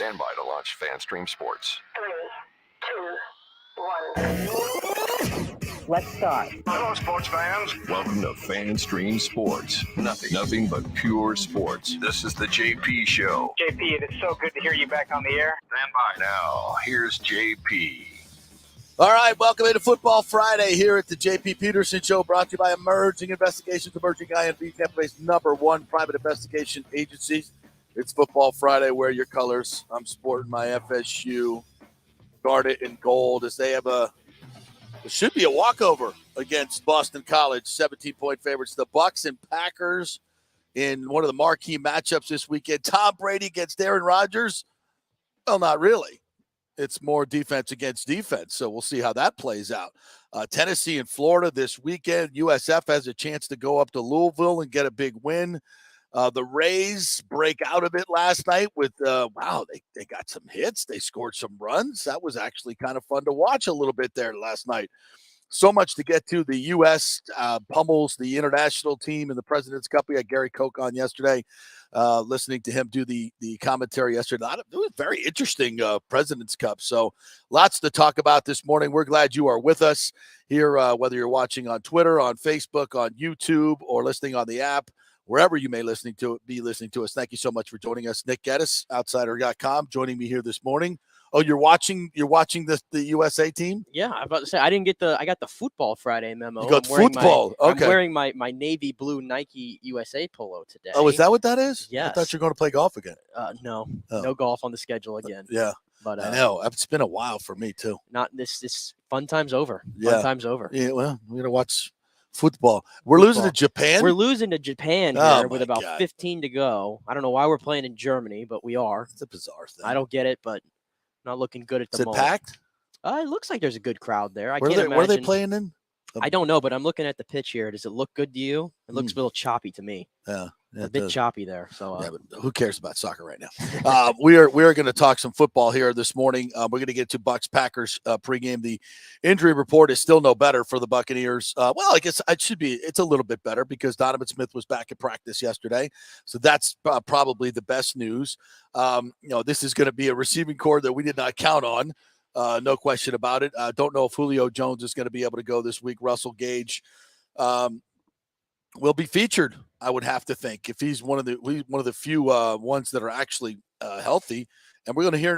Stand by to launch FanStream Sports. 3, 2, 1. Let's start. Hello, sports fans. Welcome to FanStream Sports. Nothing but pure sports. This is the JP Show. JP, it is so good to hear you back on the air. Stand by. Now, here's JP. All right, welcome into Football Friday here at the JP Peterson Show, brought to you by Emerging Investigations, Emerging INV, Tampa-based #1 private investigation agency. It's Football Friday. Wear your colors. I'm sporting my FSU garnet and gold as they have it should be a walkover against Boston College, 17-point favorites. The Bucs and Packers in one of the marquee matchups this weekend. Tom Brady against Aaron Rodgers. Well, not really. It's more defense against defense, so we'll see how that plays out. Tennessee and Florida this weekend. USF has a chance to go up to Louisville and get a big win. The Rays break out of it last night with, they got some hits. They scored some runs. That was actually kind of fun to watch a little bit there last night. So much to get to. The U.S. pummels the international team in the President's Cup. We had Gary Koch on yesterday, listening to him do the commentary yesterday. It was very interesting President's Cup. So lots to talk about this morning. We're glad you are with us here, whether you're watching on Twitter, on Facebook, on YouTube, or listening on the app. Wherever you may be listening to us. Thank you so much for joining us. Nick Geddes, Outsider.com, joining me here this morning. Oh, you're watching the USA team? Yeah, I'm about to say I got the Football Friday memo. You got football. Okay. I'm wearing my navy blue Nike USA polo today. Oh, is that what that is? Yes. I thought you were going to play golf again. No golf on the schedule again. Yeah. But I know. It's been a while for me too. Not this fun time's over. Yeah. Fun time's over. Yeah, well, we're going to watch football. We're losing to Japan? We're losing to Japan Oh, here with about 15 to go. I don't know why we're playing in Germany, but we are. It's a bizarre thing. I don't get it, but not looking good at the moment. Is it packed? It looks like there's a good crowd there. Where are they playing in? I don't know, but I'm looking at the pitch here. Does it look good to you? It looks a little choppy to me. Yeah. A bit choppy there. So, but who cares about soccer right now? We are going to talk some football here this morning. We're going to get to Bucs-Packers pregame. The injury report is still no better for the Buccaneers. Well, I guess it's a little bit better because Donovan Smith was back at practice yesterday. So that's probably the best news. This is going to be a receiving core that we did not count on. No question about it. Don't know if Julio Jones is going to be able to go this week. Russell Gage will be featured, I would have to think, if he's one of the few ones that are actually healthy. And we're going to hear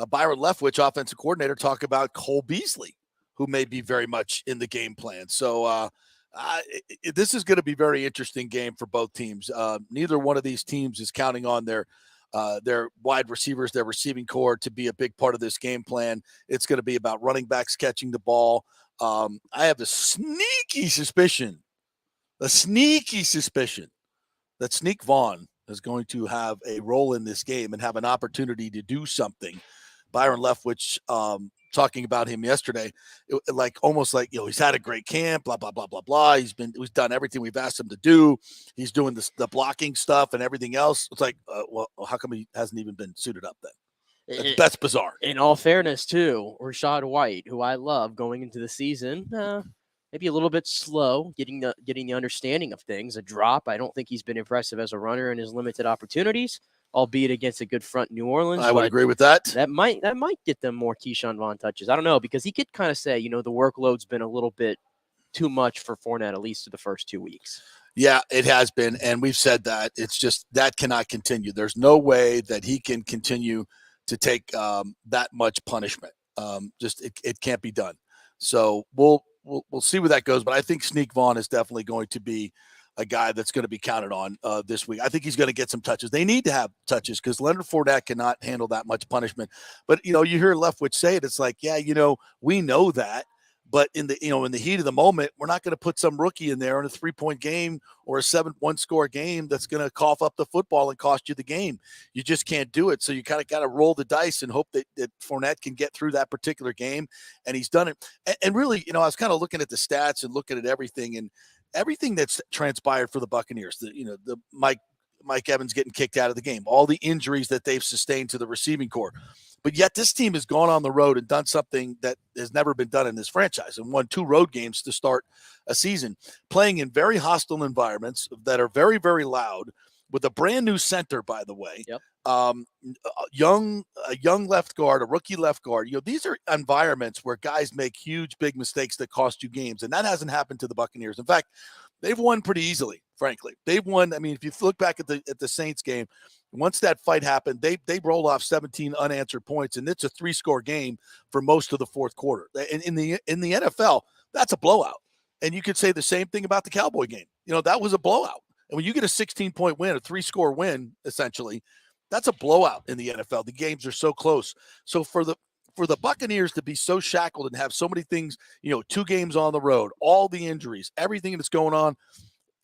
Byron Leftwich, offensive coordinator, talk about Cole Beasley, who may be very much in the game plan. So this is going to be a very interesting game for both teams. Neither one of these teams is counting on their wide receivers, their receiving core, to be a big part of this game plan. It's going to be about running backs catching the ball. I have a sneaky suspicion that Sneak Vaughn is going to have a role in this game and have an opportunity to do something. Byron Leftwich, talking about him yesterday, almost like he's had a great camp, blah blah blah blah blah. He's done everything we've asked him to do. He's doing the blocking stuff and everything else. It's like, well, how come he hasn't even been suited up then? That's bizarre. In all fairness, too, Rachaad White, who I love going into the season, maybe a little bit slow getting the understanding of things. A drop. I don't think he's been impressive as a runner in his limited opportunities, albeit against a good front New Orleans. I would agree with that. That might get them more Keyshawn Vaughn touches. I don't know, because he could kind of say, the workload's been a little bit too much for Fournette, at least for the first 2 weeks. Yeah, it has been, and we've said that. It's just that cannot continue. There's no way that he can continue to take that much punishment. It can't be done. So we'll see where that goes. But I think Sneak Vaughn is definitely going to be a guy that's going to be counted on this week. I think he's going to get some touches. They need to have touches because Leonard Fournette cannot handle that much punishment. But, you hear Leftwich say it. It's like, yeah, we know that. But in the heat of the moment, we're not going to put some rookie in there in a 3-point game or a 7-1 score game that's going to cough up the football and cost you the game. You just can't do it. So you kind of got to roll the dice and hope that Fournette can get through that particular game. And he's done it. And really, I was kind of looking at the stats and looking at everything that's transpired for the Buccaneers. The Mike Evans getting kicked out of the game, all the injuries that they've sustained to the receiving core. But yet this team has gone on the road and done something that has never been done in this franchise and won 2 road games to start a season, playing in very hostile environments that are very, very loud, with a brand new center, by the way. Yep. A young left guard, a rookie left guard. These are environments where guys make huge, big mistakes that cost you games, and that hasn't happened to the Buccaneers. In fact, they've won pretty easily. Frankly, they've won. I mean, if you look back at the Saints game, once that fight happened, they rolled off 17 unanswered points, and it's a 3-score game for most of the fourth quarter. In the NFL, that's a blowout. And you could say the same thing about the Cowboy game. That was a blowout. And when you get a 16-point win, a 3-score win, essentially, that's a blowout in the NFL. The games are so close. So for the Buccaneers to be so shackled and have so many things, 2 games on the road, all the injuries, everything that's going on,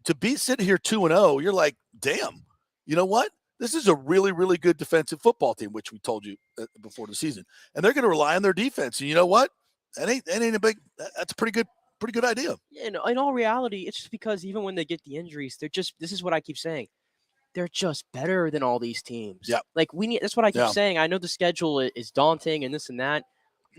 to be sitting here 2-0, you're like, damn, you know what? This is a really, really good defensive football team, which we told you before the season. And they're going to rely on their defense. And you know what? That's a pretty good idea. Yeah, in all reality, it's just because even when they get the injuries, this is what I keep saying. They're just better than all these teams. Yeah. Like that's what I keep saying. I know the schedule is daunting and this and that.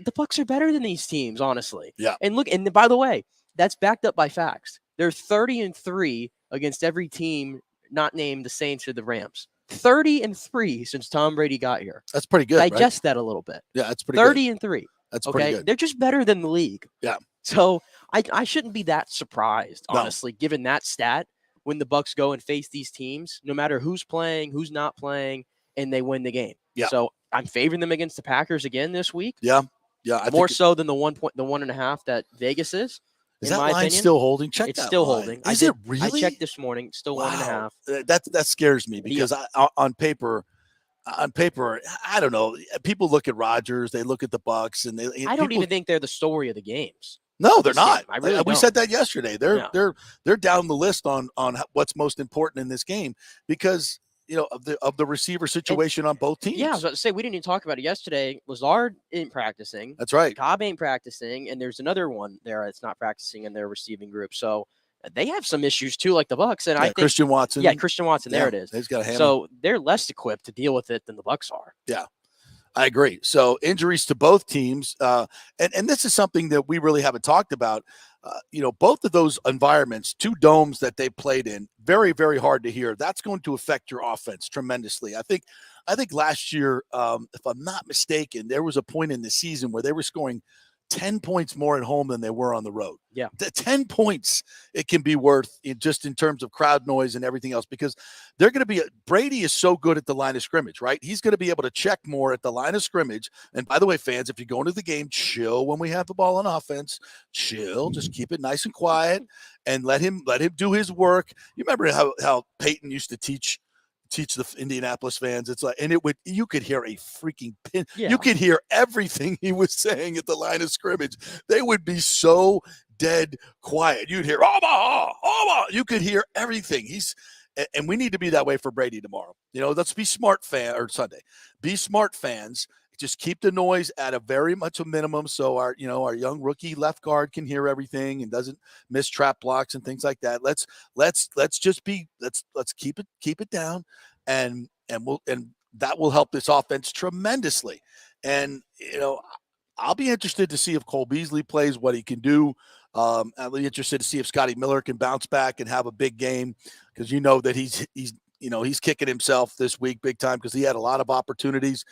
The Bucs are better than these teams, honestly. Yeah. And look, and by the way, that's backed up by facts. They're 30-3 against every team not named the Saints or the Rams. 30-3 since Tom Brady got here. That's pretty good. Digest that a little bit. Yeah, that's pretty good. 30-3. That's okay? pretty good. They're just better than the league. Yeah. So I shouldn't be that surprised, honestly, given that stat when the Bucs go and face these teams, no matter who's playing, who's not playing, and they win the game. Yeah. So I'm favoring them against the Packers again this week. Yeah. Yeah. More so than the 1.5 that Vegas is. Is in that my line opinion. still holding? Check It's that still line. holding. Is it really? I checked this morning. It's still 1.5. That scares me because on paper, I don't know. People look at Rodgers, they look at the Bucs, and I don't even think they're the story of the games. No, they're not. I really we don't. said that yesterday. They're down the list on what's most important in this game because of the receiver situation on both teams. Yeah, I was about to say we didn't even talk about it yesterday. Lazard ain't practicing. That's right. Cobb ain't practicing, and there's another one there that's not practicing in their receiving group. So they have some issues too, like the Bucs. And I think Christian Watson. Yeah, Christian Watson. There it is. He's got a hammer. So they're less equipped to deal with it than the Bucs are. Yeah. I agree. So injuries to both teams, and this is something that we really haven't talked about. Both of those environments, 2 domes that they played in, very, very hard to hear. That's going to affect your offense tremendously. I think last year, if I'm not mistaken, there was a point in the season where they were scoring 10 points more at home than they were on the road. Yeah. The 10 points it can be worth just in terms of crowd noise and everything else, because they're going to be Brady is so good at the line of scrimmage, right? He's going to be able to check more at the line of scrimmage. And by the way, fans, if you're going to the game, chill when we have the ball on offense, chill, just keep it nice and quiet and let him do his work. You remember how Peyton used to teach the Indianapolis fans. It's like, and you could hear a freaking pin. Yeah. You could hear everything he was saying at the line of scrimmage. They would be so dead quiet. You'd hear, Omaha. You could hear everything. And we need to be that way for Brady tomorrow. Let's be smart or Sunday. Be smart fans. Just keep the noise at a very much a minimum, so our young rookie left guard can hear everything and doesn't miss trap blocks and things like that. Let's keep it down, and that will help this offense tremendously. And I'll be interested to see if Cole Beasley plays, what he can do. I'll be interested to see if Scotty Miller can bounce back and have a big game, because that he's kicking himself this week big time because he had a lot of opportunities.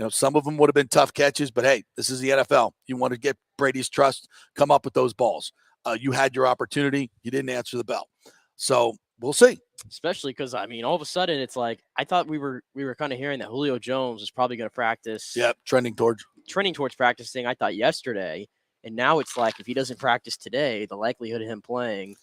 Some of them would have been tough catches, but hey, this is the NFL. You want to get Brady's trust, come up with those balls. You had your opportunity. You didn't answer the bell. So we'll see. Especially because, all of a sudden it's like, I thought we were kind of hearing that Julio Jones was probably going to practice. Yeah, trending towards practicing, I thought yesterday. And now it's like, if he doesn't practice today, the likelihood of him playing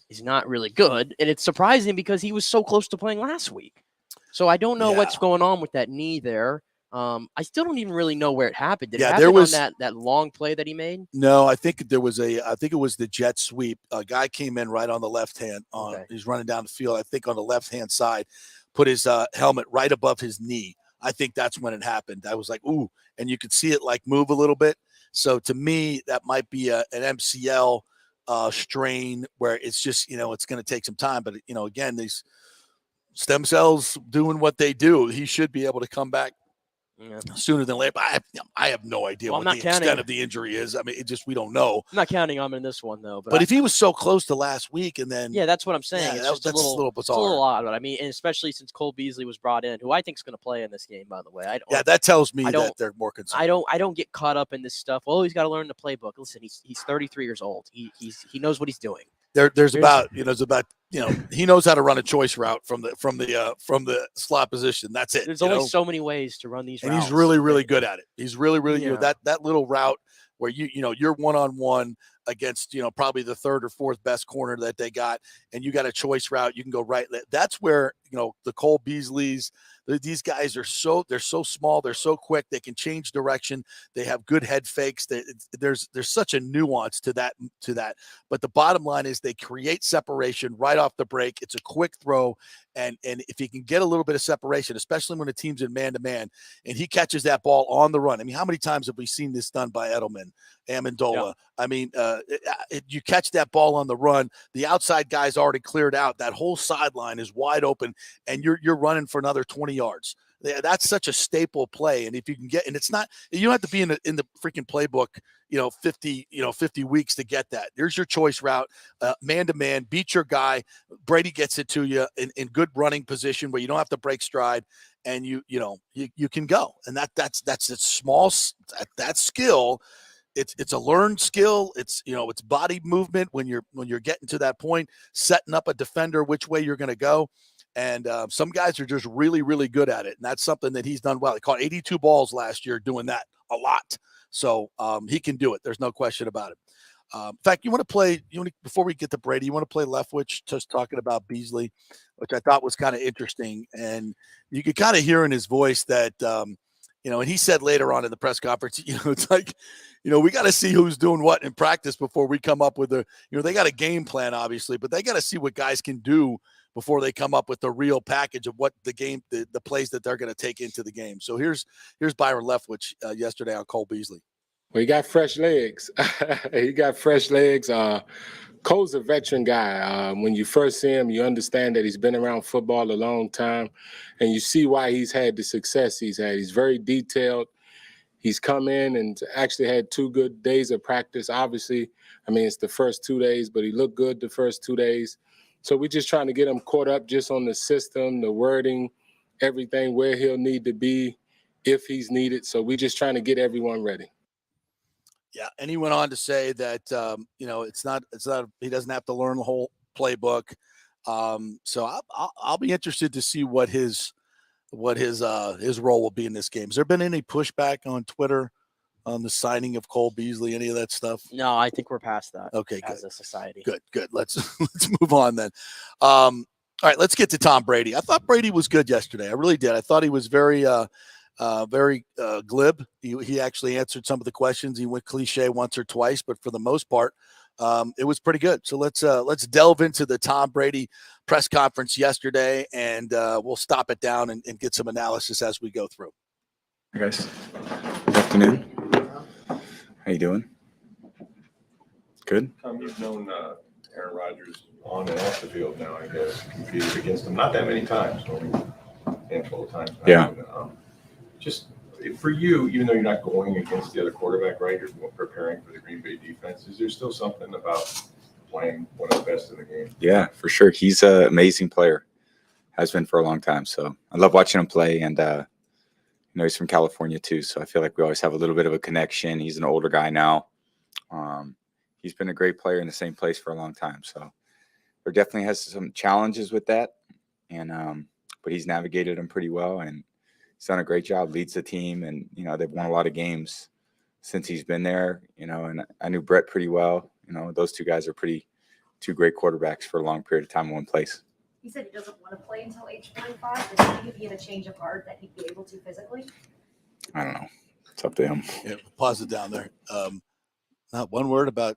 is not really good. And it's surprising because he was so close to playing last week. So I don't know what's going on with that knee there. I still don't even really know where it happened. Did it happen on that long play that he made? No, I think it was the jet sweep. A guy came in right on the left hand. He's running down the field. I think on the left hand side, put his helmet right above his knee. I think that's when it happened. I was like, ooh, and you could see it like move a little bit. So to me, that might be an MCL strain where it's just it's going to take some time. But again, these stem cells doing what they do, he should be able to come back sooner than later. But I have no idea what the extent of the injury is. I mean, we don't know. I'm not counting on him in this one, though. But if he was so close to last week and then. Yeah, that's what I'm saying. Yeah, it's just a little bizarre. It's a little odd. But I mean, and especially since Cole Beasley was brought in, who I think is going to play in this game, by the way. That tells me that they're more concerned. I don't get caught up in this stuff. Well, he's got to learn the playbook. Listen, he's 33 years old. He knows what he's doing. There's about he knows how to run a choice route from the slot position. That's it. There's only so many ways to run these routes. And he's really, really good at it. He's really, really that little route where you're one-on-one against probably the third or fourth best corner that they got, and you got a choice route. You can go right. That's where the Cole Beasleys. These guys they're so small, they're so quick, they can change direction, they have good head fakes. There's such a nuance to that. But the bottom line is they create separation right off the break. It's a quick throw, and if he can get a little bit of separation, especially when a team's in man-to-man, and he catches that ball on the run. I mean, how many times have we seen this done by Edelman, Amendola? Yeah. I mean, you catch that ball on the run, the outside guy's already cleared out. That whole sideline is wide open, and you're running for another 20 yards. That's such a staple play. And if you can get, and it's not, you don't have to be in the freaking playbook, 50 weeks to get that. There's your choice route, man-to-man, beat your guy. Brady gets it to you in good running position where you don't have to break stride, and you can go. And that's a small, that skill. It's a learned skill. It's it's body movement when you're getting to that point, setting up a defender which way you're going to go. And some guys are just really, really good at it. And that's something that he's done well. He caught 82 balls last year doing that a lot. So he can do it. There's no question about it. In fact, before we get to Brady, you want to play Leftwich, just talking about Beasley, which I thought was kind of interesting. And you could kind of hear in his voice that, and he said later on in the press conference, it's like, we got to see who's doing what in practice before we come up with they got a game plan, obviously, but they got to see what guys can do before they come up with the real package of what the plays that they're going to take into the game. So here's Byron Leftwich yesterday on Cole Beasley. Well, he got fresh legs. Cole's a veteran guy. When you first see him, you understand that he's been around football a long time, and you see why he's had the success he's had. He's very detailed. He's come in and actually had 2 good days of practice. Obviously, I mean, it's the first 2 days, but he looked good the first 2 days. So we're just trying to get him caught up just on the system, the wording, everything, where he'll need to be if he's needed. So we're just trying to get everyone ready. Yeah, and he went on to say that it's not he doesn't have to learn the whole playbook. So I'll be interested to see what his role will be in this game. Has there been any pushback on Twitter on the signing of Cole Beasley, any of that stuff? No, I think we're past that. Okay, as a society. Good. Let's move on then. All right, let's get to Tom Brady. I thought Brady was good yesterday. I really did. I thought he was very glib. He actually answered some of the questions. He went cliche once or twice, but for the most part, it was pretty good. So let's delve into the Tom Brady press conference yesterday, and we'll stop it down and get some analysis as we go through. Hey guys, good afternoon. How you doing? Good. Tom, you've known Aaron Rodgers on and off the field now, I guess, competed against him not that many times, only a handful of times. Yeah. Just for you, even though you're not going against the other quarterback, right? You're preparing for the Green Bay defense. Is there still something about playing one of the best in the game? Yeah, for sure. He's an amazing player. Has been for a long time. So I love watching him play, and he's from California too, so I feel like we always have a little bit of a connection. He's an older guy now. He's been a great player in the same place for a long time. So there definitely has some challenges with that, and but he's navigated them pretty well, and he's done a great job. Leads the team, and they've won a lot of games since he's been there. And I knew Brett pretty well. Those 2 guys are two great quarterbacks for a long period of time in one place. He said he doesn't want to play until age 25. Does he think if he had a change of heart that he'd be able to physically? I don't know. It's up to him. Yeah, pause it down there. Not one word about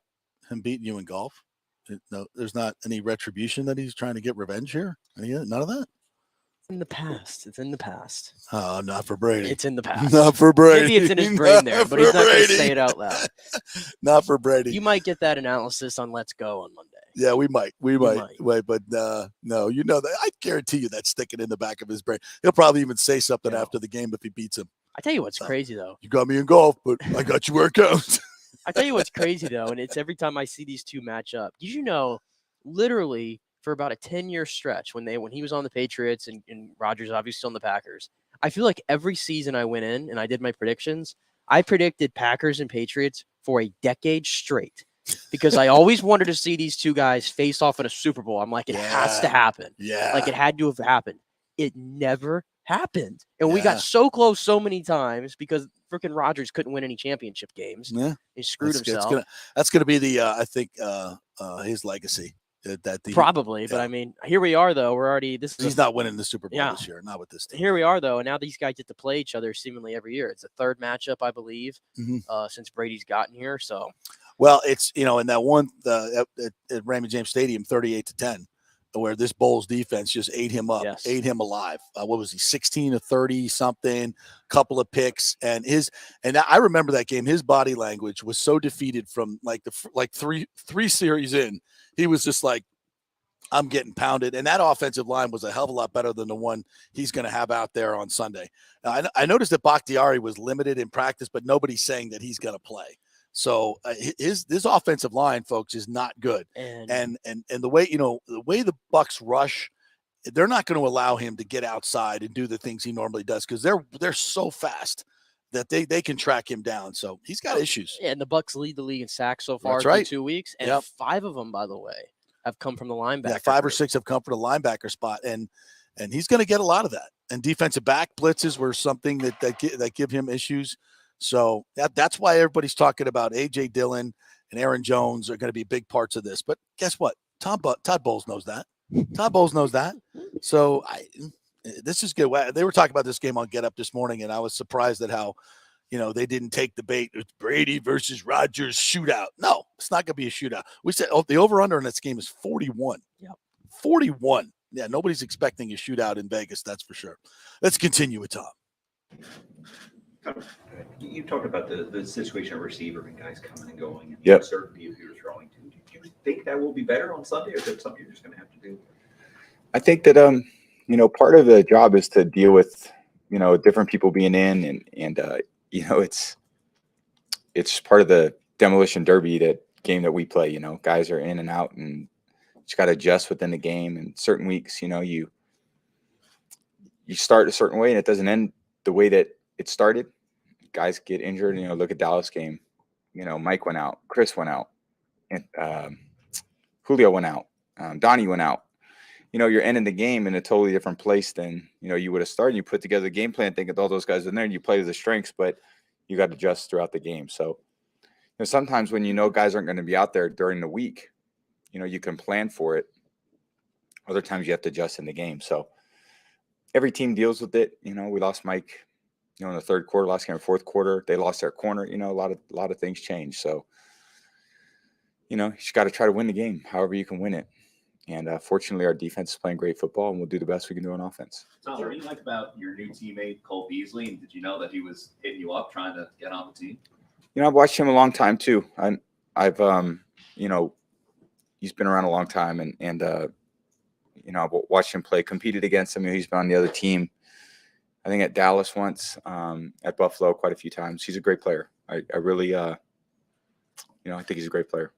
him beating you in golf. No, there's not any retribution that he's trying to get revenge here. None of that. In the past. It's in the past. Oh, not for Brady. It's in the past. Not for Brady. Maybe it's in his brain there, but he's not going to say it out loud. Not for Brady. You might get that analysis on Let's Go on Monday. Yeah, we might. Wait, but no, that I guarantee you that's sticking in the back of his brain. He'll probably even say something after the game if he beats him. I tell you what's crazy though. You got me in golf, but I got you where it counts. I tell you what's crazy though, and it's every time I see these two match up. Did you know, literally for about a 10-year stretch when he was on the Patriots and Rodgers obviously on the Packers, I feel like every season I went in and I did my predictions, I predicted Packers and Patriots for a decade straight because I always wanted to see these two guys face off in a Super Bowl. I'm like, it has to happen. Yeah. Like it had to have happened. It never happened. And we got so close so many times because freaking Rodgers couldn't win any championship games. Yeah. He screwed himself. That's gonna be the I think his legacy. Probably, but I mean, here we are though. We're already he's not winning the Super Bowl this year, not with this team. Here we are though, and now these guys get to play each other seemingly every year. It's the third matchup, I believe, since Brady's gotten here. So, well, it's in that one at Raymond James Stadium, 38-10, where this Bulls defense just ate him up, ate him alive. What was he, 16 of 30 something, couple of picks, and I remember that game. His body language was so defeated from three series in. He was just like, I'm getting pounded. And that offensive line was a hell of a lot better than the one he's going to have out there on Sunday. Now, I noticed that Bakhtiari was limited in practice, but nobody's saying that he's going to play. So this offensive line, folks, is not good. And the way, the way the Bucs rush, they're not going to allow him to get outside and do the things he normally does because they're so fast that they can track him down. So he's got issues. Yeah, and the Bucs lead the league in sacks so far through 2 weeks, and 5 of them, by the way, have come from the linebacker. Yeah, 5 or 6 have come from the linebacker spot, and he's going to get a lot of that. And defensive back blitzes were something that give him issues. So that's why everybody's talking about A.J. Dillon and Aaron Jones are going to be big parts of this. But guess what? Todd Bowles knows that. Todd Bowles knows that. So this is good. They were talking about this game on Get Up this morning, and I was surprised at how, they didn't take the bait. It's Brady versus Rodgers shootout. No, it's not going to be a shootout. We said the over-under in this game is 41. Yep. 41. Yeah, nobody's expecting a shootout in Vegas, that's for sure. Let's continue with Tom. You talked about the situation of receiver and guys coming and going and the uncertainty of who you're throwing to. Do you think that will be better on Sunday, or is it something you're just going to have to do? I think that part of the job is to deal with different people being in and it's part of the demolition derby, that game that we play. Guys are in and out, and just got to adjust within the game. And certain weeks, you start a certain way and it doesn't end the way that it started. Guys get injured. Look at Dallas game. Mike went out, Chris went out, and Julio went out, Donnie went out. You're ending the game in a totally different place than, you would have started. You put together a game plan thinking all those guys in there and you play to the strengths, but you got to adjust throughout the game. So sometimes when guys aren't going to be out there during the week, you can plan for it. Other times you have to adjust in the game. So every team deals with it. We lost Mike, in the third quarter, last game, fourth quarter, they lost their corner. A lot of things change. So, you just got to try to win the game, however you can win it. And fortunately, our defense is playing great football, and we'll do the best we can do on offense. Tom, what do you like about your new teammate, Cole Beasley? And did you know that he was hitting you up trying to get on the team? I've watched him a long time too. I've he's been around a long time, and I've watched him play, competed against him. He's been on the other team, I think at Dallas once, at Buffalo quite a few times. He's a great player. I really, I think he's a great player.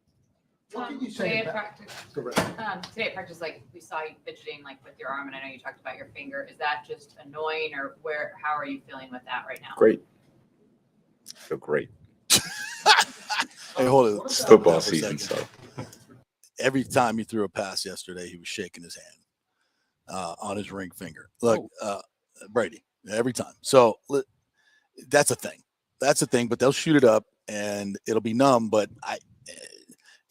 What can you say today at practice? Today at practice, we saw you fidgeting with your arm, and I know you talked about your finger. Is that just annoying, or how are you feeling with that right now? Great. I feel great. Hey, hold it. It's football season, so. Every time he threw a pass yesterday, he was shaking his hand on his ring finger. Look, Brady, every time. So that's a thing. That's a thing, but they'll shoot it up, and it'll be numb, but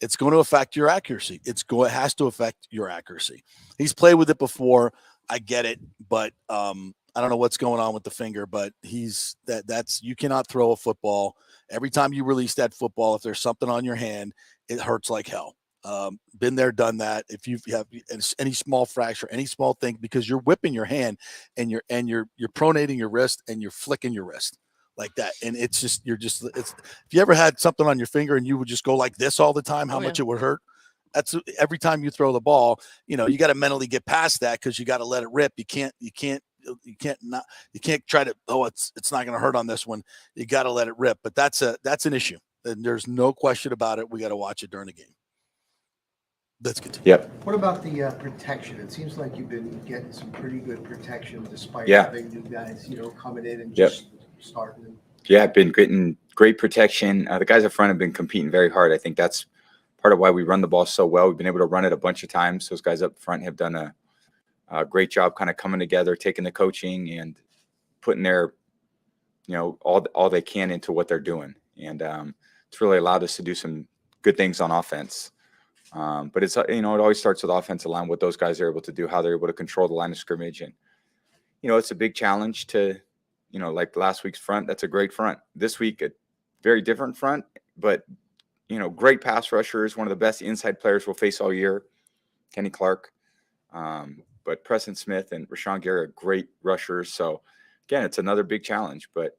it's going to affect your accuracy. It has to affect your accuracy. He's played with it before. I get it, but I don't know what's going on with the finger, but you cannot throw a football. Every time you release that football, if there's something on your hand, it hurts like hell. Been there, done that. If you have any small fracture, any small thing, because you're whipping your hand and you're pronating your wrist and you're flicking your wrist like that. And it's if you ever had something on your finger and you would just go like this all the time, how much it would hurt. That's every time you throw the ball, you got to mentally get past that, because you got to let it rip. You can't you can't try to, it's not going to hurt on this one. You got to let it rip. But that's an issue. And there's no question about it. We got to watch it during the game. Let's continue. Yep. What about the protection? It seems like you've been getting some pretty good protection despite Yeah. having new guys, coming in and Yep. just starting. Yeah, I've been getting great protection. The guys up front have been competing very hard. I think that's part of why we run the ball so well. We've been able to run it a bunch of times. Those guys up front have done a great job kind of coming together, taking the coaching and putting their, all they can into what they're doing. And it's really allowed us to do some good things on offense. But it's, it always starts with offensive line, what those guys are able to do, how they're able to control the line of scrimmage. And, it's a big challenge to, like last week's front, that's a great front. This week, a very different front, but, great pass rushers, one of the best inside players we'll face all year, Kenny Clark. But Preston Smith and Rashawn Gary are great rushers. So, again, it's another big challenge, but,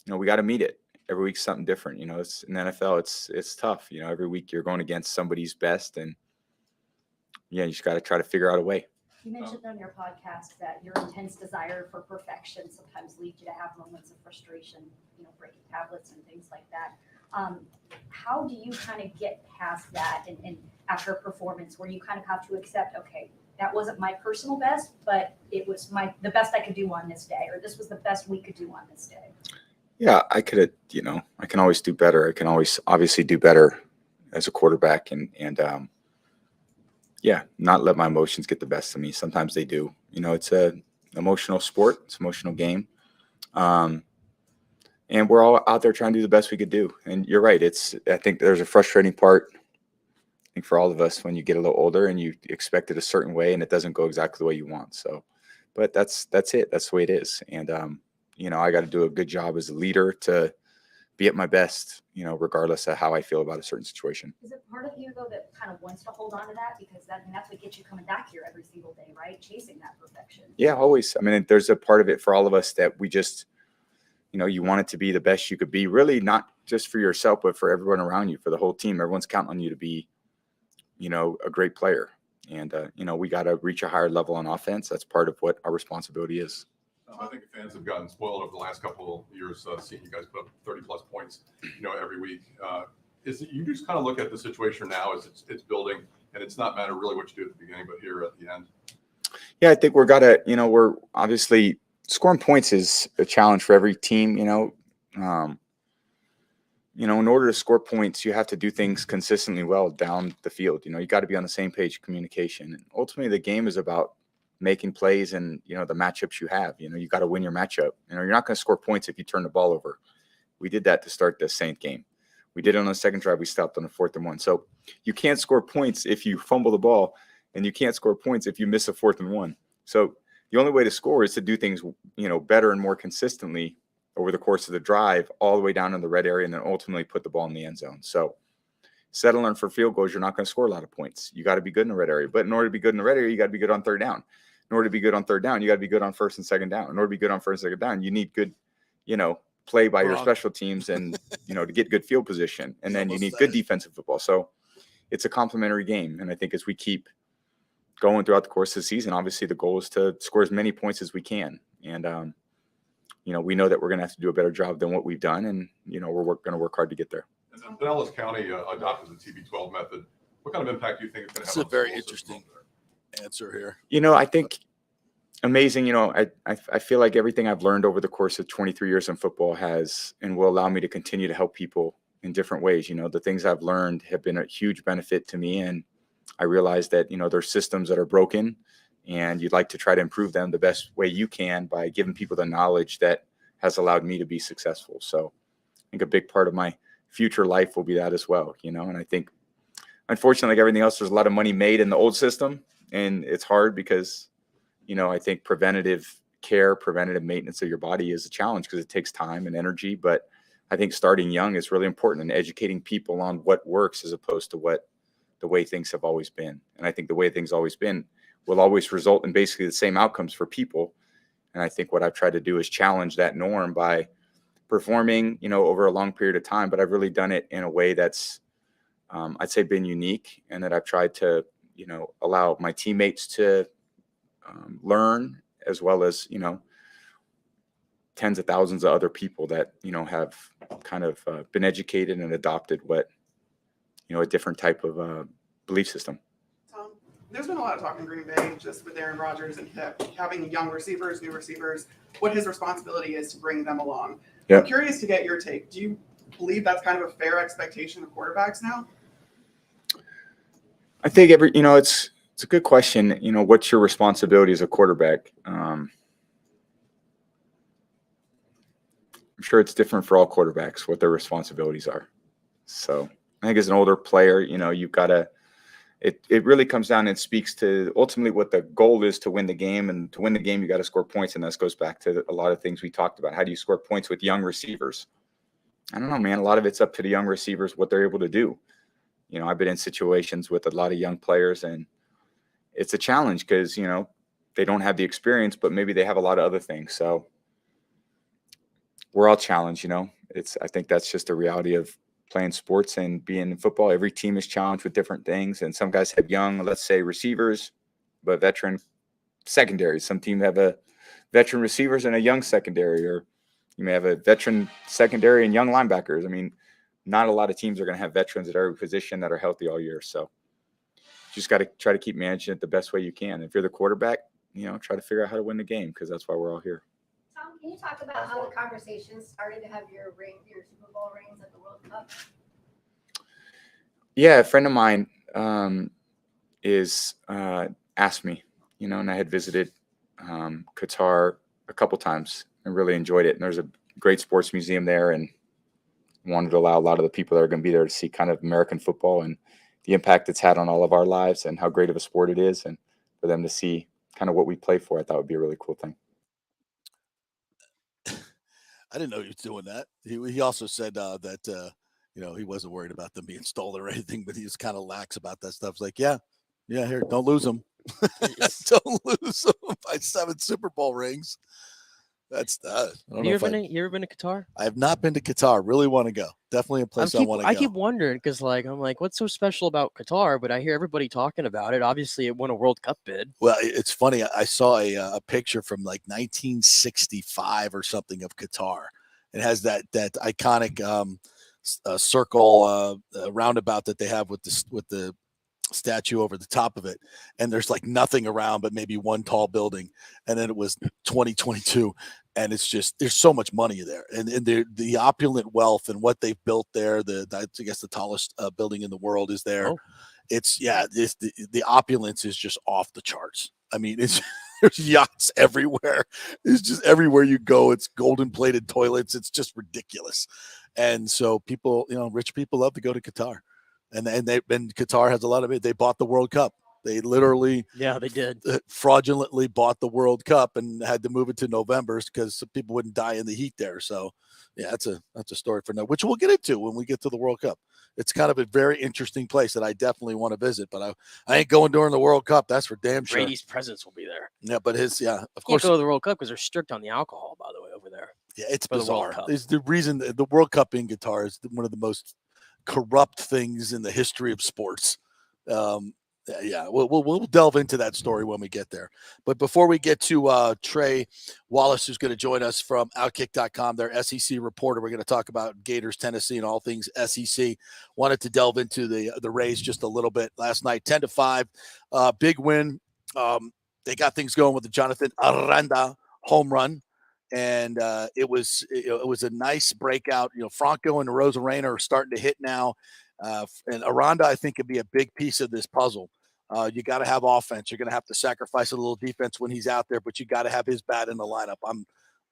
we got to meet it. Every week's something different. It's in the NFL, it's tough. Every week you're going against somebody's best, and you just got to try to figure out a way. You mentioned on your podcast that your intense desire for perfection sometimes leads you to have moments of frustration, breaking tablets and things like that. How do you kind of get past that and after a performance where you kind of have to accept, okay, that wasn't my personal best, but it was the best I could do on this day, or this was the best we could do on this day? Yeah, I could have, I can always do better. I can always obviously do better as a quarterback and not let my emotions get the best of me. Sometimes they do. It's an emotional sport. It's an emotional game. And we're all out there trying to do the best we could do. And you're right. I think there's a frustrating part, I think, for all of us when you get a little older and you expect it a certain way and it doesn't go exactly the way you want. So, but that's it. That's the way it is. And, I got to do a good job as a leader to be at my best, regardless of how I feel about a certain situation. Is it part of you, though, that kind of wants to hold on to that? Because that's what gets you coming back here every single day, right? Chasing that perfection. Yeah, always. I mean, there's a part of it for all of us that we just, you want it to be the best you could be, really not just for yourself, but for everyone around you, for the whole team. Everyone's counting on you to be, a great player. And, we got to reach a higher level on offense. That's part of what our responsibility is. I think fans have gotten spoiled over the last couple of years, seeing you guys put up 30-plus points, every week. You just kind of look at the situation now as it's building, and it's not matter really what you do at the beginning, but here at the end. Yeah, I think we're obviously scoring points is a challenge for every team. In order to score points, you have to do things consistently well down the field. You got to be on the same page, communication. And ultimately, the game is about making plays and, the matchups you have. You got to win your matchup. You're not going to score points if you turn the ball over. We did that to start the Saint game. We did it on the second drive. We stopped on the 4th and 1. So you can't score points if you fumble the ball, and you can't score points if you miss a 4th and 1. So the only way to score is to do things, better and more consistently over the course of the drive, all the way down in the red area, and then ultimately put the ball in the end zone. So settling for field goals, you're not going to score a lot of points. You got to be good in the red area. But in order to be good in the red area, you got to be good on third down. In order to be good on third down, you got to be good on first and second down. In order to be good on first and second down, you need good, play by your special teams and, to get good field position. And then you need good defensive football. So it's a complementary game. And I think as we keep going throughout the course of the season, obviously the goal is to score as many points as we can. And, we know that we're going to have to do a better job than what we've done. And, we're going to work hard to get there. And then Pinellas County adopted the TB12 method. What kind of impact do you think it's going to have? That's a very interesting answer here. I think amazing. I feel like everything I've learned over the course of 23 years in football has and will allow me to continue to help people in different ways. The things I've learned have been a huge benefit to me. And I realize that, there's systems that are broken and you'd like to try to improve them the best way you can by giving people the knowledge that has allowed me to be successful. So I think a big part of my future life will be that as well, and I think, unfortunately, like everything else, there's a lot of money made in the old system, and it's hard because, I think preventative care, preventative maintenance of your body is a challenge because it takes time and energy. But I think starting young is really important and educating people on what works as opposed to what the way things have always been. And I think the way things always been will always result in basically the same outcomes for people. And I think what I've tried to do is challenge that norm by performing, over a long period of time. But I've really done it in a way that's, I'd say, been unique, and that I've tried to, allow my teammates to learn, as well as, tens of thousands of other people that, have kind of been educated and adopted a different type of belief system. Tom, there's been a lot of talk in Green Bay just with Aaron Rodgers and having young receivers, new receivers, what his responsibility is to bring them along. Yep. I'm curious to get your take. Do you believe that's kind of a fair expectation of quarterbacks now? I think it's a good question. What's your responsibility as a quarterback? I'm sure it's different for all quarterbacks, what their responsibilities are. So I think as an older player, you've got to, it really comes down and speaks to ultimately what the goal is to win the game. And to win the game, you got to score points. And this goes back to a lot of things we talked about. How do you score points with young receivers? I don't know, man. A lot of it's up to the young receivers, what they're able to do. I've been in situations with a lot of young players, and it's a challenge because, they don't have the experience, but maybe they have a lot of other things. So we're all challenged, I think that's just the reality of playing sports and being in football. Every team is challenged with different things. And some guys have young, let's say, receivers, but veteran secondaries. Some teams have a veteran receivers and a young secondary, or you may have a veteran secondary and young linebackers. I mean, not a lot of teams are going to have veterans at every position that are healthy all year. So you just got to try to keep managing it the best way you can. If you're the quarterback, try to figure out how to win the game, because that's why we're all here. Tom, can you talk about how the conversation started to have your Super Bowl rings at the World Cup? Yeah, a friend of mine asked me, and I had visited Qatar a couple times and really enjoyed it. And there's a great sports museum there, and wanted to allow a lot of the people that are going to be there to see kind of American football and the impact it's had on all of our lives and how great of a sport it is. And for them to see kind of what we play for, I thought would be a really cool thing. I didn't know he was doing that. He also said that, he wasn't worried about them being stolen or anything, but he was kind of lax about that stuff. It's like, yeah, here, don't lose them. Don't lose them by 7 Super Bowl rings. That's you ever been to Qatar? I have not been to Qatar. Really want to go. Definitely a place I want to go. I keep wondering because, I'm like, what's so special about Qatar? But I hear everybody talking about it. Obviously, it won a World Cup bid. Well, it's funny. I saw a picture from like 1965 or something of Qatar. It has that iconic circle roundabout that they have with the statue over the top of it, and there's like nothing around but maybe one tall building. And then it was 2022, and it's just, there's so much money there, and the opulent wealth and what they've built there. I guess the tallest building in the world is there. It's the opulence is just off the charts. I mean, there's yachts everywhere. It's just everywhere you go, it's golden plated toilets. It's just ridiculous. And so people, rich people love to go to Qatar. And Qatar has a lot of it. They bought the World Cup. They literally, they did fraudulently bought the World Cup and had to move it to November because people wouldn't die in the heat there. So, yeah, that's a story for now, which we'll get into when we get to the World Cup. It's kind of a very interesting place that I definitely want to visit, but I ain't going during the World Cup. That's for damn sure. Brady's presence will be there. Yeah, but of Can't course, go to the World Cup because they're strict on the alcohol, by the way, over there. Yeah, it's for bizarre. The World Cup. It's the reason the World Cup in Qatar is one of the most corrupt things in the history of sports. We'll delve into that story when we get there. But before we get to Trey Wallace, who's going to join us from Outkick.com, their SEC reporter, we're going to talk about Gators, Tennessee, and all things SEC. Wanted to delve into the Rays just a little bit last night. 10-5, big win. They got things going with the Jonathan Aranda home run. And it was a nice breakout. Franco and Rosarena are starting to hit now. And Aranda, I think, could be a big piece of this puzzle. You got to have offense. You're going to have to sacrifice a little defense when he's out there, but you got to have his bat in the lineup.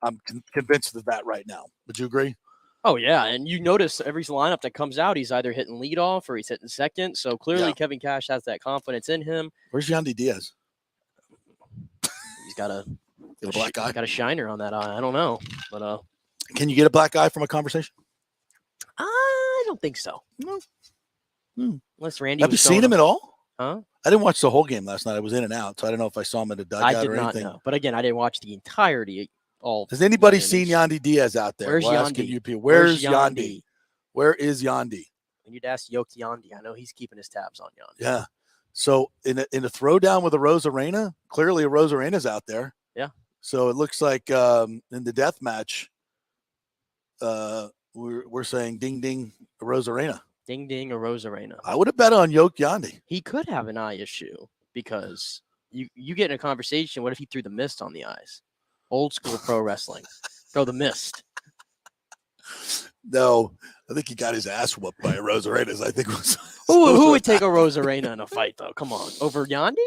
I'm convinced of that right now. Would you agree? Oh, yeah. And you notice every lineup that comes out, he's either hitting leadoff or he's hitting second. So clearly Kevin Cash has that confidence in him. Where's Yandy Diaz? He's got a black eye. Got a shiner on that eye. I don't know. But can you get a black eye from a conversation? I don't think so. No. Unless Randy. Have you seen him at all? Huh? I didn't watch the whole game last night. I was in and out, so I don't know if I saw him in the dugout or anything. I did not know. But again, I didn't watch the entirety. Has anybody seen Yandy Diaz out there? Where's Yandy? Where's Yandy? Where is Yandy? I need to ask Yoki Yandy. I know he's keeping his tabs on Yandy. Yeah. So in a throwdown with a Rosarena, clearly a Rosarena's out there. Yeah. So it looks like in the death match, we're saying ding ding Rosarena. Ding ding Rosarena. I would have bet on Yoke Yandy. He could have an eye issue because you get in a conversation. What if he threw the mist on the eyes? Old school pro wrestling. Throw the mist. No, I think he got his ass whooped by Rosarena's. I think it was. Who would take a Rosarena in a fight, though? Come on. Over Yandy?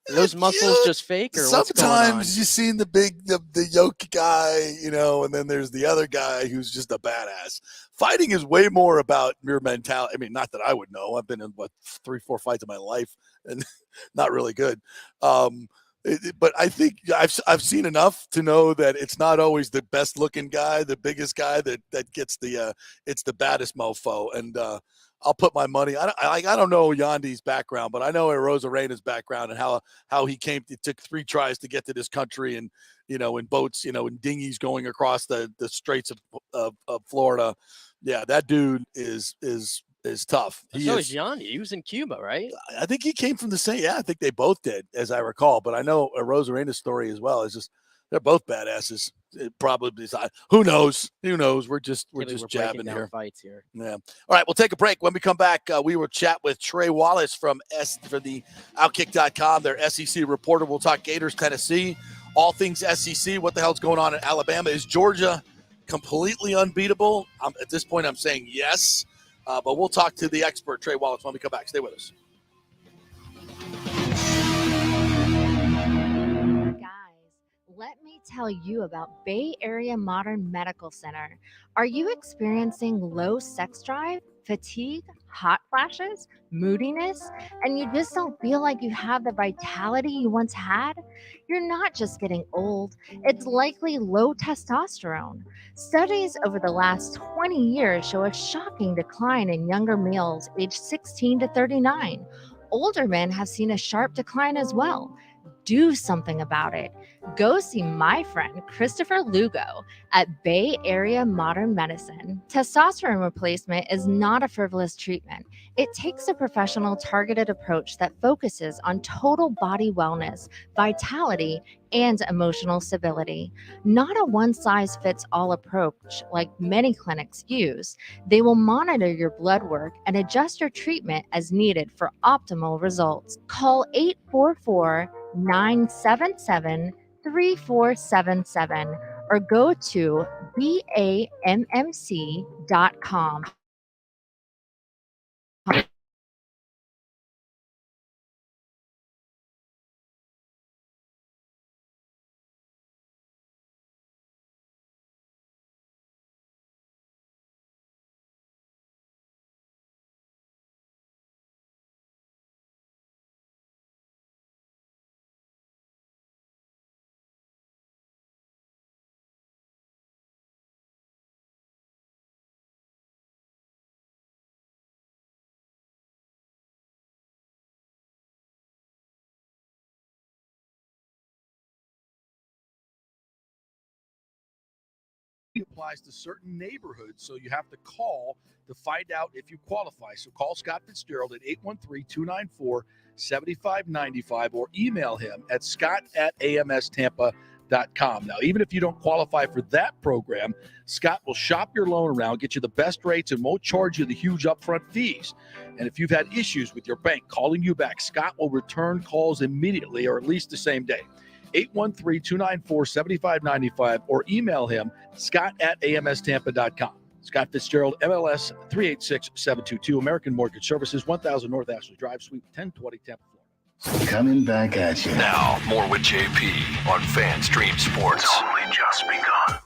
Are those muscles just fake? Or what's going on? Sometimes you've seen the yoke guy, and then there's the other guy who's just a badass. Fighting is way more about your mentality. I mean, not that I would know. I've been in 3-4 fights in my life and not really good. But I think I've seen enough to know that it's not always the best looking guy, the biggest guy that gets it's the baddest mofo. And I'll put my money. I don't know Yandy's background, but I know Rosarena's background and how he came. It took 3 tries to get to this country, and in boats, in dinghies going across the straits of Florida. Yeah, that dude is tough. So is Yandy. He was in Cuba, right? I think he came from the same. Yeah, I think they both did, as I recall. But I know Rosarena's story as well. It's just they're both badasses. It probably is. Who knows? Who knows? We're just jabbing here. Fights here. Yeah. All right, we'll take a break. When we come back, we will chat with Trey Wallace for the Outkick.com, their SEC reporter. We'll talk Gators, Tennessee, all things SEC. What the hell's going on in Alabama? Is Georgia completely unbeatable? At this point, I'm saying yes. But we'll talk to the expert, Trey Wallace, when we come back. Stay with us. Let me tell you about Bay Area Modern Medical Center. Are you experiencing low sex drive, fatigue, hot flashes, moodiness, and you just don't feel like you have the vitality you once had? You're not just getting old, it's likely low testosterone. Studies over the last 20 years show a shocking decline in younger males aged 16 to 39. Older men have seen a sharp decline as well. Do something about it. Go see my friend Christopher Lugo at Bay Area Modern Medicine. Testosterone replacement is not a frivolous treatment. It takes a professional, targeted approach that focuses on total body wellness, vitality, and emotional stability. Not a one-size-fits-all approach like many clinics use. They will monitor your blood work and adjust your treatment as needed for optimal results. Call 844-977-3477 or go to BAMMC.com. Applies to certain neighborhoods, so you have to call to find out if you qualify. So call Scott Fitzgerald at 813-294-7595 or email him at scott@amstampa.com. Now, even if you don't qualify for that program, Scott will shop your loan around, get you the best rates, and won't charge you the huge upfront fees. And if you've had issues with your bank calling you back, Scott will return calls immediately or at least the same day. 813-294-7595 or email him, scott@amstampa.com. Scott Fitzgerald, MLS 386722, American Mortgage Services, 1000 North Ashley Drive, Suite 1020, Tampa, Florida. Coming back at you. Now, more with JP on FanStream Sports. It's only just begun.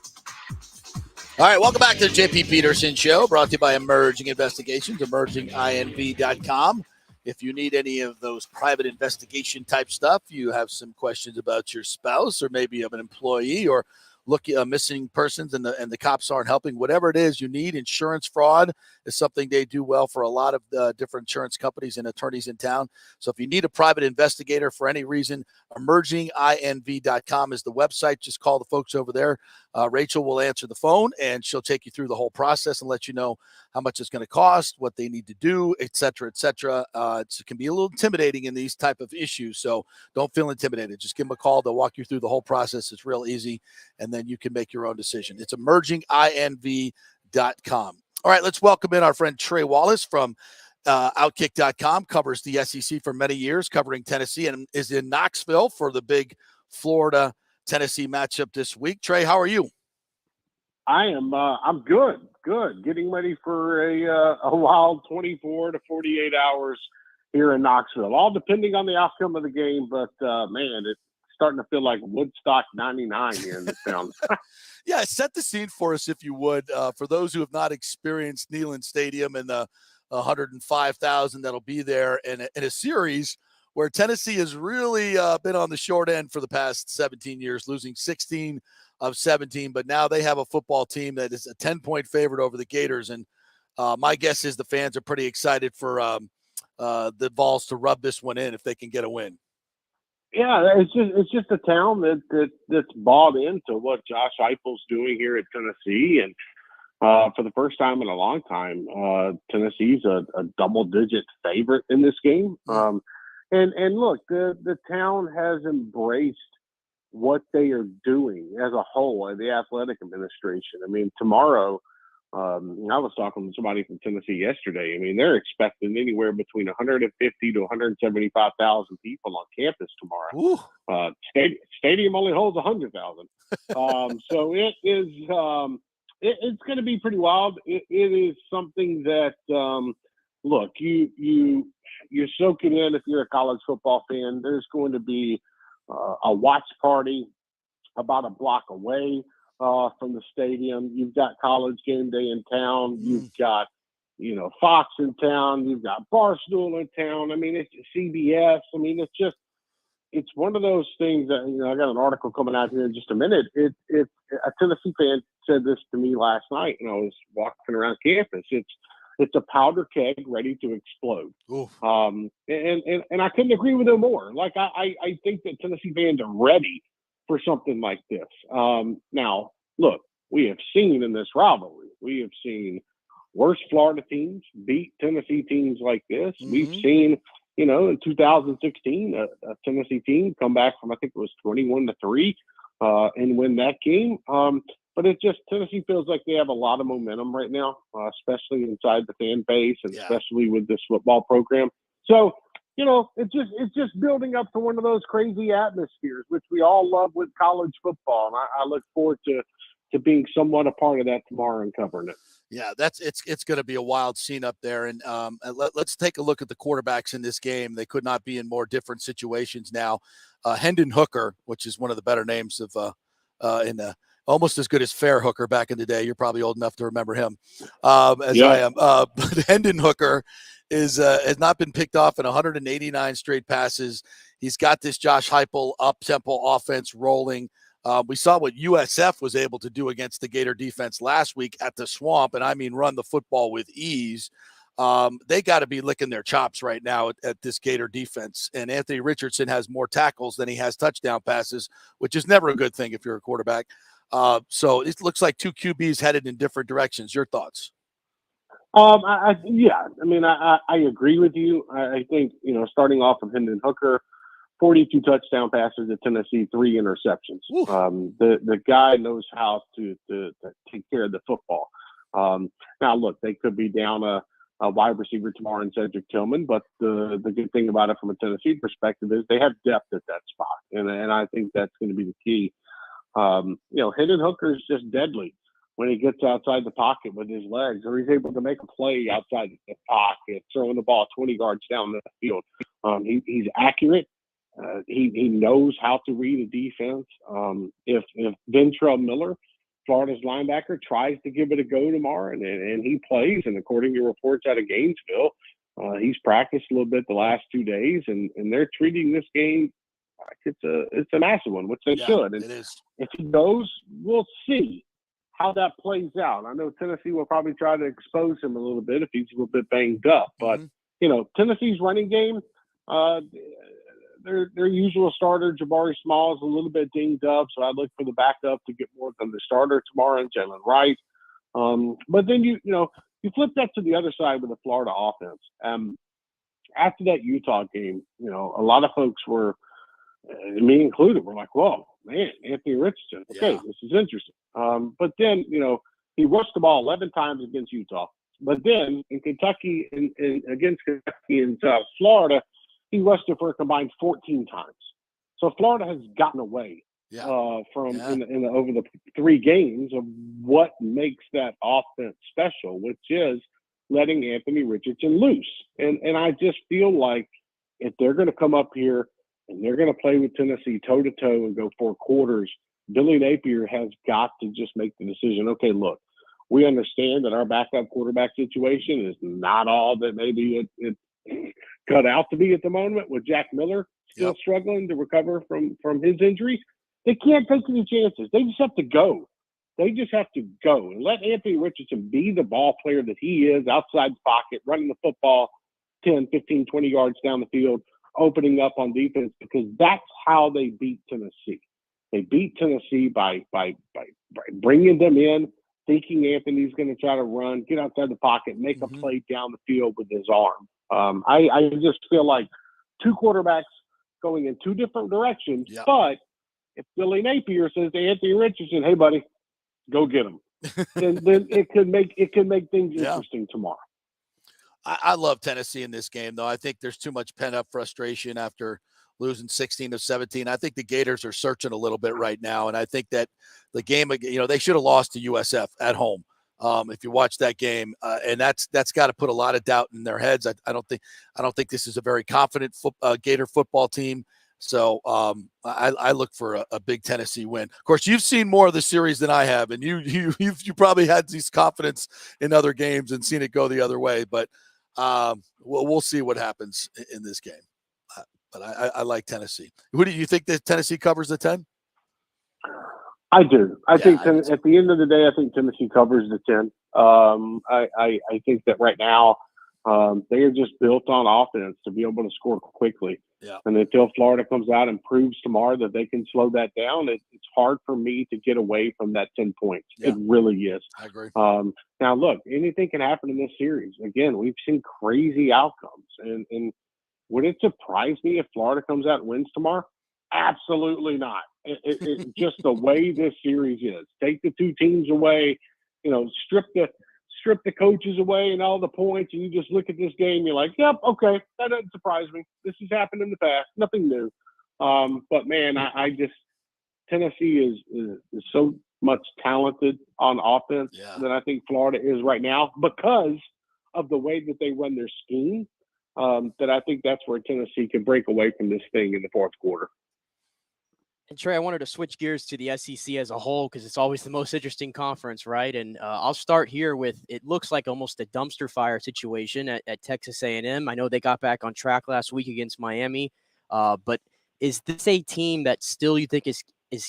All right, welcome back to the JP Peterson Show, brought to you by Emerging Investigations, emerginginv.com. If you need any of those private investigation type stuff, you have some questions about your spouse or maybe of an employee or missing persons and the cops aren't helping, whatever it is you need, insurance fraud is something they do well for a lot of different insurance companies and attorneys in town. So if you need a private investigator for any reason, emerginginv.com is the website. Just call the folks over there. Rachel will answer the phone, and she'll take you through the whole process and let you know how much it's going to cost, what they need to do, et cetera, et cetera. It can be a little intimidating in these type of issues, so don't feel intimidated. Just give them a call. They'll walk you through the whole process. It's real easy, and then you can make your own decision. It's emerginginv.com. All right, let's welcome in our friend Trey Wallace from Outkick.com, covers the SEC for many years, covering Tennessee, and is in Knoxville for the big Florida-Tennessee matchup this week. Trey, how are you? I'm good. Getting ready for a wild 24 to 48 hours here in Knoxville, all depending on the outcome of the game. But, man, it's starting to feel like Woodstock 99 here in this town. Yeah, set the scene for us, if you would, for those who have not experienced Neyland Stadium and the 105,000 that'll be there in a series where Tennessee has really been on the short end for the past 17 years, losing 16 of 17. But now they have a football team that is a 10-point favorite over the Gators. And my guess is the fans are pretty excited for the Vols to rub this one in if they can get a win. Yeah, it's just a town that's bought into what Josh Heupel's doing here at Tennessee, and for the first time in a long time, Tennessee's a double-digit favorite in this game. And look, the town has embraced what they are doing as a whole, the athletic administration. I mean, tomorrow, I was talking to somebody from Tennessee yesterday. I mean, they're expecting anywhere between 150 to 175,000 people on campus tomorrow. Stadium only holds 100,000. So it is. It's going to be pretty wild. It is something that, look, you're soaking in if you're a college football fan. There's going to be a watch party about a block away from the stadium. You've got College Game Day in town. You've got, Fox in town. You've got Barstool in town. I mean, it's CBS. I mean, it's one of those things that, I got an article coming out here in just a minute. A Tennessee fan said this to me last night when I was walking around campus. It's a powder keg ready to explode. And I couldn't agree with him more. Like, I think that Tennessee fans are ready for something like this. Now, look, we have seen in this rivalry, we have seen worse Florida teams beat Tennessee teams like this. We've seen, in 2016, a Tennessee team come back from, I think it was 21-3 and win that game. But it just, Tennessee feels like they have a lot of momentum right now, especially inside the fan base and especially with this football program. So, it's just building up to one of those crazy atmospheres, which we all love with college football. And I look forward to being somewhat a part of that tomorrow and covering it. Yeah, it's going to be a wild scene up there. And let's take a look at the quarterbacks in this game. They could not be in more different situations now. Hendon Hooker, which is one of the better names of almost as good as Fair Hooker back in the day. You're probably old enough to remember him I am. But Hendon Hooker has not been picked off in 189 straight passes. He's got this Josh Heupel up-tempo offense rolling. We saw what USF was able to do against the Gator defense last week at the Swamp, and I mean run the football with ease. They got to be licking their chops right now at this Gator defense. And Anthony Richardson has more tackles than he has touchdown passes, which is never a good thing if you're a quarterback. So it looks like two QBs headed in different directions. Your thoughts? I agree with you. I think, starting off with Hendon Hooker, 42 touchdown passes at Tennessee, 3 interceptions. The guy knows how to take care of the football. Now, look, they could be down a wide receiver tomorrow in Cedric Tillman, but the good thing about it from a Tennessee perspective is they have depth at that spot, and I think that's going to be the key. Hendon Hooker is just deadly when he gets outside the pocket with his legs, or he's able to make a play outside the pocket, throwing the ball 20 yards down the field. He's accurate. He knows how to read a defense. If Ventrell Miller, Florida's linebacker, tries to give it a go tomorrow and he plays, and according to reports out of Gainesville, he's practiced a little bit the last 2 days, and they're treating this game like it's a massive one, which they should. And it is. If he goes, we'll see how that plays out. I know Tennessee will probably try to expose him a little bit if he's a little bit banged up, but Tennessee's running game, their usual starter, Jabari Small, is a little bit dinged up, so I look for the backup to get more than the starter tomorrow, and Jalen Wright. But then you flip that to the other side with the Florida offense. After that Utah game, a lot of folks were, me included, were like, "Whoa, man, Anthony Richardson. Okay, this is interesting." But then he rushed the ball 11 times against Utah. But then in Kentucky, against Kentucky and Florida, he rushed it for a combined 14 times. So Florida has gotten away over the 3 games of what makes that offense special, which is letting Anthony Richardson loose. And I just feel like if they're going to come up here and they're going to play with Tennessee toe-to-toe and go 4 quarters, Billy Napier has got to just make the decision, okay, look, we understand that our backup quarterback situation is not all that maybe it cut out to be at the moment, with Jack Miller still struggling to recover from his injury. They can't take any chances. They just have to go. They just have to go and let Anthony Richardson be the ball player that he is, outside the pocket, running the football 10, 15, 20 yards down the field, opening up on defense, because that's how they beat Tennessee. They beat Tennessee by bringing them in, thinking Anthony's going to try to run, get outside the pocket, make a play down the field with his arm. I just feel like 2 quarterbacks going in 2 different directions, but if Billy Napier says to Anthony Richardson, "Hey, buddy, go get him," then it could make things interesting tomorrow. I love Tennessee in this game, though. I think there's too much pent-up frustration after losing 16 of 17. I think the Gators are searching a little bit right now, and I think that the game, they should have lost to USF at home. If you watch that game, and that's got to put a lot of doubt in their heads. I don't think this is a very confident Gator football team. So I look for a big Tennessee win. Of course, you've seen more of the series than I have, and you probably had this confidence in other games and seen it go the other way. But we'll see what happens in this game. But I like Tennessee. Who do you think that Tennessee covers the 10? I do. I think at the end of the day, I think Tennessee covers the 10. I think that right now they are just built on offense to be able to score quickly. Yeah. And until Florida comes out and proves tomorrow that they can slow that down, it's hard for me to get away from that 10 points. Yeah. It really is. I agree. Now, look, anything can happen in this series. Again, we've seen crazy outcomes. And would it surprise me if Florida comes out and wins tomorrow? Absolutely not. It just the way this series is. Take the 2 teams away, strip the coaches away and all the points, and you just look at this game, you're like, yep, okay, that doesn't surprise me. This has happened in the past, nothing new. But man, I just Tennessee is so much talented on offense than I think Florida is right now, because of the way that they run their scheme. That I think that's where Tennessee can break away from this thing in the 4th quarter. And Trey, I wanted to switch gears to the SEC as a whole, because it's always the most interesting conference, right? And I'll start here with, it looks like almost a dumpster fire situation at Texas A&M. I know they got back on track last week against Miami, but is this a team that still you think is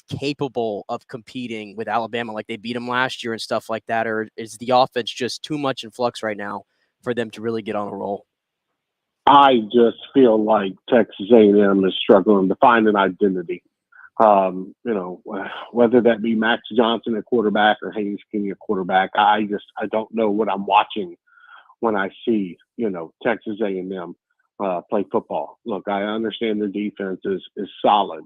capable of competing with Alabama, like they beat them last year and stuff like that, or is the offense just too much in flux right now for them to really get on a roll? I just feel like Texas A&M is struggling to find an identity. Whether that be Max Johnson at quarterback or Haynes King at quarterback, I don't know what I'm watching when I see, Texas A&M play football. Look, I understand their defense is solid,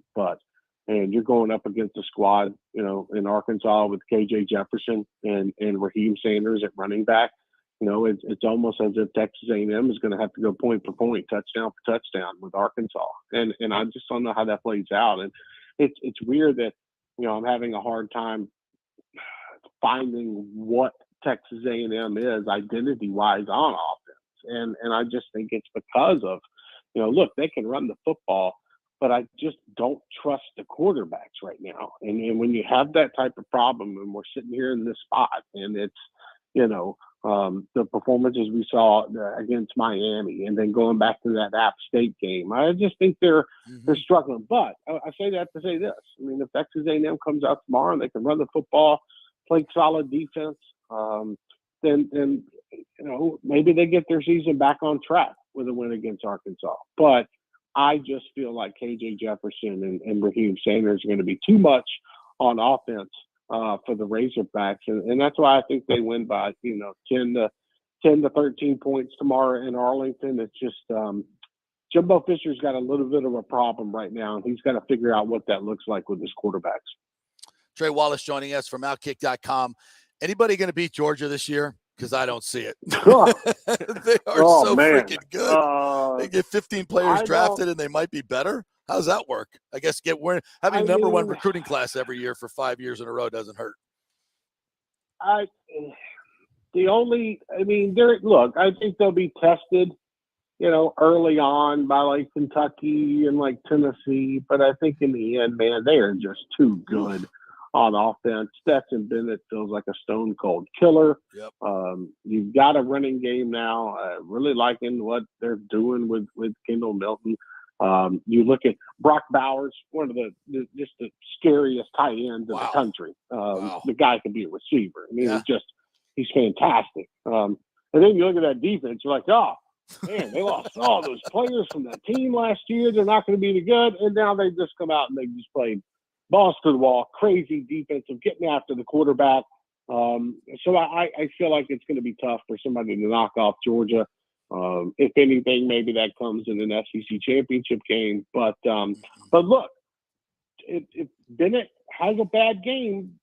and you're going up against a squad, in Arkansas with KJ Jefferson and Raheem Sanders at running back. It's almost as if Texas A&M is going to have to go point for point, touchdown for touchdown with Arkansas. And I just don't know how that plays out. And it's weird that, I'm having a hard time finding what Texas A&M is identity-wise on offense. And I just think it's because of, look, they can run the football, but I just don't trust the quarterbacks right now. And when you have that type of problem, and we're sitting here in this spot, and it's, the performances we saw against Miami, and then going back to that App State game, I just think they're struggling. But I say that to say this: I mean, if Texas A&M comes out tomorrow and they can run the football, play solid defense, then maybe they get their season back on track with a win against Arkansas. But I just feel like KJ Jefferson and Raheem Sanders are going to be too much on offense for the Razorbacks, and that's why I think they win by 10 to 13 points tomorrow in Arlington. It's just Jimbo Fisher's got a little bit of a problem right now, and he's got to figure out what that looks like with his quarterbacks. Trey Wallace joining us from Outkick.com. Anybody going to beat Georgia this year? Because I don't see it. They are freaking good. They get 15 players drafted, and they might be better. How does that work? I guess having number one recruiting class every year for 5 years in a row doesn't hurt. I think they'll be tested, early on by like Kentucky and like Tennessee. But I think in the end, man, they are just too good on offense. Stetson Bennett feels like a stone cold killer. Yep. You've got a running game now. Really liking what they're doing with Kendall Milton. You look at Brock Bowers, one of the scariest tight ends in the country. The guy can be a receiver. I mean, he's fantastic. And then you look at that defense, you're like, oh, man, they lost all those players from that team last year. They're not going to be any good. And now they just come out and they just played balls to the wall, crazy defensive, getting after the quarterback. So I feel like it's going to be tough for somebody to knock off Georgia. If anything, maybe that comes in an SEC championship game. But look, if Bennett has a bad game,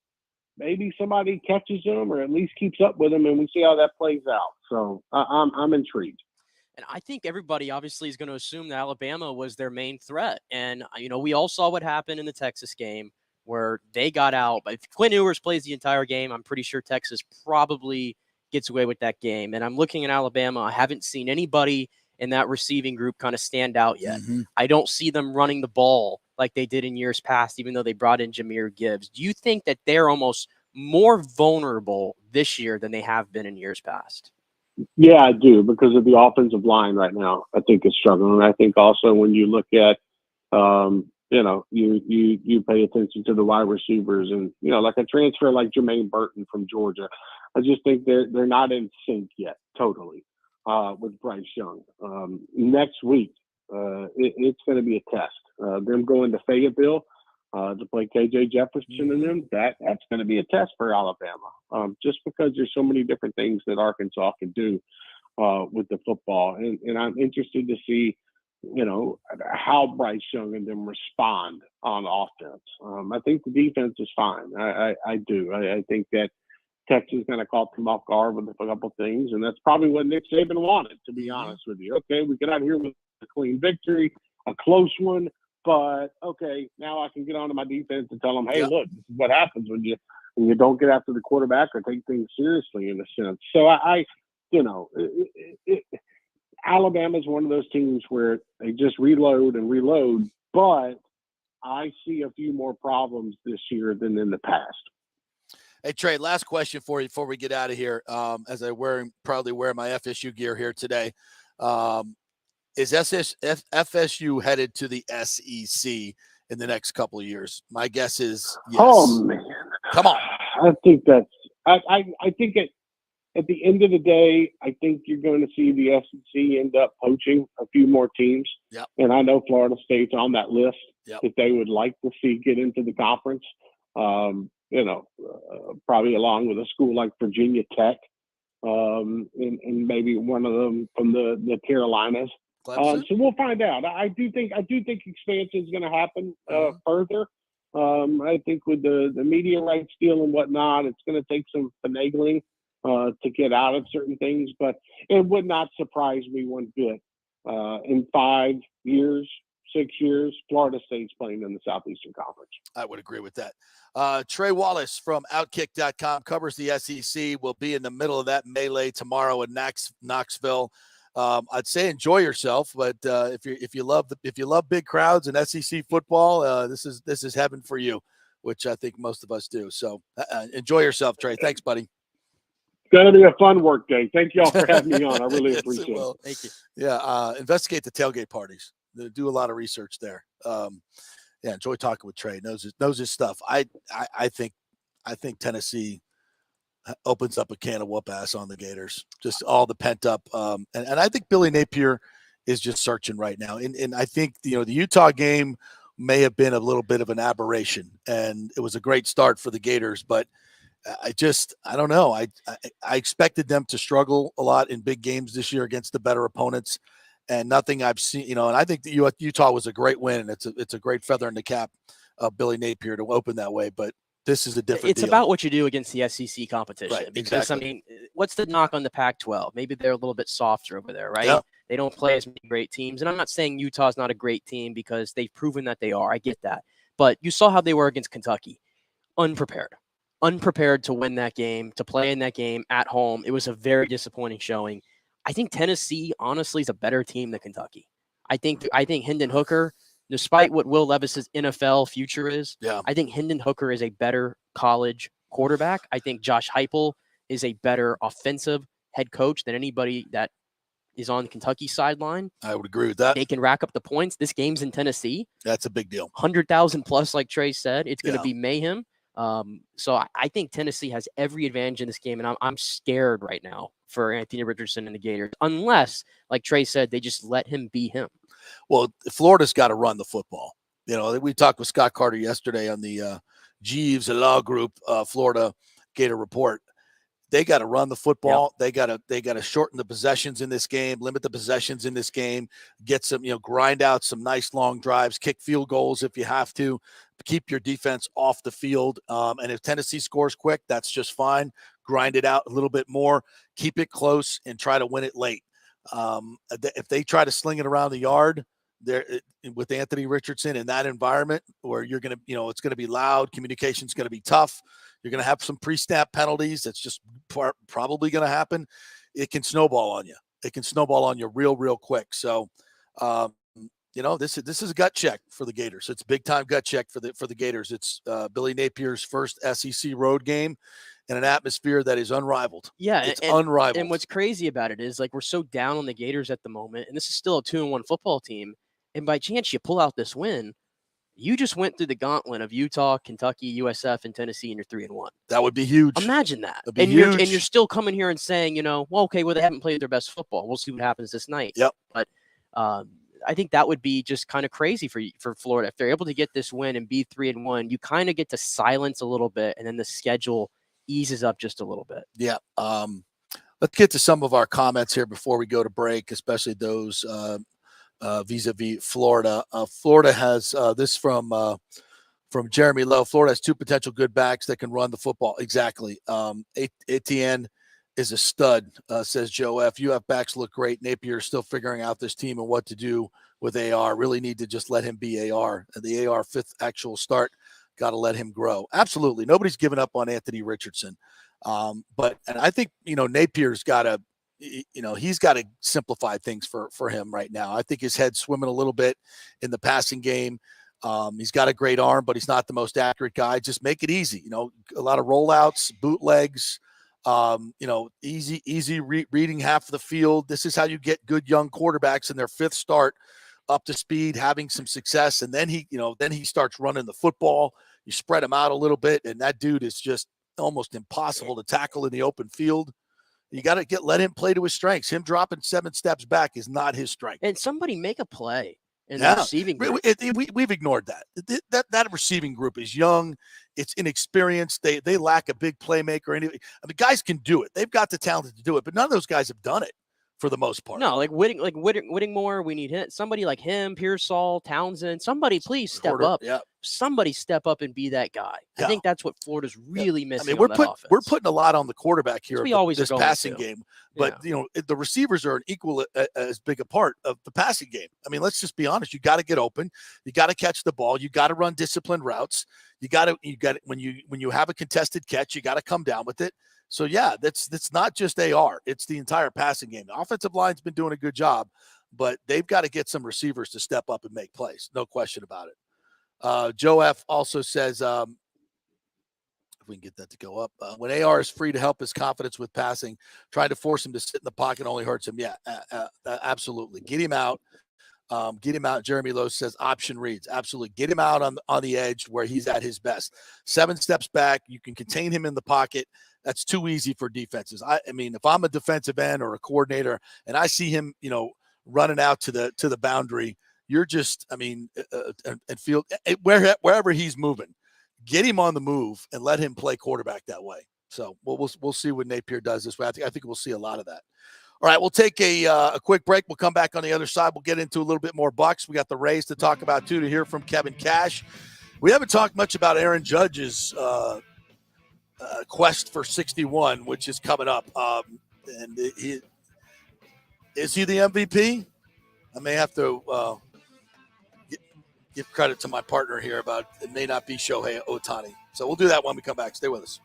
maybe somebody catches him or at least keeps up with him, and we see how that plays out. So I'm intrigued. And I think everybody obviously is going to assume that Alabama was their main threat. And, we all saw what happened in the Texas game where they got out. But if Quinn Ewers plays the entire game, I'm pretty sure Texas probably gets away with that game. And I'm looking at Alabama. I haven't seen anybody in that receiving group kind of stand out yet. Mm-hmm. I don't see them running the ball like they did in years past, even though they brought in Jahmyr Gibbs. Do you think that they're almost more vulnerable this year than they have been in years past? Yeah, I do, because of the offensive line right now. I think it's struggling. I think also when you look at, you pay attention to the wide receivers and, like a transfer like Jermaine Burton from Georgia. I just think they're not in sync yet, totally, with Bryce Young. Next week, it's going to be a test. Them going to Fayetteville to play KJ Jefferson and them, that's going to be a test for Alabama, just because there's so many different things that Arkansas can do with the football. And I'm interested to see, how Bryce Young and them respond on offense. I think the defense is fine. I do. I think that Texas kind of caught them off guard with a couple things, and that's probably what Nick Saban wanted, to be honest with you. Okay, we get out here with a clean victory, a close one, but okay, now I can get onto my defense and tell them, hey, look, this is what happens when you don't get after the quarterback or take things seriously, in a sense. So Alabama is one of those teams where they just reload and reload, but I see a few more problems this year than in the past. Hey, Trey, last question for you before we get out of here. As I proudly wear my FSU gear here today. Is FSU headed to the SEC in the next couple of years? My guess is yes. Oh, man. Come on. I think I think at the end of the day, I think you're going to see the SEC end up poaching a few more teams. Yep. And I know Florida State's on that list that they would like to see get into the conference. Probably along with a school like Virginia Tech, and maybe one of them from the Carolinas. So we'll find out. I do think expansion is going to happen further. I think with the media rights deal and whatnot, it's going to take some finagling to get out of certain things, but it would not surprise me one bit. In 5 years, 6 years, Florida State's playing in the Southeastern Conference. I would agree with that. Trey Wallace from Outkick.com covers the SEC. Will be in the middle of that melee tomorrow in Knoxville. I'd say enjoy yourself, but if you love big crowds and SEC football, this is heaven for you, which I think most of us do. So enjoy yourself, Trey. Thanks, buddy. It's going to be a fun work day. Thank you all for having me on. I really appreciate it. Thank you. Yeah, investigate the tailgate parties. Do a lot of research there. Enjoy talking with Trey. Knows his stuff. I think Tennessee opens up a can of whoop ass on the Gators. Just all the pent up. And I think Billy Napier is just searching right now. And I think, the Utah game may have been a little bit of an aberration, and it was a great start for the Gators, but I don't know. I expected them to struggle a lot in big games this year against the better opponents, and nothing I've seen, and I think that Utah was a great win, and it's a great feather in the cap of Billy Napier to open that way, but this is a different It's deal. about what you do against the SEC competition. Right, Because, exactly. I mean, what's the knock on the Pac-12? Maybe they're a little bit softer over there, right? Yep. They don't play as many great teams. And I'm not saying Utah's not a great team because they've proven that they are. I get that. But you saw how they were against Kentucky. Unprepared to win that game, to play in that game at home. It was a very disappointing showing. I think Tennessee, honestly, is a better team than Kentucky. I think Hendon Hooker, despite what Will Levis's NFL future is, I think Hendon Hooker is a better college quarterback. I think Josh Heupel is a better offensive head coach than anybody that is on Kentucky's sideline. I would agree with that. They can rack up the points. This game's in Tennessee. That's a big deal. 100,000 plus, like Trey said. It's going to be mayhem. So I think Tennessee has every advantage in this game, and I'm scared right now for Anthony Richardson and the Gators, unless, like Trey said, they just let him be him. Well, Florida's got to run the football. We talked with Scott Carter yesterday on the Jeeves Law Group Florida Gator Report. They got to run the football. Yep. They got to shorten the possessions in this game, limit the possessions in this game, get some, grind out some nice long drives, kick field goals if you have to, keep your defense off the field. And if Tennessee scores quick, that's just fine. Grind it out a little bit more, keep it close, and try to win it late. If they try to sling it around the yard there with Anthony Richardson in that environment where you're going to, it's going to be loud, communication's going to be tough. You're going to have some pre-snap penalties. That's just probably going to happen. It can snowball on you. It can snowball on you real quick. So, this is a gut check for the Gators. It's a big time gut check for the Gators. It's Billy Napier's first SEC road game in an atmosphere that is unrivaled. Yeah, it's unrivaled. And what's crazy about it is, like, we're so down on the Gators at the moment, and this is still a 2-1 football team. And by chance you pull out this win, you just went through the gauntlet of Utah, Kentucky, USF, and Tennessee, and you're 3-1. That would be huge. Imagine that. That'd be huge. You're still coming here and saying, they haven't played their best football. We'll see what happens this night. Yep. But I think that would be just kind of crazy for Florida. If they're able to get this win and be 3-1, you kind of get to silence a little bit, and then the schedule eases up just a little bit. Yeah. Let's get to some of our comments here before we go to break, especially those vis-a-vis Florida. Florida has this from Jeremy Lowe. Florida has two potential good backs that can run the football. Exactly. Etienne is a stud, says Joe F. UF backs look great. Napier is still figuring out this team and what to do with AR. Really need to just let him be AR. And the AR fifth actual start, got to let him grow. Absolutely. Nobody's given up on Anthony Richardson. And I think, Napier's got to, he's got to simplify things for him right now. I think his head's swimming a little bit in the passing game. He's got a great arm, but he's not the most accurate guy. Just make it easy. A lot of rollouts, bootlegs, easy reading half of the field. This is how you get good young quarterbacks in their fifth start up to speed, having some success. And then he starts running the football. You spread him out a little bit, and that dude is just almost impossible to tackle in the open field. You got to let him play to his strengths. Him dropping 7 steps back is not his strength. And somebody make a play in the receiving group. We've ignored that. That receiving group is young. It's inexperienced. They lack a big playmaker. Guys can do it. They've got the talent to do it, but none of those guys have done it for the most part. No, Whittingmore, we need somebody like him, Pearsall, Townsend. Somebody please step up. Yeah. Somebody step up and be that guy. Yeah. I think that's what Florida's really missing. We're putting a lot on the quarterback here. We always this passing game, but the receivers are an equal as big a part of the passing game. Let's just be honest. You got to get open. You got to catch the ball. You got to run disciplined routes. You got when you have a contested catch, you got to come down with it. So yeah, that's not just AR. It's the entire passing game. The offensive line's been doing a good job, but they've got to get some receivers to step up and make plays. No question about it. Joe F also says, if we can get that to go up, when AR is free to help his confidence with passing, trying to force him to sit in the pocket only hurts him. Yeah, absolutely. Get him out. Jeremy Lowe says option reads. Absolutely. Get him out on the edge where he's at his best. 7 steps back. You can contain him in the pocket. That's too easy for defenses. If I'm a defensive end or a coordinator and I see him, running out to the boundary. You're just, and field wherever he's moving, get him on the move and let him play quarterback that way. So we'll see what Napier does this way. I think we'll see a lot of that. All right, we'll take a quick break. We'll come back on the other side. We'll get into a little bit more Bucs. We got the Rays to talk about too, to hear from Kevin Cash. We haven't talked much about Aaron Judge's quest for 61, which is coming up. Is he the MVP? I may have to give credit to my partner here about it may not be Shohei Ohtani. So we'll do that when we come back. Stay with us.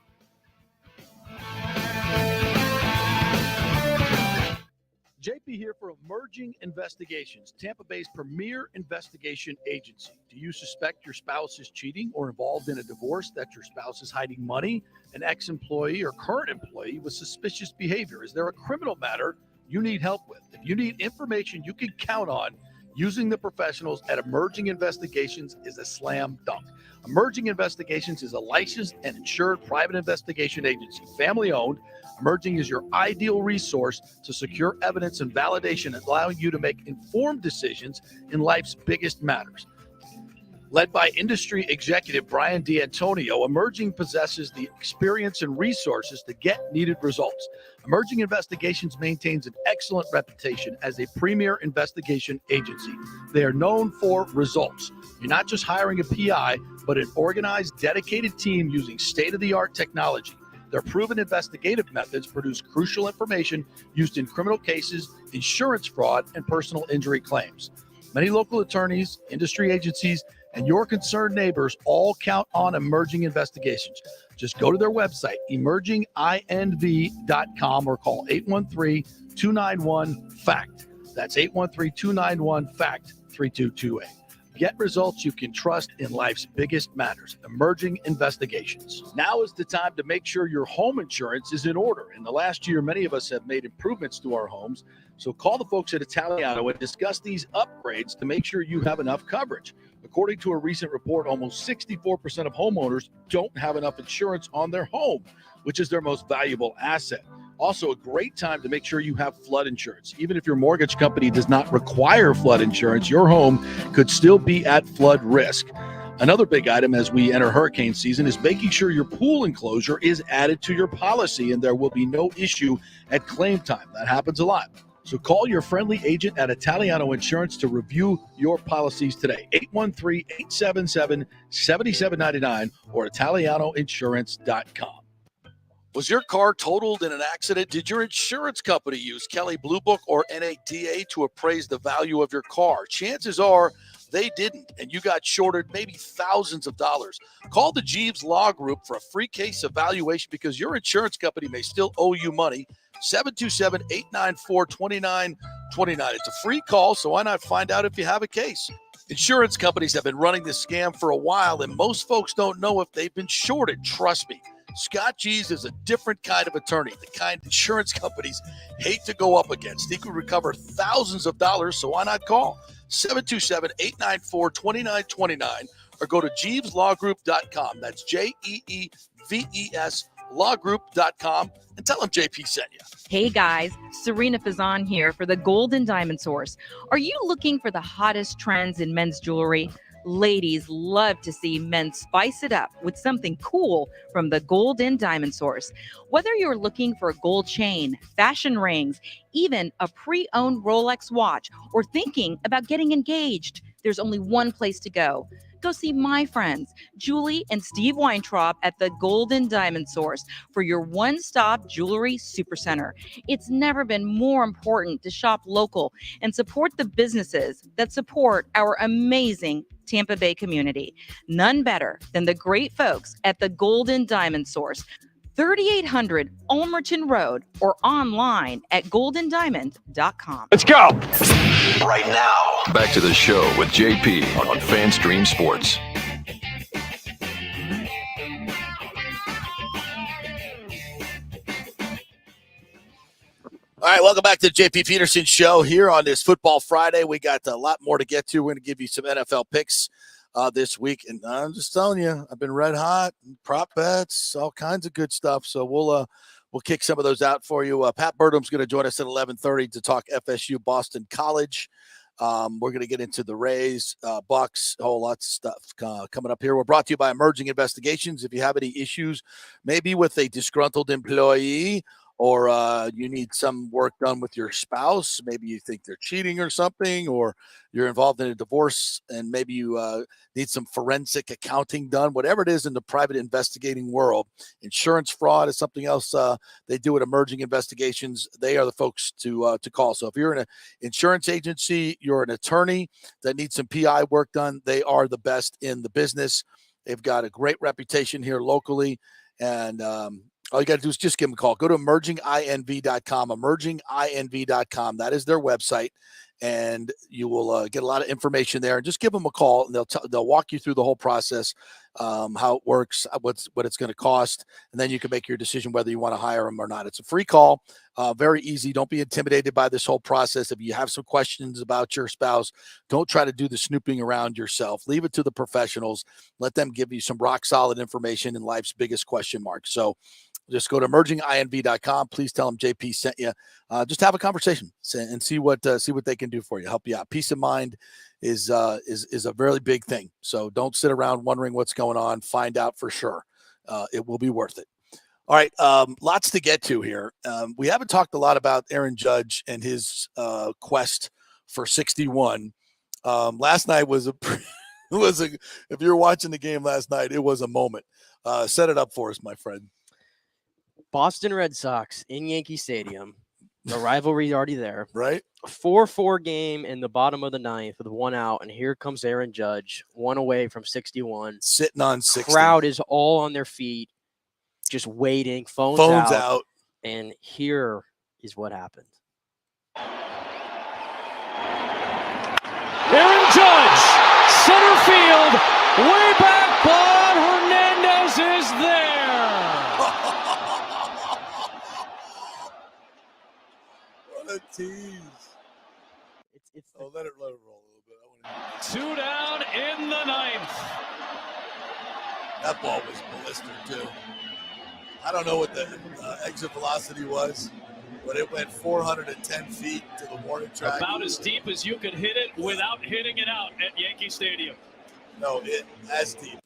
JP here for Emerging Investigations, Tampa Bay's premier investigation agency. Do you suspect your spouse is cheating or involved in a divorce, that your spouse is hiding money, an ex-employee or current employee with suspicious behavior? Is there a criminal matter you need help with? If you need information you can count on, using the professionals at Emerging Investigations is a slam dunk. Emerging Investigations is a licensed and insured private investigation agency, family-owned. Emerging is your ideal resource to secure evidence and validation, allowing you to make informed decisions in life's biggest matters. Led by industry executive Brian D'Antonio, Emerging possesses the experience and resources to get needed results. Emerging Investigations maintains an excellent reputation as a premier investigation agency. They are known for results. You're not just hiring a PI, but an organized, dedicated team using state-of-the-art technology. Their proven investigative methods produce crucial information used in criminal cases, insurance fraud, and personal injury claims. Many local attorneys, industry agencies, and your concerned neighbors all count on Emerging Investigations. Just go to their website, emerginginv.com, or call 813-291-FACT. That's 813-291-FACT-3228. Get results you can trust in life's biggest matters. Emerging Investigations. Now is the time to make sure your home insurance is in order. In the last year, many of us have made improvements to our homes. So call the folks at Italiano and discuss these upgrades to make sure you have enough coverage. According to a recent report, almost 64% of homeowners don't have enough insurance on their home, which is their most valuable asset. Also, a great time to make sure you have flood insurance. Even if your mortgage company does not require flood insurance, your home could still be at flood risk. Another big item as we enter hurricane season is making sure your pool enclosure is added to your policy and there will be no issue at claim time. That happens a lot. So call your friendly agent at Italiano Insurance to review your policies today. 813-877-7799 or italianoinsurance.com. Was your car totaled in an accident? Did your insurance company use Kelley Blue Book or NADA to appraise the value of your car? Chances are they didn't, and you got shorted maybe thousands of dollars. Call the Jeeves Law Group for a free case evaluation because your insurance company may still owe you money. 727-894-2929. It's a free call, so why not find out if you have a case? Insurance companies have been running this scam for a while, and most folks don't know if they've been shorted. Trust me. Scott Jeeves is a different kind of attorney, the kind insurance companies hate to go up against. He could recover thousands of dollars, so why not call? 727-894-2929 or go to JeevesLawGroup.com. That's JEEVES lawgroup.com and tell them JP sent you. Hey guys, Serena Fazan here for the Gold and Diamond Source. Are you looking for the hottest trends in men's jewelry? Ladies love to see men spice it up with something cool from the Gold and Diamond Source. Whether you're looking for a gold chain, fashion rings, even a pre-owned Rolex watch, or thinking about getting engaged, there's only one place to go. Go see my friends, Julie and Steve Weintraub at the Gold and Diamond Source for your one-stop jewelry supercenter. It's never been more important to shop local and support the businesses that support our amazing Tampa Bay community. None better than the great folks at the Gold and Diamond Source, 3800 Ulmerton Road, or online at goldendiamond.com. Let's go. Right now, back to the show with JP on FanStream Sports. All right, welcome back to the JP Peterson Show here on this Football Friday. We got a lot more to get to. We're going to give you some NFL picks this week. And I'm just telling you, I've been red hot, prop bets, all kinds of good stuff. So we'll we'll kick some of those out for you. Pat Birdham's going to join us at 11:30 to talk FSU Boston College. We're going to get into the Rays, Bucks, a whole lot of stuff coming up here. We're brought to you by Emerging Investigations. If you have any issues, maybe with a disgruntled employee, or you need some work done with your spouse, maybe you think they're cheating or something, or you're involved in a divorce and maybe you need some forensic accounting done, whatever it is in the private investigating world. Insurance fraud is something else they do at Emerging Investigations. They are the folks to call. So if you're in an insurance agency, you're an attorney that needs some PI work done, they are the best in the business. They've got a great reputation here locally, and all you got to do is just give them a call. Go to emerginginv.com, emerginginv.com. That is their website, and you will get a lot of information there. And just give them a call, and they'll walk you through the whole process, how it works, what it's going to cost, and then you can make your decision whether you want to hire them or not. It's a free call, very easy. Don't be intimidated by this whole process. If you have some questions about your spouse, don't try to do the snooping around yourself. Leave it to the professionals. Let them give you some rock solid information in life's biggest question mark. So just go to emerginginv.com. Please tell them JP sent you. Just have a conversation and see what they can do for you, help you out. Peace of mind is a very big thing. So don't sit around wondering what's going on. Find out for sure. It will be worth it. All right, lots to get to here. We haven't talked a lot about Aaron Judge and his quest for 61. Last night was if you were watching the game last night, it was a moment. Set it up for us, my friend. Boston Red Sox in Yankee Stadium. The rivalry already there. Right. 4-4 game in the bottom of the ninth with one out, and here comes Aaron Judge, one away from 61. Sitting on 60. Crowd is all on their feet, just waiting. Phones out. And here is what happened. Aaron Judge, center field, way back, but Hernandez is there. What a tease. Let it roll a little bit. 2 down in the ninth. That ball was ballistic, too. I don't know what the exit velocity was, but it went 410 feet to the warning track. About as deep as you could hit it without hitting it out at Yankee Stadium. No, as deep.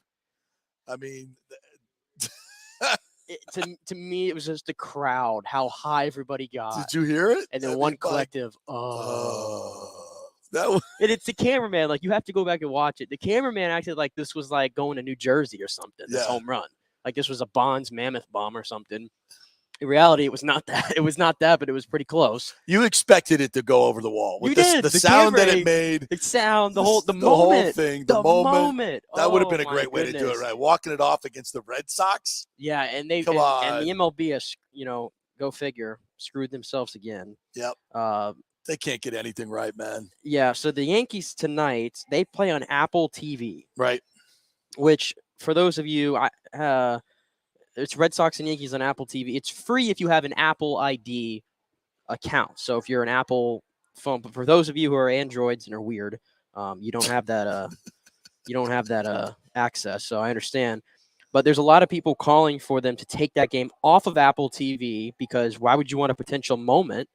I mean, to me, it was just the crowd, how high everybody got. Did you hear it? And then one collective, that was... And it's the cameraman. Like, you have to go back and watch it. The cameraman acted like this was like going to New Jersey or something, this home run. Like this was a Bonds Mammoth bomb or something. In reality, it was not that. It was not that, but it was pretty close. You expected it to go over the wall. With you did. The sound that it made. The sound, the whole moment. Whole thing. The moment. That would have been a great way to do it, right? Walking it off against the Red Sox. Yeah, and they Come on. And the MLB, go figure, screwed themselves again. Yep. They can't get anything right, man. Yeah, so the Yankees tonight, they play on Apple TV. Right. Which, for those of you, it's Red Sox and Yankees on Apple TV. It's free if you have an Apple ID account. So if you're an Apple phone, but for those of you who are Androids and are weird, you don't have that. You don't have that access. So I understand. But there's a lot of people calling for them to take that game off of Apple TV because why would you want a potential moment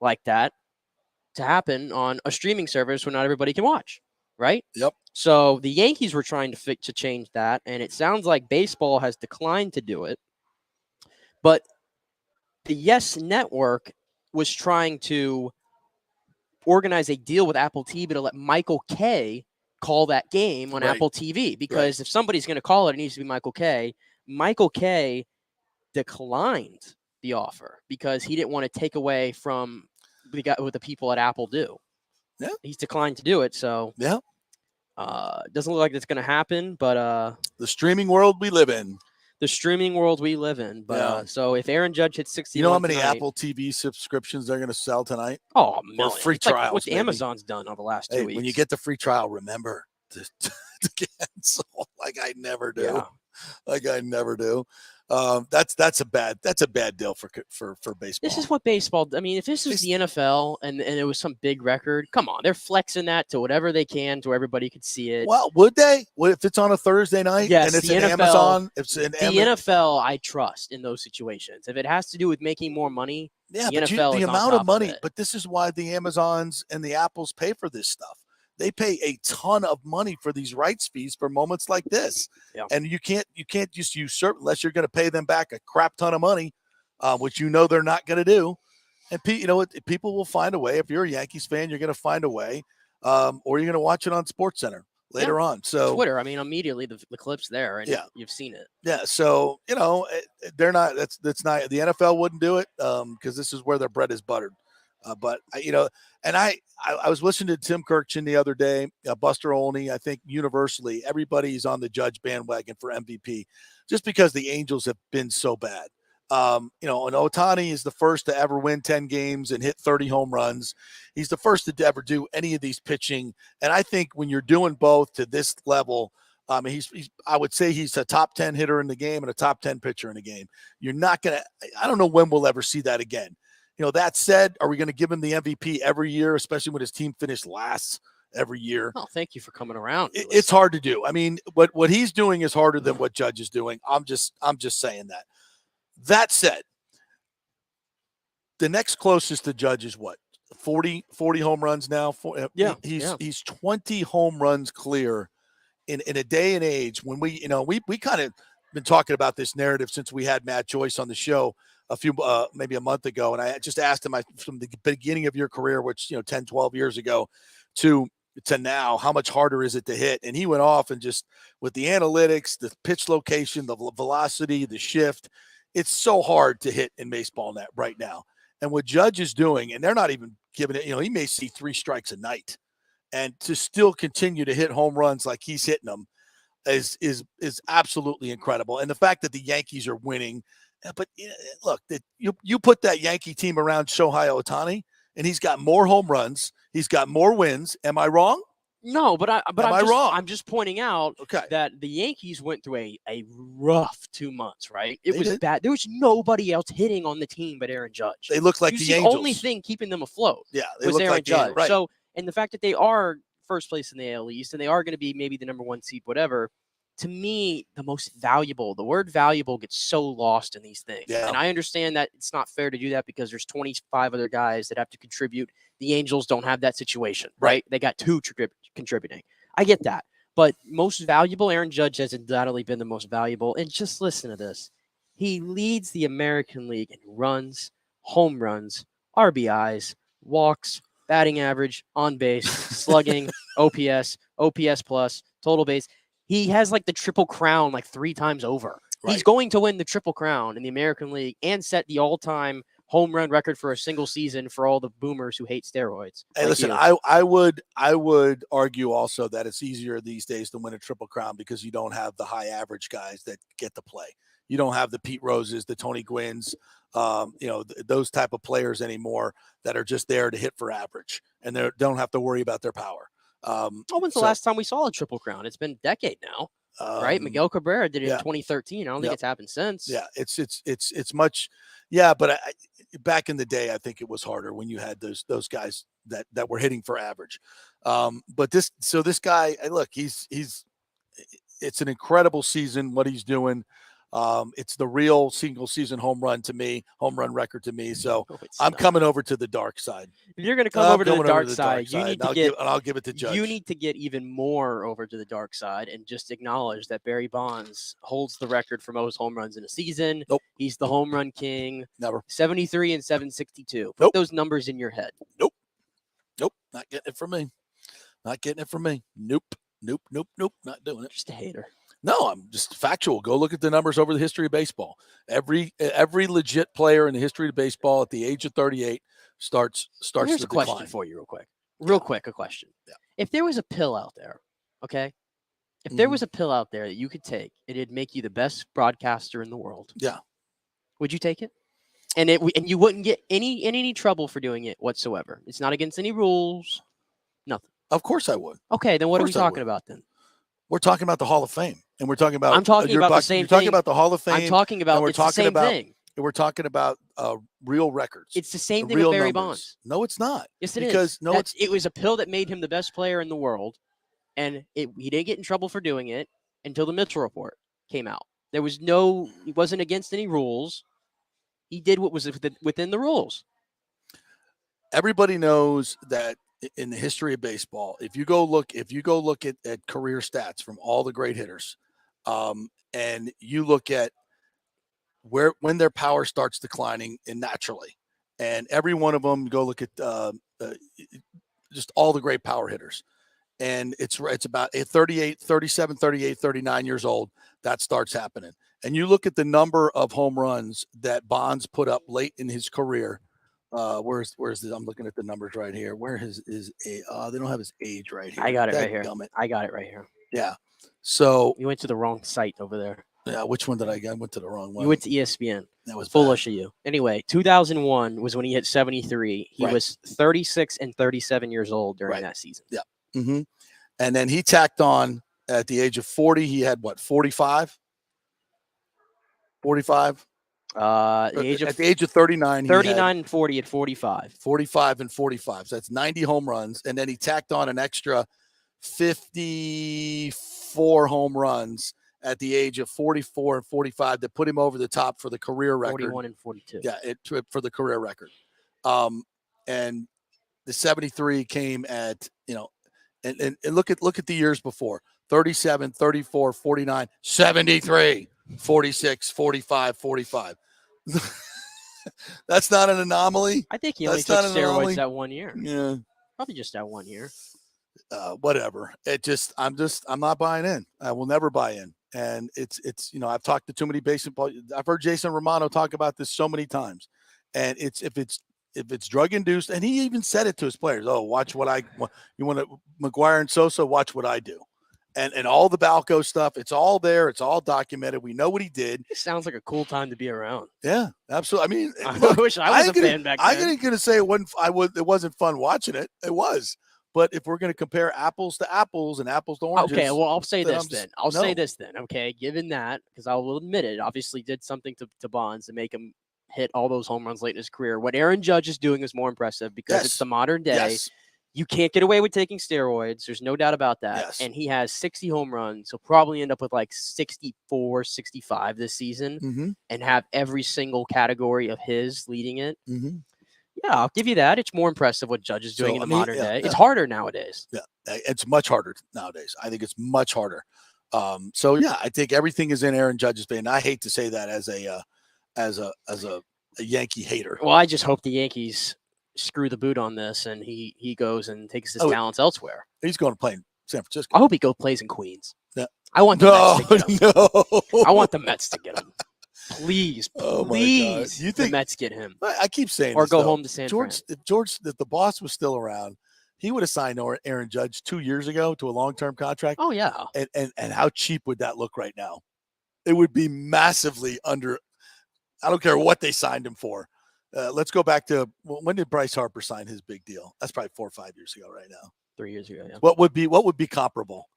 like that to happen on a streaming service when not everybody can watch, right? Yep. So the Yankees were trying to change that, and it sounds like baseball has declined to do it. But the Yes Network was trying to organize a deal with Apple TV to let Michael Kay call that game on Apple TV because if somebody's going to call it, it needs to be Michael Kay. Michael Kay declined the offer because he didn't want to take away from what the people at Apple do. Yeah. He's declined to do it. So yeah. Doesn't look like it's going to happen, but the streaming world we live in. But so if Aaron Judge hits 60, you know how many Apple TV subscriptions they're going to sell tonight? Oh, or free it's trials. Like what maybe. Amazon's done over the last 2 weeks. When you get the free trial, remember to cancel. Like I never do. Yeah. Like I never do. That's a bad deal for baseball. This is what baseball. I mean, if this was the NFL and it was some big record, come on, they're flexing that to whatever they can, to everybody could see it. Well, would they? What if it's on a Thursday night Yes, and it's the an NFL, Amazon? It's an NFL. I trust in those situations. If it has to do with making more money, yeah, the but NFL the is amount on of top money. it. But this is why the Amazons and the Apples pay for this stuff. They pay a ton of money for these rights fees for moments like this, and you can't just usurp unless you're going to pay them back a crap ton of money, which they're not going to do. And people will find a way. If you're a Yankees fan, you're going to find a way, or you're going to watch it on SportsCenter later on. So Twitter, I mean, immediately the clip's there, and you've seen it. Yeah, so they're not. That's not the NFL wouldn't do it because this is where their bread is buttered. But and I was listening to Tim Kirkchin the other day, Buster Olney. I think universally everybody's on the Judge bandwagon for MVP, just because the Angels have been so bad. And Ohtani is the first to ever win 10 games and hit 30 home runs. He's the first to ever do any of these pitching. And I think when you're doing both to this level, I would say he's a top 10 hitter in the game and a top 10 pitcher in the game. You're not going to, I don't know when we'll ever see that again. That said, are we going to give him the MVP every year, especially when his team finished last every year? Oh, thank you for coming around. It's hard to do. I mean, what he's doing is harder than what Judge is doing. I'm just saying that. That said, the next closest to Judge is what? 40 home runs now. He's 20 home runs clear in a day and age when we kind of been talking about this narrative since we had Matt Joyce on the show maybe a month ago. And I just asked him from the beginning of your career, which, 10, 12 years ago to now, how much harder is it to hit? And he went off and just with the analytics, the pitch location, the velocity, the shift, it's so hard to hit in baseball right now. And what Judge is doing, and they're not even giving it, he may see 3 strikes a night and to still continue to hit home runs like he's hitting them is absolutely incredible. And the fact that the Yankees are winning, but look, that you put that Yankee team around Shohei Ohtani, and he's got more home runs, he's got more wins. Am I wrong? No, but I'm wrong? I'm just pointing out that the Yankees went through a rough 2 months, right? It was bad. There was nobody else hitting on the team but Aaron Judge. They look like the Angels. The only thing keeping them afloat was Aaron like Judge. Right. So, and the fact that they are first place in the AL East and they are going to be maybe the number 1 seed, whatever. To me, the most valuable, the word valuable gets so lost in these things. Yeah. And I understand that it's not fair to do that because there's 25 other guys that have to contribute. The Angels don't have that situation, right? They got 2 contributing. I get that. But most valuable, Aaron Judge has undoubtedly been the most valuable. And just listen to this. He leads the American League in runs, home runs, RBIs, walks, batting average, on base, slugging, OPS, OPS plus, total base. He has like the Triple Crown like 3 times over. Right. He's going to win the Triple Crown in the American League and set the all-time home run record for a single season for all the boomers who hate steroids. Hey, listen, I would argue also that it's easier these days to win a Triple Crown because you don't have the high average guys that get to play. You don't have the Pete Roses, the Tony Gwynns, those type of players anymore that are just there to hit for average and they don't have to worry about their power. When's the last time we saw a Triple Crown? It's been a decade now, right? Miguel Cabrera did it in 2013. I don't think it's happened since. Yeah, it's much. Yeah, but back in the day, I think it was harder when you had those guys that were hitting for average. But this guy, look, it's an incredible season what he's doing. It's the real single season home run record to me. So I'm coming over to the dark side. If you're going to come over to the dark side, I'll give it to Judge. You need to get even more over to the dark side and just acknowledge that Barry Bonds holds the record for most home runs in a season. Nope. He's the home run king. Never. 73 and 762. Put those numbers in your head. Nope. Not getting it from me. Nope. Not doing it. Just a hater. No, I'm just factual. Go look at the numbers over the history of baseball. Every legit player in the history of baseball at the age of 38 starts Here's to a question decline. for you real quick, a question. Yeah. If there was a pill out there, okay? If there was a pill out there that you could take, it'd make you the best broadcaster in the world. Yeah. Would you take it? And you wouldn't get any trouble for doing it whatsoever. It's not against any rules. Nothing. Of course I would. Okay, then what are we talking about then? We're talking about the Hall of Fame, and we're talking about. I'm talking about the same You're talking thing. about the Hall of Fame. I'm talking about. We're It's talking the same about. thing. And we're talking about real records. It's the same thing real with Barry numbers. Bonds. No, it's not. Yes, it because, is. No, it was a pill that made him the best player in the world, and he didn't get in trouble for doing it until the Mitchell report came out. He wasn't against any rules. He did what was within the rules. Everybody knows that in the history of baseball, if you go look at career stats from all the great hitters, and you look at when their power starts declining naturally, and every one of them, go look at just all the great power hitters, and it's about 38, 37, 38, 39 years old, that starts happening. And you look at the number of home runs that Bonds put up late in his career. Where's I'm looking at the numbers right here. Where his they don't have his age right here. I got it right here. I got it right here. Yeah. So you went to the wrong site over there. Yeah, which one did I get? I went to the wrong one. You went to ESPN. That was foolish of you. Anyway, 2001 was when he hit 73. He Right. was 36 and 37 years old during that season. Yeah. Mm-hmm. And then he tacked on at the age of 40. He had what, 45? 45? At the age of 39. 39 and 40 at 45. 45 and 45. So that's 90 home runs. And then he tacked on an extra 54 home runs at the age of 44 and 45 that put him over the top for the career record. 41 and 42. Yeah, for the career record. And the 73 came at, and look at the years before. 37, 34, 49, 73, 46, 45, 45. That's not an anomaly. I think he only took steroids that 1 year. Yeah. Probably just that 1 year. Whatever. I'm not buying in. I will never buy in. And it's I've talked to too many baseball. I've heard Jason Romano talk about this so many times. And if it's drug induced, and he even said it to his players. Oh, watch you want to McGuire and Sosa, watch what I do. And all the Balco stuff, it's all there. It's all documented. We know what he did. It sounds like a cool time to be around. Yeah, absolutely. I mean, I wish I was a fan back then. I ain't going to say it wasn't fun watching it. It was. But if we're going to compare apples to apples and apples to oranges. Okay, well, I'll say this then. say this then. Okay, given that, because I will admit it, obviously did something to Bonds to make him hit all those home runs late in his career. What Aaron Judge is doing is more impressive because it's the modern day. Yes. You can't get away with taking steroids. There's no doubt about that. Yes. And he has 60 home runs. He'll probably end up with like 64, 65 this season and have every single category of his leading it. Mm-hmm. Yeah, I'll give you that. It's more impressive what Judge is doing in the modern day. Yeah. It's harder nowadays. Yeah, it's much harder nowadays. I think it's much harder. So yeah, I think everything is in Aaron Judge's vein. I hate to say that as a Yankee hater. Well, I just hope the Yankees screw the boot on this and he goes and takes his talents elsewhere. He's going to play in San Francisco. I hope he plays in Queens. Yeah. I want the Mets to get him. No. I want the Mets to get him. Please, Oh my God. please, You the think- Mets get him. I keep saying Or this, go though. home to San Fran. If the boss was still around, he would have signed Aaron Judge 2 years ago to a long-term contract. Oh, yeah. And how cheap would that look right now? It would be massively under. I don't care what they signed him for. Let's go back to when did Bryce Harper sign his big deal? That's probably 4 or 5 years ago right now. 3 years ago, yeah. What would be comparable?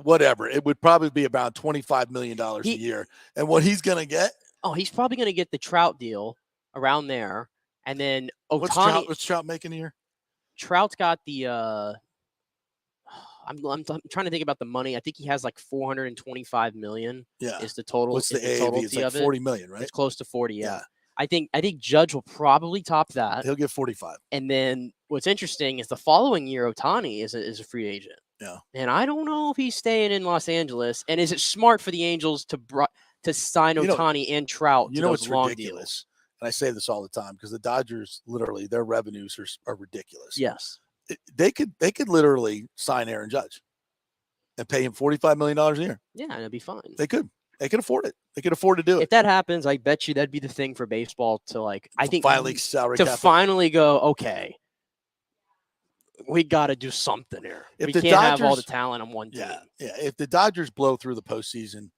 Whatever. It would probably be about $25 million a year. And what he's going to get? Oh, he's probably going to get the Trout deal around there. And then Ohtani. What's Trout making a year? Trout's got the I'm trying to think about the money. I think he has like $425 million. Yeah. Is the total. What's the is AAV? totality It's like of it. $40 million, right? It's close to 40. Yeah. I think Judge will probably top that. He'll get 45. And then what's interesting is the following year, Ohtani is a free agent. Yeah. And I don't know if he's staying in Los Angeles. And is it smart for the Angels to sign Ohtani and Trout to those it's long ridiculous. deals? And I say this all the time because the Dodgers, literally, their revenues are ridiculous. Yes. They could literally sign Aaron Judge and pay him $45 million a year. Yeah, and it'd be fine. They could afford it. They could afford to do it. If that happens, I bet you that'd be the thing for baseball to finally salary to cap it. finally go, okay, we got to do something here. If we the can't have all the Dodgers- talent on one team. Yeah. If the Dodgers blow through the postseason,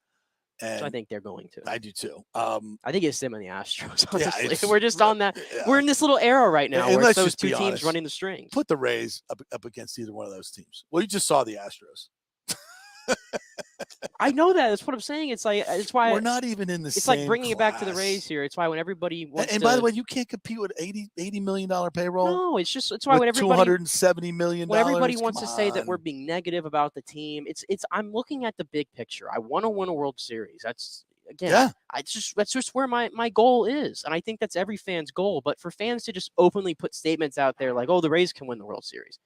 And So I think they're going to. I do too. I think it's them and the Astros, honestly. it's- We're just on that. yeah. We're in this little era right now And where let's it's those just two be teams honest. running the strings. Put the Rays up against either one of those teams. Well, you just saw the Astros. I know that. That's what I'm saying. It's like it's why We're not even in the It's same like bringing it back to the class. Rays here. It's why when everybody wants And to, by the way, you can't compete with $80 million payroll. no, it's why when everybody $270 million. when everybody wants Come to say that on. we're being negative about the team, it's I'm looking at the big picture. I want to win a World Series. That's again, Yeah. that's just where my goal is, and I think that's every fan's goal. But for fans to just openly put statements out there like, "Oh, the Rays can win the World Series,"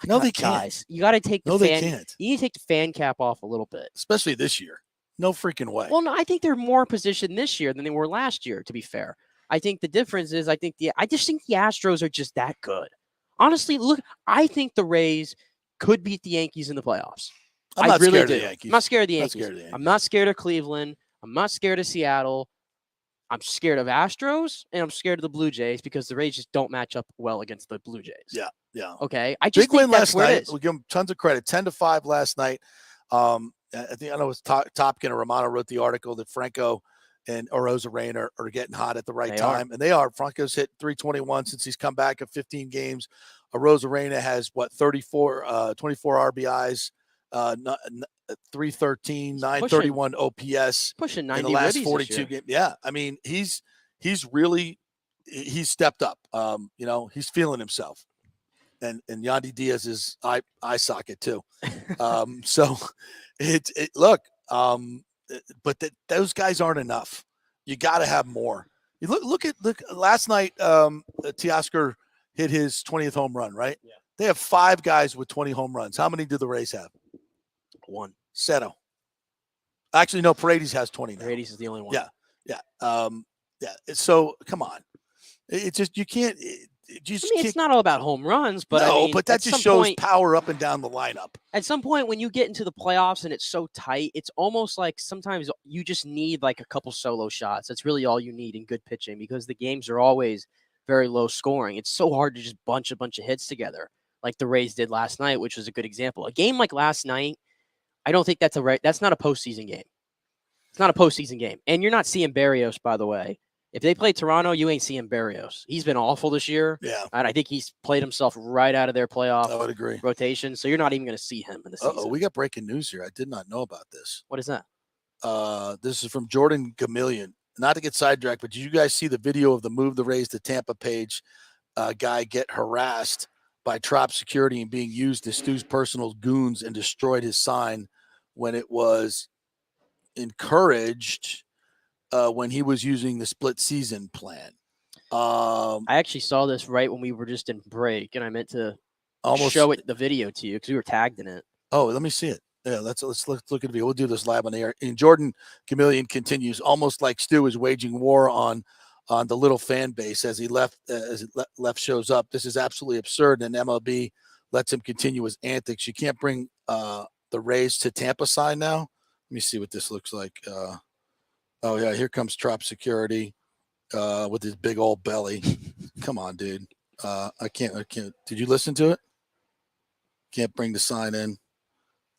No, they can't. guys, you got to take the No, they fan. can't. You need to take the fan cap off a little bit. Especially this year. No freaking way. Well, no, I think they're more positioned this year than they were last year, to be fair. I think the difference is I just think the Astros are just that good. Honestly, look, I think the Rays could beat the Yankees in the playoffs. I'm not I really scared do. of the Yankees. I'm not scared of the Not Yankees. scared of the Yankees. I'm not scared of Cleveland. I'm not scared of Seattle. I'm scared of Astros, and I'm scared of the Blue Jays because the Rays just don't match up well against the Blue Jays. Yeah, yeah. Okay, I just Big think win that's last where it night. is. We give them tons of credit. 10-5 last night. I think I know it was Topkin or Romano wrote the article that Franco and Arozarena are getting hot at the right They are. time, and they are. Franco's hit 321 since he's come back of 15 games. Arozarena has 24 RBIs, 313, 931 OPS Pushing in 90 the last ribbies this 42 year. games. Yeah, I mean he's really stepped up. He's feeling himself. And Yandy Diaz's eye socket too. So look, but those guys aren't enough. You got to have more. You look last night. Teoscar hit his 20th home run. Right? Yeah. They have 5 guys with 20 home runs. How many do the Rays have? 1. Seto. Actually, no. Paredes has 20 now. Paredes is the only one. Yeah. Yeah. So come on. It just you can't. It's not all about home runs, but but that just shows power up and down the lineup. At some point, when you get into the playoffs and it's so tight, it's almost like sometimes you just need like a couple solo shots. That's really all you need in good pitching because the games are always very low scoring. It's so hard to just bunch a bunch of hits together like the Rays did last night, which was a good example. A game like last night, I don't think that's not a postseason game. It's not a postseason game. And you're not seeing Berrios, by the way. If they play Toronto, you ain't seeing Berrios. He's been awful this year. Yeah. And I think he's played himself right out of their playoff I would agree. rotation. So you're not even going to see him in the season. Oh, we got breaking news here. I did not know about this. What is that? This is from Jordan Gamillion. Not to get sidetracked, but did you guys see the video of the Move the Rays to Tampa page guy get harassed by Trop security and being used as Stu's personal goons and destroyed his sign when it was encouraged when he was using the split season plan? I actually saw this right when we were just in break, and I meant to Almost- show the video to you because we were tagged in it. Oh, let me see it. Yeah, let's look at the video. We'll do this live on the air. And Jordan Gamillion continues, almost like Stu is waging war on the little fan base as left shows up. This is absolutely absurd, and MLB lets him continue his antics. You can't bring the Rays to Tampa sign now. Let me see what this looks like. Oh yeah, here comes Trop security with his big old belly. Come on, dude. I can't. Did you listen to it? Can't bring the sign in.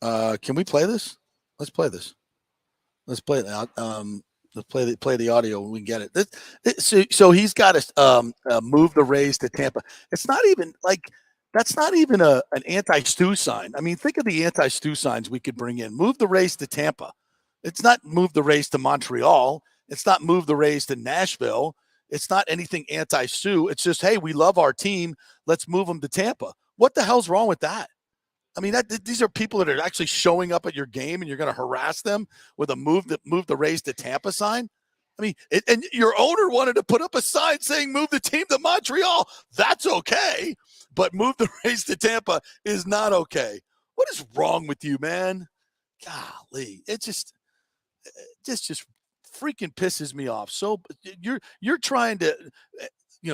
Can we play this? Let's play this. Let's play that. Let's play the audio when we can get it. So he's got to move the Rays to Tampa. It's not even like that's not even an anti-Stu sign. I mean, think of the anti-Stu signs we could bring in. Move the Rays to Tampa. It's not move the Rays to Montreal. It's not move the Rays to Nashville. It's not anything anti-Stu. It's just, hey, we love our team. Let's move them to Tampa. What the hell's wrong with that? I mean, these are people that are actually showing up at your game, and you're going to harass them with a move the Rays to Tampa sign. I mean, and your owner wanted to put up a sign saying move the team to Montreal. That's okay, but move the Rays to Tampa is not okay. What is wrong with you, man? Golly, it just freaking pisses me off. So you're trying to,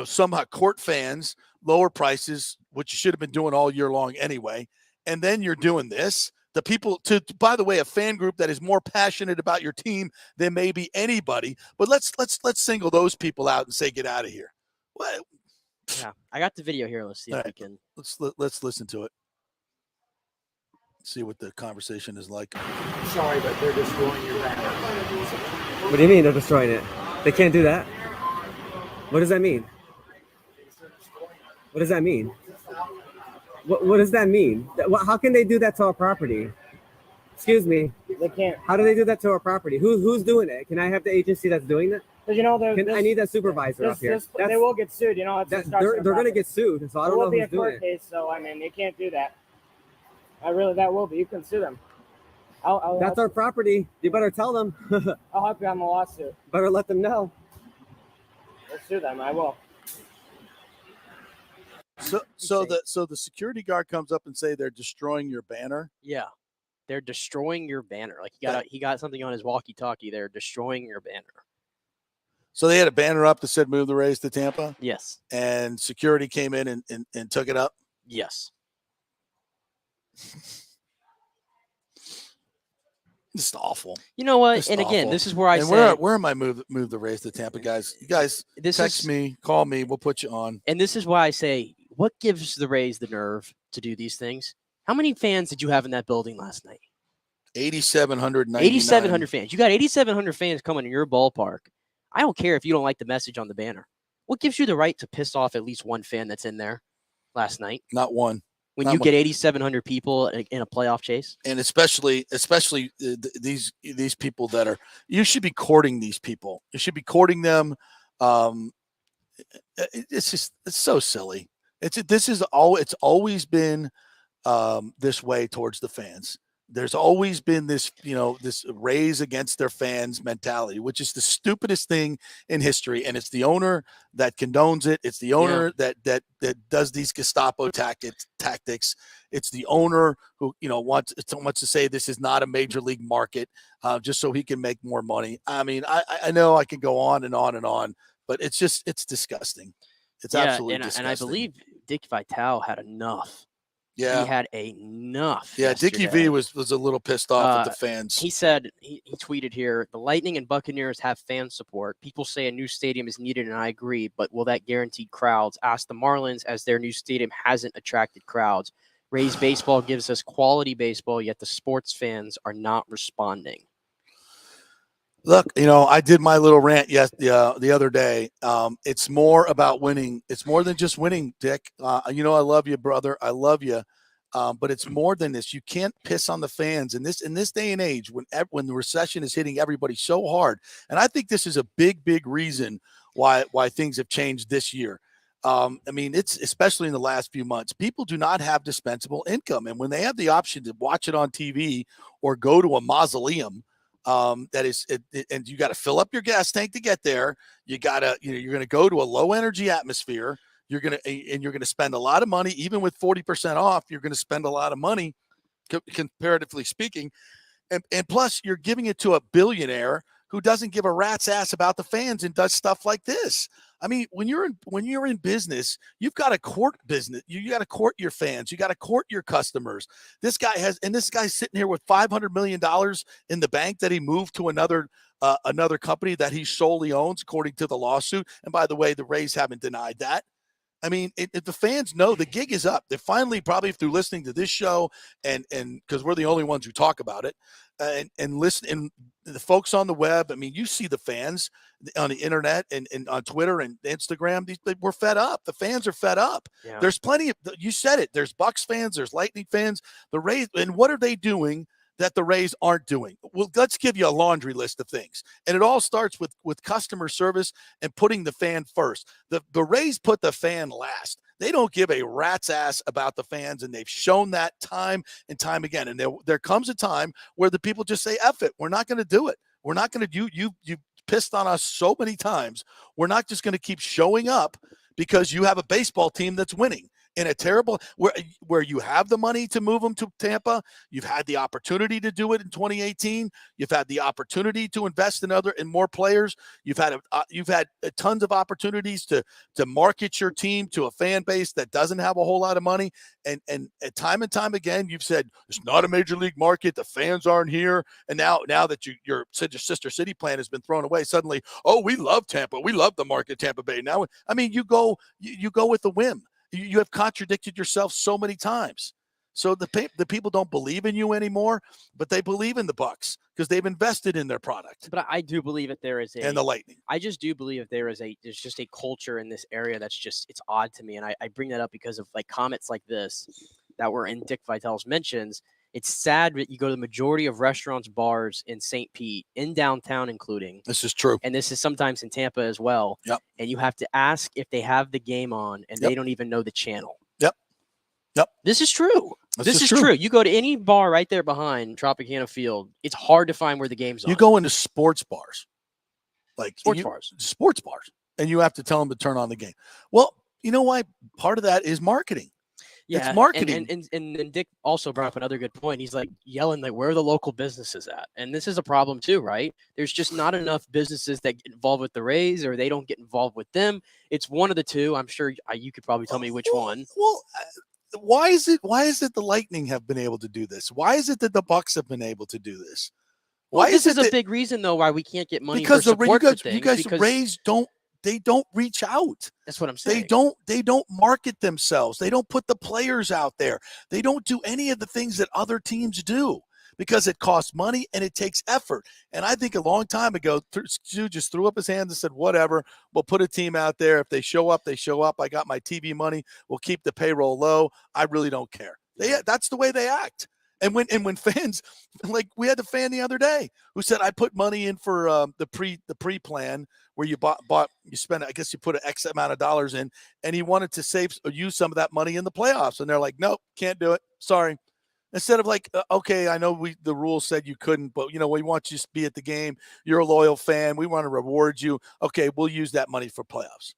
somehow court fans, lower prices, which you should have been doing all year long anyway. And then you're doing this. The people, by the way, a fan group that is more passionate about your team than maybe anybody. But let's single those people out and say, get out of here. What? Yeah, I got the video here. Let's see if we can. Let's listen to it. see what the conversation is like. Sorry, but they're destroying your banner. What do you mean they're destroying it? They can't do that. What does that mean? What does that mean? What does that mean? How can they do that to our property? Excuse me. They can't. How do they do that to our property? Who's doing it? Can I have the agency that's doing it? Because I need that supervisor up here. They will get sued. They're going to get sued, so I don't know who's doing it. It will be a court case, so I mean, they can't do that. That will be. You can sue them. That's our property. You better tell them. I'll help you on the lawsuit. Better let them know. We'll sue them. I will. So the security guard comes up and say they're destroying your banner. Yeah, they're destroying your banner. Like he got something on his walkie-talkie. They're destroying your banner. So they had a banner up that said "Move the Rays to Tampa." Yes. And security came in and took it up. Yes. It's awful. You know what? It's and again, awful. this is where I and say where am I move the Rays to Tampa, guys? You guys text me, call me, we'll put you on. And this is why I say, what gives the Rays the nerve to do these things? How many fans did you have in that building last night? 8,700 fans. You got 8,700 fans coming to your ballpark. I don't care if you don't like the message on the banner. What gives you the right to piss off at least one fan that's in there last night? Not one. When you get 8,700 people in a playoff chase, and especially these people that are, you should be courting these people. You should be courting them. It's so silly. It's always been this way towards the fans. There's always been this, this Rays against their fans mentality, which is the stupidest thing in history. And it's the owner that condones it. It's the owner that does these Gestapo tactics. It's the owner who, wants to say this is not a major league market just so he can make more money. I mean, I know I can go on and on and on, but it's disgusting. It's absolutely disgusting. And I believe Dick Vitale had enough. Yeah, he had enough. Yeah, Dickie V was a little pissed off at the fans. He said, he tweeted here, the Lightning and Buccaneers have fan support. People say a new stadium is needed, and I agree, but will that guarantee crowds? Ask the Marlins, as their new stadium hasn't attracted crowds. Rays baseball gives us quality baseball, yet the sports fans are not responding. Look, I did my little rant the other day. It's more about winning. It's more than just winning, Dick. I love you, brother. I love you. But it's more than this. You can't piss on the fans in this day and age when the recession is hitting everybody so hard. And I think this is a big reason why things have changed this year. It's especially in the last few months. People do not have dispensable income, and when they have the option to watch it on TV or go to a mausoleum. And you got to fill up your gas tank to get there. You gotta, you're going to go to a low energy atmosphere. You're going to spend a lot of money, even with 40% off. You're going to spend a lot of money, comparatively speaking, and plus you're giving it to a billionaire who doesn't give a rat's ass about the fans and does stuff like this. I mean, when you're in business, you've got to court business. You got to court your fans. You got to court your customers. This guy's sitting here with $500 million in the bank that he moved to another company that he solely owns, according to the lawsuit. And by the way, the Rays haven't denied that. I mean, if the fans know the gig is up, they finally, probably through listening to this show and because we're the only ones who talk about it and listen, and the folks on the web. I mean, you see the fans on the internet and on Twitter and Instagram. We're fed up. The fans are fed up. Yeah. There's plenty of, you said it. There's Bucs fans. There's Lightning fans. The Rays, and what are they doing that the Rays aren't doing? Well, let's give you a laundry list of things. And it all starts with customer service and putting the fan first. The Rays put the fan last. They don't give a rat's ass about the fans, and they've shown that time and time again. And there comes a time where the people just say, F it. We're not going to do it. We're not going to you pissed on us so many times. We're not just going to keep showing up because you have a baseball team that's winning. In a terrible where you have the money to move them to Tampa, you've had the opportunity to do it in 2018. You've had the opportunity to invest in more players. You've had tons of opportunities to market your team to a fan base that doesn't have a whole lot of money. And time and time again, you've said it's not a major league market. The fans aren't here. And now that your sister city plan has been thrown away, suddenly, oh, we love Tampa. We love the market, Tampa Bay. Now, I mean, you go with the whim. You have contradicted yourself so many times. So the people don't believe in you anymore, but they believe in the Bucs because they've invested in their product. But I do believe that there is and the Lightning. I just do believe that there's just a culture in this area that's just, it's odd to me. And I bring that up because of like comments like this that were in Dick Vitale's mentions. It's sad that you go to the majority of restaurants, bars in St. Pete, in downtown including. This is true. And this is sometimes in Tampa as well. Yep. And you have to ask if they have the game on and they don't even know the channel. Yep. This is true. This is true. true. You go to any bar right there behind Tropicana Field, it's hard to find where the game's on. You go into sports bars. Like Sports bars. And you have to tell them to turn on the game. Well, you know why? Part of that is marketing. Yeah, it's marketing. And Dick also brought up another good point. He's like yelling like, where are the local businesses at? And this is a problem too, right? There's just not enough businesses that get involved with the Rays, or they don't get involved with them. It's one of the two. I'm sure you could probably tell me which one. Well, why is it the Lightning have been able to do this? Why is it that the Bucs have been able to do this? Why this is a big reason though why we can't get money for support for things. You guys, the Rays don't reach out. That's what I'm saying. They don't market themselves. They don't put the players out there. They don't do any of the things that other teams do because it costs money and it takes effort. And I think a long time ago, Stu just threw up his hands and said, whatever, we'll put a team out there. If they show up, they show up. I got my TV money. We'll keep the payroll low. I really don't care. That's the way they act. And when fans, like we had the fan the other day who said, I put money in for the pre-plan where you you spend, I guess you put an X amount of dollars in, and he wanted to save or use some of that money in the playoffs. And they're like, nope, can't do it. Sorry. Instead of like, okay, I know the rules said you couldn't, but we want you to be at the game. You're a loyal fan. We want to reward you. Okay, we'll use that money for playoffs.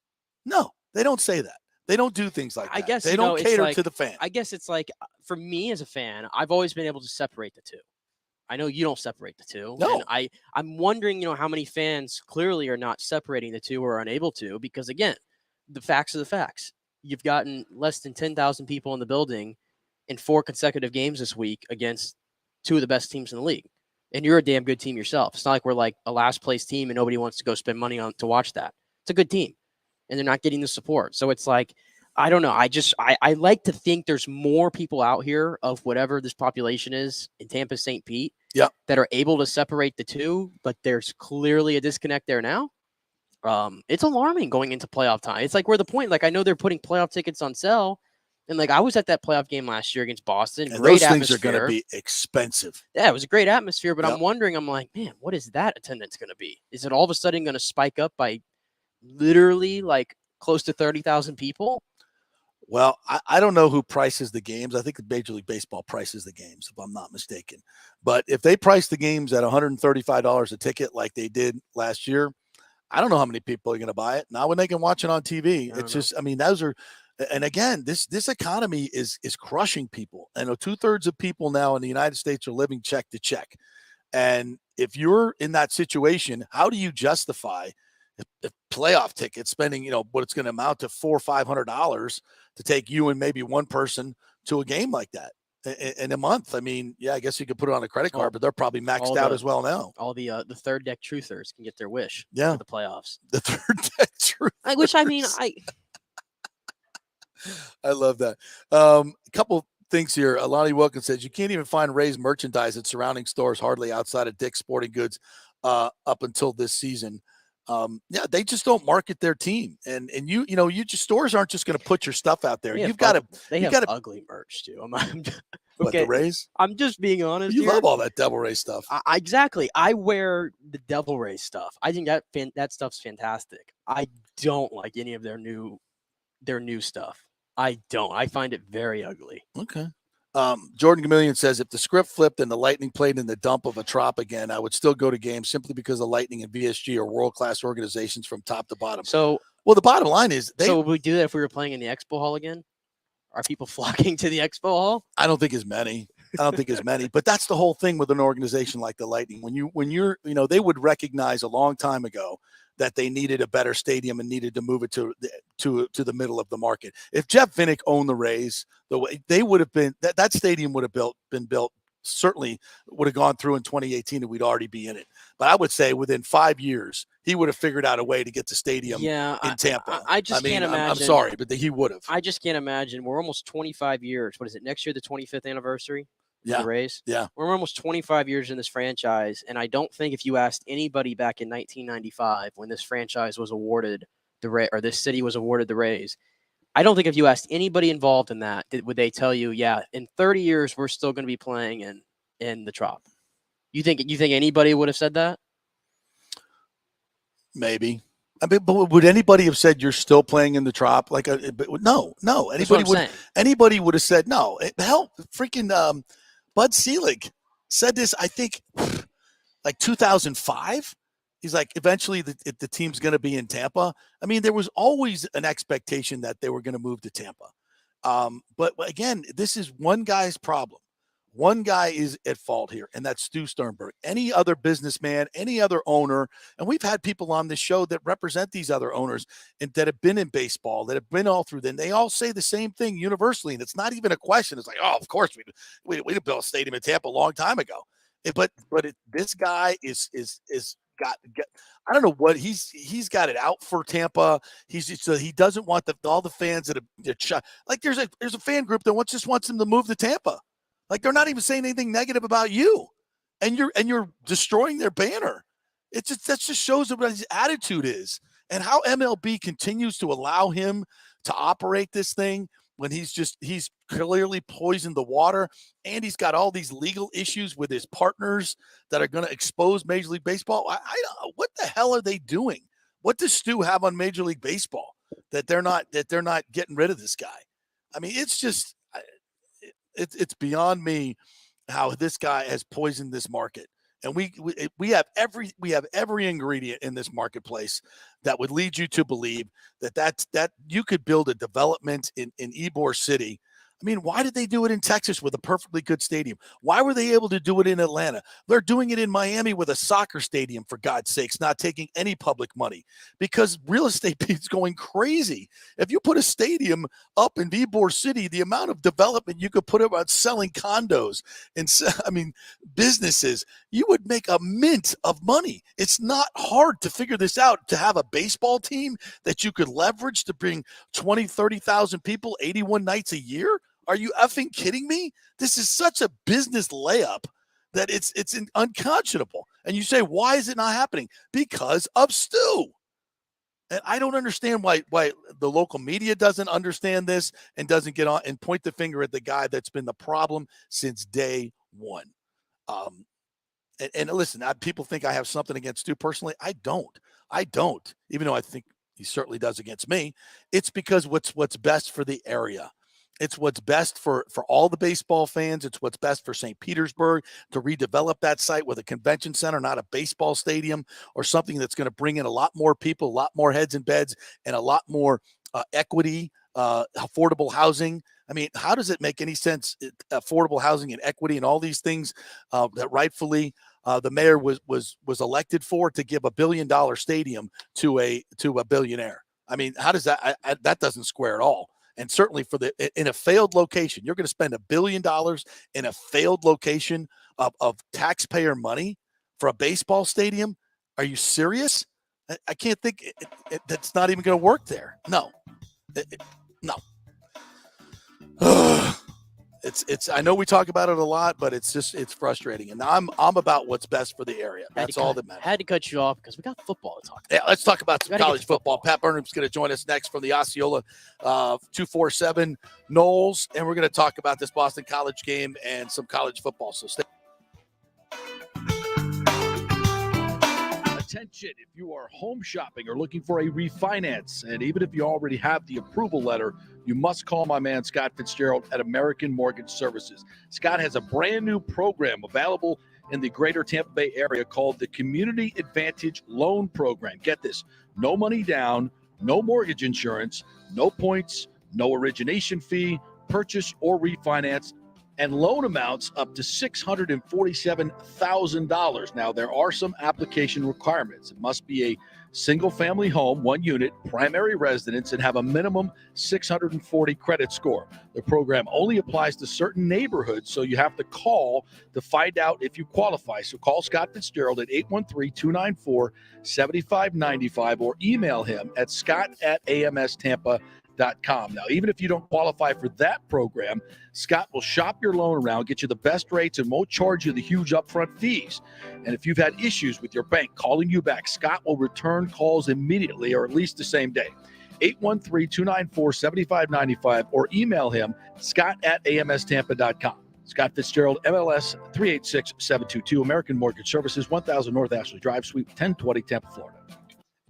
No, they don't say that. They don't do things like that. I guess they don't cater to the fan. I guess it's like, for me as a fan, I've always been able to separate the two. I know you don't separate the two. No. And I'm wondering, how many fans clearly are not separating the two or are unable to, because again, the facts are the facts. You've gotten less than 10,000 people in the building in 4 consecutive games this week against 2 of the best teams in the league. And you're a damn good team yourself. It's not like we're like a last place team and nobody wants to go spend money on to watch that. It's a good team. And they're not getting the support. So it's like, I don't know. I like to think there's more people out here of whatever this population is in Tampa, St. Pete, that are able to separate the two, but there's clearly a disconnect there now. It's alarming going into playoff time. It's like, we're the point. Like, I know they're putting playoff tickets on sale. And like, I was at that playoff game last year against Boston. And great those things atmosphere. are going to be expensive. Yeah, it was a great atmosphere, but I'm wondering, I'm like, man, what is that attendance going to be? Is it all of a sudden going to spike up by literally like close to 30,000 people? Well, I don't know who prices the games. I think the Major League Baseball prices the games, if I'm not mistaken. But if they price the games at $135 a ticket like they did last year, I don't know how many people are going to buy it. Not when they can watch it on TV. It's just, those are, and again, this economy is crushing people. I know 2/3 of people now in the United States are living check to check. And if you're in that situation, how do you justify the playoff tickets, spending, what it's going to amount to $400 or $500 to take you and maybe one person to a game like that in a month? I mean, yeah, I guess you could put it on a credit card, but they're probably maxed out as well now. All the third deck truthers can get their wish. Yeah. For the playoffs. The third deck truthers. I love that. A couple things here. Alani Wilkins says you can't even find Rays merchandise at surrounding stores, hardly outside of Dick's Sporting Goods up until this season. They just don't market their team, and you just stores aren't just going to put your stuff out there. You've got to. They have ugly merch too. What, the Rays? I'm just being honest. You here. love all that Devil Ray stuff. Exactly. I wear the Devil Ray stuff. I think that stuff's fantastic. I don't like any of their new stuff. I don't. I find it very ugly. Okay. Jordan Chameleon says, if the script flipped and the Lightning played in the dump of a trop again, I would still go to games simply because the Lightning and VSG are world-class organizations from top to bottom. So, well, the bottom line is so would we do that if we were playing in the Expo Hall again? Are people flocking to the Expo Hall? I don't think as many. But that's the whole thing with an organization like the Lightning. When you're, they would recognize a long time ago that they needed a better stadium and needed to move it to the middle of the market. If Jeff Vinnick owned the Rays, the way they would have been, that stadium would have been built certainly would have gone through in 2018 and we'd already be in it. But I would say within 5 years, he would have figured out a way to get the stadium in Tampa. I just can't imagine. I'm sorry, but he would have. I just can't imagine. We're almost 25 years. What is it? Next year, the 25th anniversary of Yeah. the Rays? Yeah. We're almost 25 years in this franchise, and I don't think if you asked anybody back in 1995 when this franchise was awarded or this city was awarded the Rays, I don't think if you asked anybody involved in that, would they tell you, yeah, in 30 years we're still going to be playing in the Trop? You think anybody would have said that? Maybe. I mean, but would anybody have said you're still playing in the Trop? Like, no. Anybody would have said no. Hell, freaking Bud Selig said this. I think like 2005. He's like, eventually the team's going to be in Tampa. I mean, there was always an expectation that they were going to move to Tampa. But again, this is one guy's problem. One guy is at fault here, and that's Stu Sternberg. Any other businessman, any other owner, and we've had people on this show that represent these other owners and that have been in baseball, that have been all through them. They all say the same thing universally, and it's not even a question. It's like, oh, of course we built a stadium in Tampa a long time ago. This guy is got I don't know what he's got it out for Tampa. He doesn't want all the fans that are like there's a fan group that just wants him to move to Tampa. Like they're not even saying anything negative about you, and you're destroying their banner. That just shows what his attitude is and how MLB continues to allow him to operate this thing when he's clearly poisoned the water, and he's got all these legal issues with his partners that are going to expose Major League Baseball. What the hell are they doing? What does Stu have on Major League Baseball that they're not getting rid of this guy? I mean, it's just it's beyond me how this guy has poisoned this market. And we have every ingredient in this marketplace that would lead you to believe that you could build a development in Ybor City. I mean, why did they do it in Texas with a perfectly good stadium? Why were they able to do it in Atlanta? They're doing it in Miami with a soccer stadium, for God's sakes, not taking any public money because real estate is going crazy. If you put a stadium up in Ybor City, the amount of development you could put about selling condos and businesses, you would make a mint of money. It's not hard to figure this out, to have a baseball team that you could leverage to bring 20, 30,000 people 81 nights a year. Are you effing kidding me? This is such a business layup that it's unconscionable. And you say, why is it not happening? Because of Stu. And I don't understand why the local media doesn't understand this and doesn't get on and point the finger at the guy that's been the problem since day one. And listen, people think I have something against Stu personally. I don't, even though I think he certainly does against me. It's because what's best for the area. It's what's best for all the baseball fans. It's what's best for St. Petersburg to redevelop that site with a convention center, not a baseball stadium, or something that's going to bring in a lot more people, a lot more heads and beds, and a lot more equity, affordable housing. I mean, how does it make any sense? Affordable housing and equity and all these things that rightfully the mayor was elected for, to give $1 billion stadium to a billionaire. I mean, how does that? That doesn't square at all. And certainly in a failed location, you're going to spend $1 billion in a failed location of taxpayer money for a baseball stadium. Are you serious? I can't think that's not even going to work there. No, no. It's. I know we talk about it a lot, but it's frustrating. And I'm about what's best for the area. That's all that matters. Had to cut you off because we got football to talk about. Yeah, let's talk about some college football. Pat Burnham's going to join us next from the Osceola 247 Knowles, and we're going to talk about this Boston College game and some college football. So stay. Attention, if you are home shopping or looking for a refinance, and even if you already have the approval letter, you must call my man Scott Fitzgerald at American Mortgage Services. Scott has a brand new program available in the greater Tampa Bay area called the Community Advantage Loan Program. Get this, no money down, no mortgage insurance, no points, no origination fee, purchase or refinance, and loan amounts up to $647,000. Now, there are some application requirements. It must be a single-family home, 1 unit, primary residence, and have a minimum 640 credit score. The program only applies to certain neighborhoods, so you have to call to find out if you qualify. So call Scott Fitzgerald at 813-294-7595 or email him at scott@amstampa.com. Now, even if you don't qualify for that program, Scott will shop your loan around, get you the best rates, and won't charge you the huge upfront fees. And if you've had issues with your bank calling you back, Scott will return calls immediately or at least the same day. 813-294-7595 or email him, scott@amstampa.com. Scott Fitzgerald, MLS 386722, American Mortgage Services, 1000 North Ashley Drive, Suite 1020, Tampa, Florida.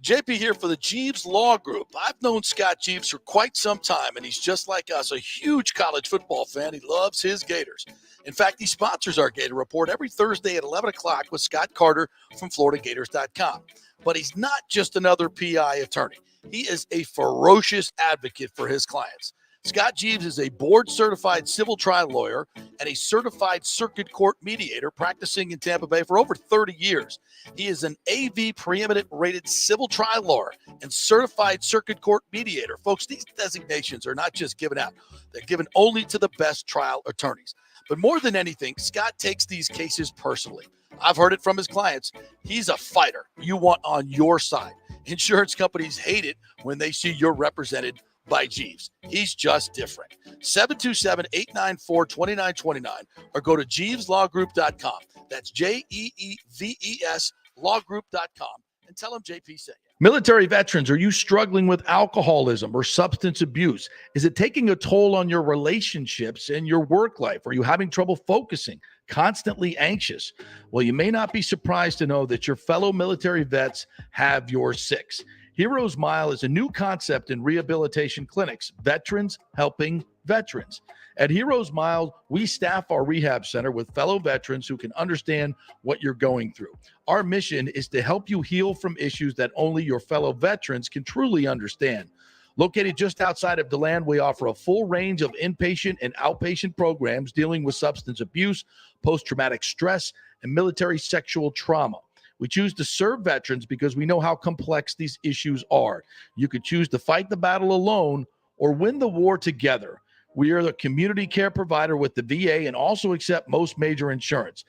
JP here for the Jeeves Law Group. I've known Scott Jeeves for quite some time, and he's just like us, a huge college football fan. He loves his Gators. In fact, he sponsors our Gator Report every Thursday at 11 o'clock with Scott Carter from FloridaGators.com. But he's not just another PI attorney. He is a ferocious advocate for his clients. Scott Jeeves is a board-certified civil trial lawyer and a certified circuit court mediator practicing in Tampa Bay for over 30 years. He is an AV preeminent rated civil trial lawyer and certified circuit court mediator. Folks, these designations are not just given out. They're given only to the best trial attorneys. But more than anything, Scott takes these cases personally. I've heard it from his clients. He's a fighter you want on your side. Insurance companies hate it when they see you're represented by Jeeves. He's just different. 727-894-2929 or go to JeevesLawGroup.com. That's JeeVes lawgroup.com and tell him JP sent you. Military veterans, are you struggling with alcoholism or substance abuse? Is it taking a toll on your relationships and your work life? Are you having trouble focusing, constantly anxious? Well, you may not be surprised to know that your fellow military vets have your six. Heroes Mile is a new concept in rehabilitation clinics, veterans helping veterans. At Heroes Mile, we staff our rehab center with fellow veterans who can understand what you're going through. Our mission is to help you heal from issues that only your fellow veterans can truly understand. Located just outside of DeLand, we offer a full range of inpatient and outpatient programs dealing with substance abuse, post-traumatic stress, and military sexual trauma. We choose to serve veterans because we know how complex these issues are. You could choose to fight the battle alone or win the war together. We are the community care provider with the VA and also accept most major insurance.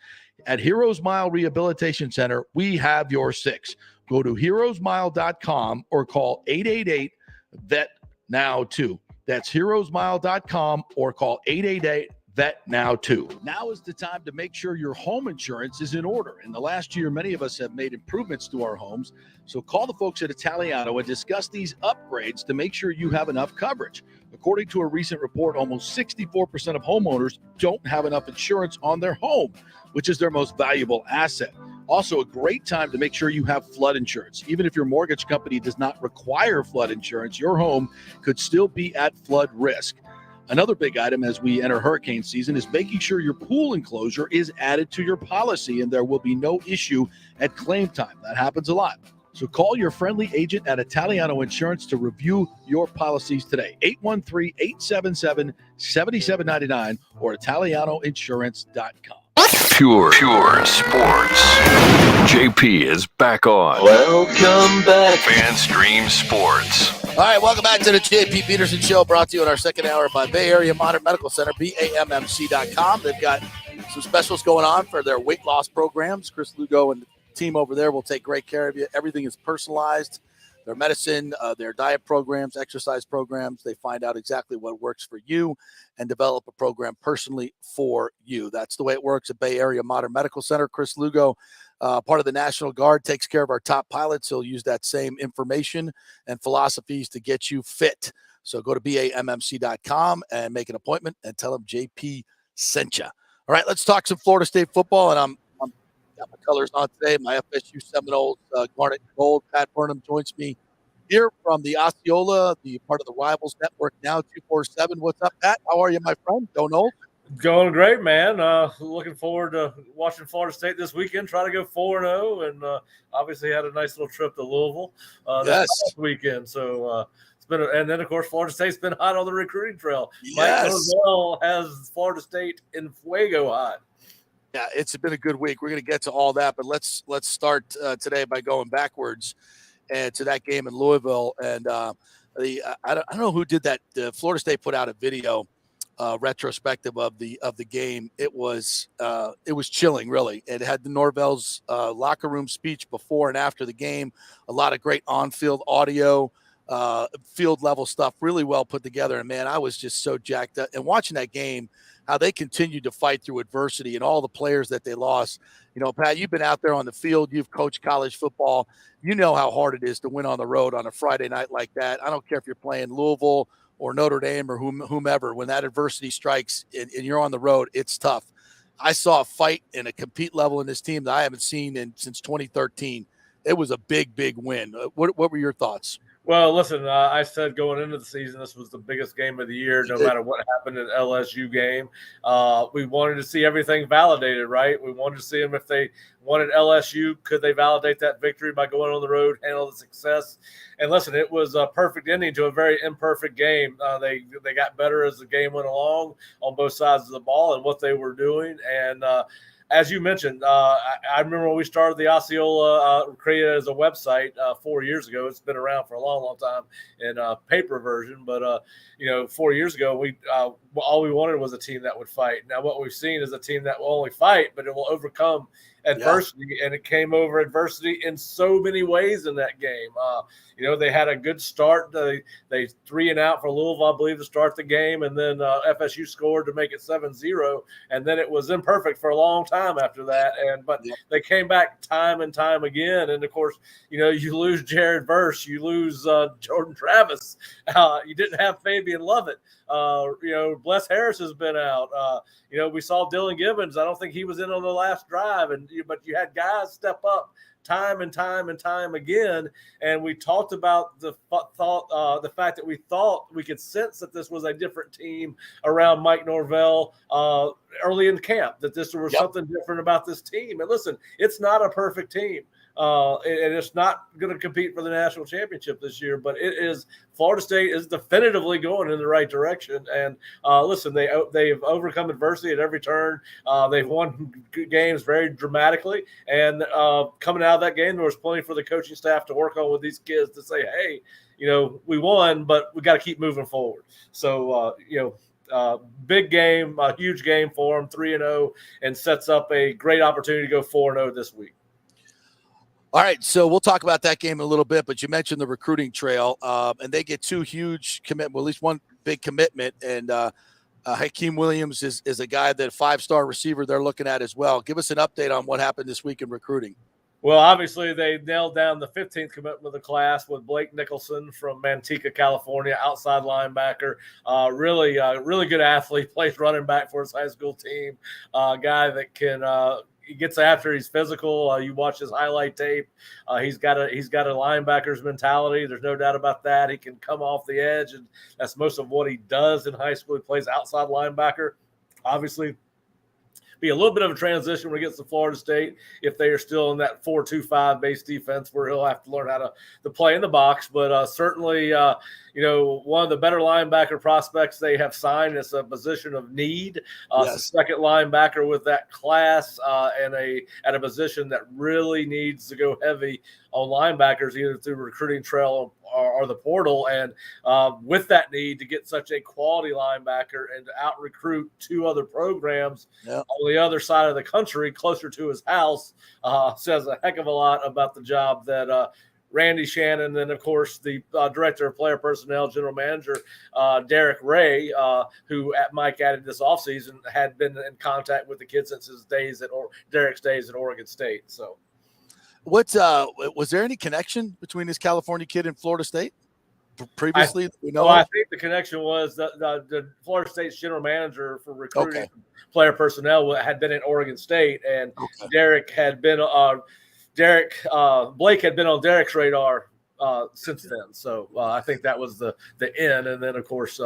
At Heroes Mile Rehabilitation Center, we have your six. Go to heroesmile.com or call 888-VET-NOW-2. That's heroesmile.com or call 888-VET-NOW-2. Now is the time to make sure your home insurance is in order. In the last year, many of us have made improvements to our homes. So call the folks at Italiano and discuss these upgrades to make sure you have enough coverage. According to a recent report, almost 64% of homeowners don't have enough insurance on their home, which is their most valuable asset. Also, a great time to make sure you have flood insurance. Even if your mortgage company does not require flood insurance, your home could still be at flood risk. Another big item as we enter hurricane season is making sure your pool enclosure is added to your policy and there will be no issue at claim time. That happens a lot. So call your friendly agent at Italiano Insurance to review your policies today. 813-877-7799 or italianoinsurance.com. Pure sports. JP is back on. Welcome back. FanStream Sports. All right, welcome back to the JP Peterson Show, brought to you in our second hour by Bay Area Modern Medical Center, BAMMC.com. They've got some specials going on for their weight loss programs. Chris Lugo and the team over there will take great care of you. Everything is personalized. Their medicine, their diet programs, exercise programs, they find out exactly what works for you and develop a program personally for you. That's the way it works at Bay Area Modern Medical Center. Chris Lugo, part of the National Guard, takes care of our top pilots. He'll use that same information and philosophies to get you fit. So go to BAMMC.com and make an appointment and tell them JP sent you. All right, let's talk some Florida State football. And I'm got my colors on today. My FSU Seminoles, Garnet and Gold. Pat Burnham joins me here from the Osceola, the part of the Rivals Network now, 247. What's up, Pat? How are you, my friend? Don't know. Going great, man. Looking forward to watching Florida State this weekend. Try to go 4-0, and obviously had a nice little trip to Louisville this past weekend. So it's and then of course Florida State's been hot on the recruiting trail. Yes. Mike Norvell has Florida State in fuego hot. Yeah, it's been a good week. We're going to get to all that, but let's start today by going backwards and to that game in Louisville. And I don't know who did that. Florida State put out a video retrospective of the game. It was chilling, really. It had the Norvell's locker room speech before and after the game. A lot of great on-field audio, field level stuff, really well put together. And man, I was just so jacked up. And watching that game, how they continued to fight through adversity and all the players that they lost. You know, Pat, you've been out there on the field. You've coached college football. You know how hard it is to win on the road on a Friday night like that. I don't care if you're playing Louisville or Notre Dame or whomever. When that adversity strikes and you're on the road, it's tough. I saw a fight and a compete level in this team that I haven't seen since 2013. It was a big, big win. What were your thoughts? Well, listen, I said going into the season, this was the biggest game of the year, no matter what happened in the LSU game. We wanted to see everything validated, right? We wanted to see them if they wanted LSU, could they validate that victory by going on the road, handle the success? And listen, it was a perfect ending to a very imperfect game. They got better as the game went along on both sides of the ball and what they were doing. And as you mentioned, I remember when we started the Osceola, created as a website 4 years ago. It's been around for a long, long time in paper version. But, 4 years ago, all we wanted was a team that would fight. Now, what we've seen is a team that will only fight, but it will overcome adversity. Yeah. And it came over adversity in so many ways in that game. They had a good start. They 3-and-out for Louisville, I believe, to start the game. And then FSU scored to make it 7-0. And then it was imperfect for a long time after that. But they came back time and time again. And, of course, you lose Jared Verse. You lose Jordan Travis. You didn't have Fabian Lovett. Bless Harris has been out. We saw Dylan Gibbons. I don't think he was in on the last drive. But you had guys step up time and time and time again. And we talked about the fact that we thought we could sense that this was a different team around Mike Norvell early in camp, that this was something different about this team. And listen, it's not a perfect team. And it's not going to compete for the national championship this year, but Florida State is definitively going in the right direction. And listen, they've overcome adversity at every turn. They've won games very dramatically. And coming out of that game, there was plenty for the coaching staff to work on with these kids to say, hey, we won, but we got to keep moving forward. So, big game, a huge game for them, 3-0, and sets up a great opportunity to go 4-0 this week. All right, so we'll talk about that game in a little bit, but you mentioned the recruiting trail, and they get two huge commitments, well, at least one big commitment, and Hakeem Williams is a guy that 5-star receiver they're looking at as well. Give us an update on what happened this week in recruiting. Well, obviously, they nailed down the 15th commitment of the class with Blake Nicholson from Manteca, California, outside linebacker. Really good athlete, plays running back for his high school team. Guy that can he gets after. He's physical. You watch his highlight tape. He's got a linebacker's mentality. There's no doubt about that. He can come off the edge, and that's most of what he does in high school. He plays outside linebacker. Obviously, be a little bit of a transition when he gets to Florida State if they are still in that 4-2-5 base defense where he'll have to learn how to play in the box. But certainly, one of the better linebacker prospects they have signed. It's a position of need. It's a second linebacker with that class and at a position that really needs to go heavy on linebackers, either through recruiting trail or the portal. And with that need to get such a quality linebacker and to out-recruit two other programs on the other side of the country, closer to his house, says a heck of a lot about the job that Randy Shannon, and then, of course, the director of player personnel, general manager, Derek Ray, who Mike added this offseason, had been in contact with the kid since his days Derek's days at Oregon State. So, what was there any connection between this California kid and Florida State previously? I think the connection was the Florida State's general manager for recruiting player personnel had been at Oregon State, and Derek had been Blake had been on Derek's radar since then. So I think that was the end. And then, of course,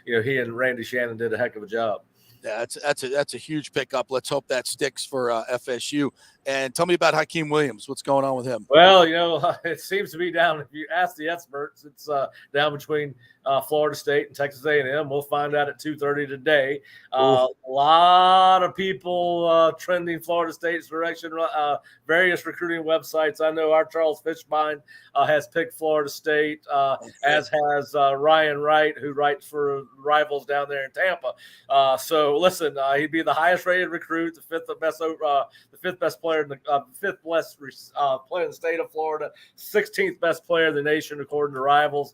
he and Randy Shannon did a heck of a job. Yeah, that's a huge pickup. Let's hope that sticks for FSU. And tell me about Hakeem Williams. What's going on with him? Well, it seems to be down. If you ask the experts, it's down between Florida State and Texas A&M. We'll find out at 2:30 today. A lot of people trending Florida State's direction. Various recruiting websites. I know our Charles Fishbein has picked Florida State, as has Ryan Wright, who writes for Rivals down there in Tampa. So listen, he'd be the highest rated recruit, the fifth best player in the fifth best player in the state of Florida, 16th best player in the nation according to Rivals.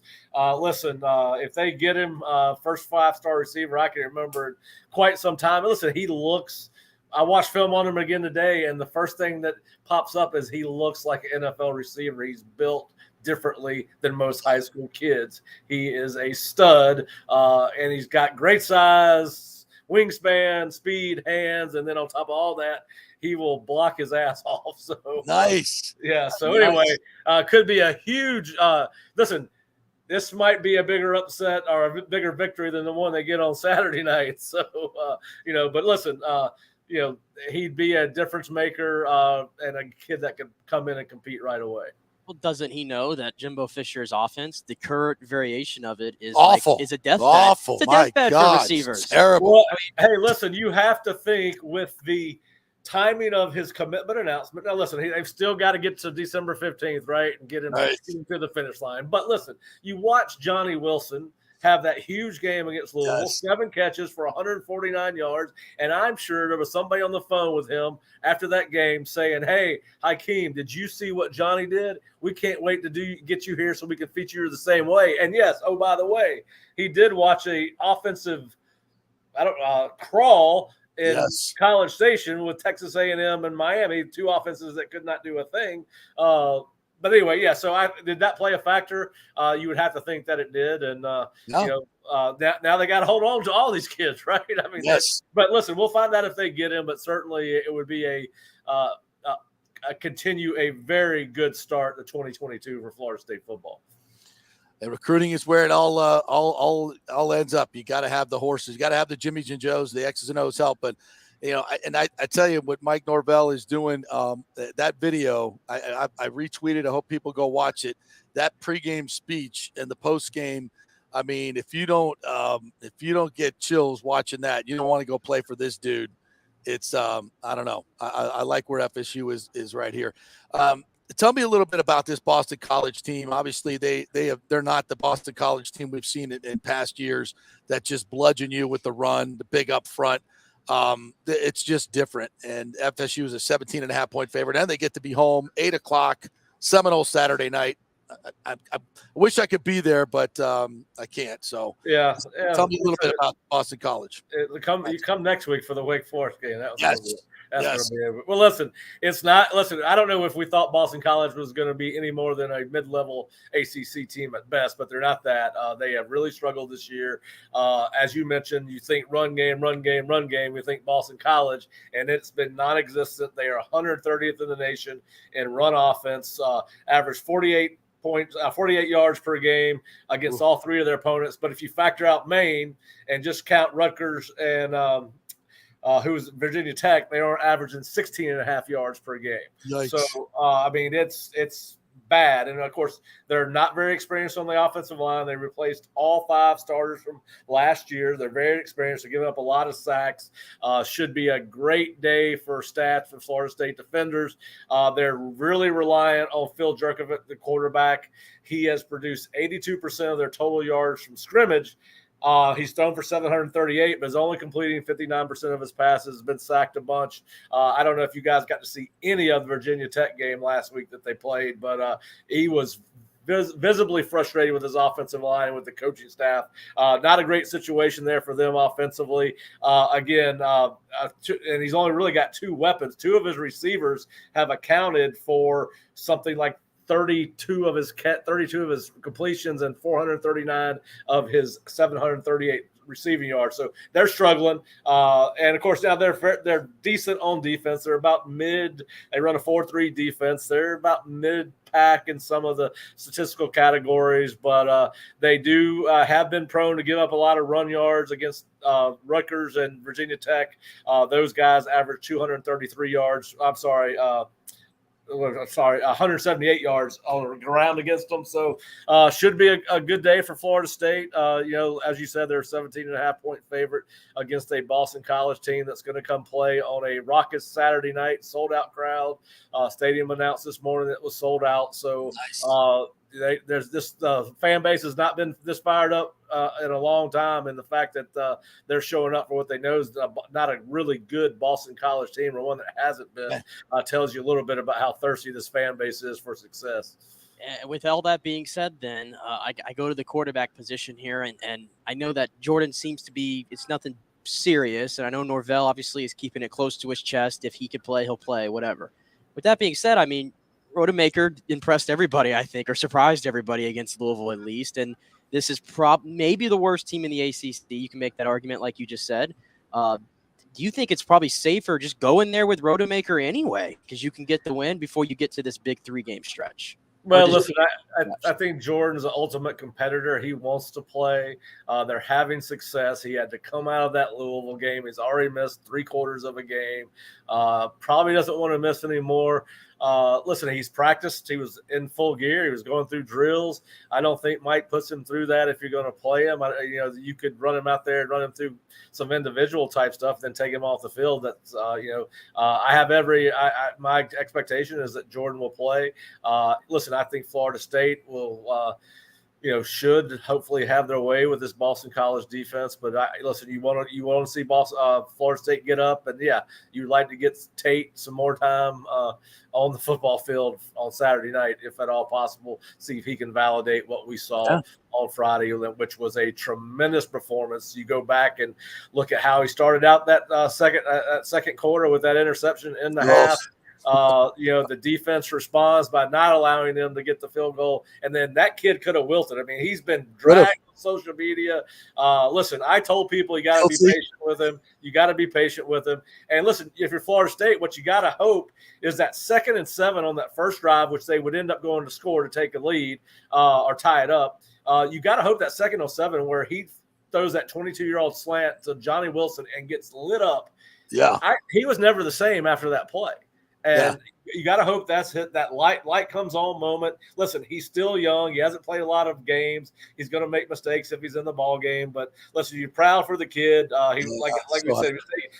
Listen, if they get him first 5-star receiver, I can remember quite some time. Listen, he looks. I watched film on him again today, and the first thing that pops up is he looks like an NFL receiver. He's built differently than most high school kids. He is a stud, and he's got great size, wingspan, speed, hands, and then on top of all that, he will block his ass off. So nice. Yeah. So anyway, could be a huge. Listen, this might be a bigger upset or a bigger victory than the one they get on Saturday night. So but listen, he'd be a difference maker and a kid that could come in and compete right away. Well, doesn't he know that Jimbo Fisher's offense, the current variation of it, is awful? Is a deathbed. Awful. It's a My deathbed God, for receivers. it's terrible. Well, hey, listen, you have to think with the timing of his commitment announcement. Now, listen, they've still got to get to December 15th, right, and get him to the finish line. But listen, you watch Johnny Wilson have that huge game against Louisville, 7 catches for 149 yards, and I'm sure there was somebody on the phone with him after that game saying, "Hey, Hakeem, did you see what Johnny did? We can't wait to get you here so we can feature you the same way." And yes, oh, by the way, he did watch a offensive crawl in College Station with Texas A&M and Miami, 2 offenses that could not do a thing. But anyway, yeah. So did that play a factor? You would have to think that it did, and now they got to hold on to all these kids, right? I mean, but listen, we'll find out if they get him. But certainly, it would be continue a very good start to 2022 for Florida State football. And recruiting is where it all ends up. You got to have the horses. You got to have the Jimmies and Joes. The X's and O's help, but. I tell you what Mike Norvell is doing, that video, I retweeted. I hope people go watch it. That pregame speech and the postgame. I mean, if you don't get chills watching that, you don't want to go play for this dude. It's I don't know. I like where FSU is right here. Tell me a little bit about this Boston College team. Obviously, they're not the Boston College team we've seen in past years that just bludgeon you with the run, the big up front. It's just different, and FSU is a 17.5-point favorite, and they get to be home 8:00 Seminole Saturday night. I wish I could be there, but I can't. So yeah. Tell me a little bit about Boston College. You come next week for the Wake Forest game. That's gonna be it. Well, listen, it's not. Listen, I don't know if we thought Boston College was going to be any more than a mid-level ACC team at best, but they're not that. They have really struggled this year. As you mentioned, you think run game. We think Boston College, and it's been non-existent. They are 130th in the nation in run offense, average 48 yards per game against all 3 of their opponents. But if you factor out Maine and just count Rutgers and who's Virginia Tech, they are averaging 16.5 yards per game. Yikes. So, I mean, it's bad. And, of course, they're not very experienced on the offensive line. They replaced all 5 starters from last year. They're very experienced. They're giving up a lot of sacks. Should be a great day for stats for Florida State defenders. They're really reliant on Phil Jerkovic, the quarterback. He has produced 82% of their total yards from scrimmage. He's thrown for 738, but is only completing 59% of his passes, been sacked a bunch. I don't know if you guys got to see any of the Virginia Tech game last week that they played, but he was visibly frustrated with his offensive line and with the coaching staff. Not a great situation there for them offensively. And he's only really got 2 weapons. 2 of his receivers have accounted for something like 32 of his completions and 439 of his 738 receiving yards. So they're struggling. And of course, now they're decent on defense. They're about mid. They run a 4-3 defense. They're about mid-pack in some of the statistical categories, but they do have been prone to give up a lot of run yards against Rutgers and Virginia Tech. Those guys average 233 yards. 178 yards on the ground against them. So should be a good day for Florida State. As you said, they're a 17.5-point favorite against a Boston College team that's going to come play on a raucous Saturday night, sold-out crowd. Stadium announced this morning that it was sold out. So there's this fan base has not been this fired up in a long time, and the fact that they're showing up for what they know is not a really good Boston College team, or one that hasn't been, tells you a little bit about how thirsty this fan base is for success. With all that being said, then I go to the quarterback position here, and I know that Jordan seems to be, it's nothing serious, and I know Norvell obviously is keeping it close to his chest. If he could play, he'll play, whatever. With that being said, I mean, Rodemaker impressed everybody, I think, or surprised everybody against Louisville at least. And this is maybe the worst team in the ACC. You can make that argument like you just said. Do you think it's probably safer just go in there with Rodemaker anyway, because you can get the win before you get to this big 3-game stretch? Well, listen, I think Jordan's the ultimate competitor. He wants to play. They're having success. He had to come out of that Louisville game. He's already missed 3/4 of a game. Probably doesn't want to miss any more. Listen, he's practiced. He was in full gear. He was going through drills. I don't think Mike puts him through that if you're going to play him. You could run him out there and run him through some individual type stuff, then take him off the field. That's, I have my expectation is that Jordan will play. Listen, I think Florida State will, should hopefully have their way with this Boston College defense. But listen, you want to see Florida State get up, and you'd like to get Tate some more time on the football field on Saturday night, if at all possible. See if he can validate what we saw on Friday, which was a tremendous performance. You go back and look at how he started out that second quarter with that interception in the half. The defense responds by not allowing them to get the field goal. And then that kid could have wilted. I mean, he's been dragged on social media. Listen, I told people you got to be patient with him. You got to be patient with him. And listen, if you're Florida State, what you got to hope is that 2nd and 7 on that first drive, which they would end up going to score to take a lead or tie it up. You got to hope that 2nd and 7 where he throws that 22-year-old slant to Johnny Wilson and gets lit up. Yeah. He was never the same after that play. And you got to hope that's hit that light comes on moment. Listen, he's still young. He hasn't played a lot of games. He's going to make mistakes if he's in the ball game. But listen, you're proud for the kid. He we said,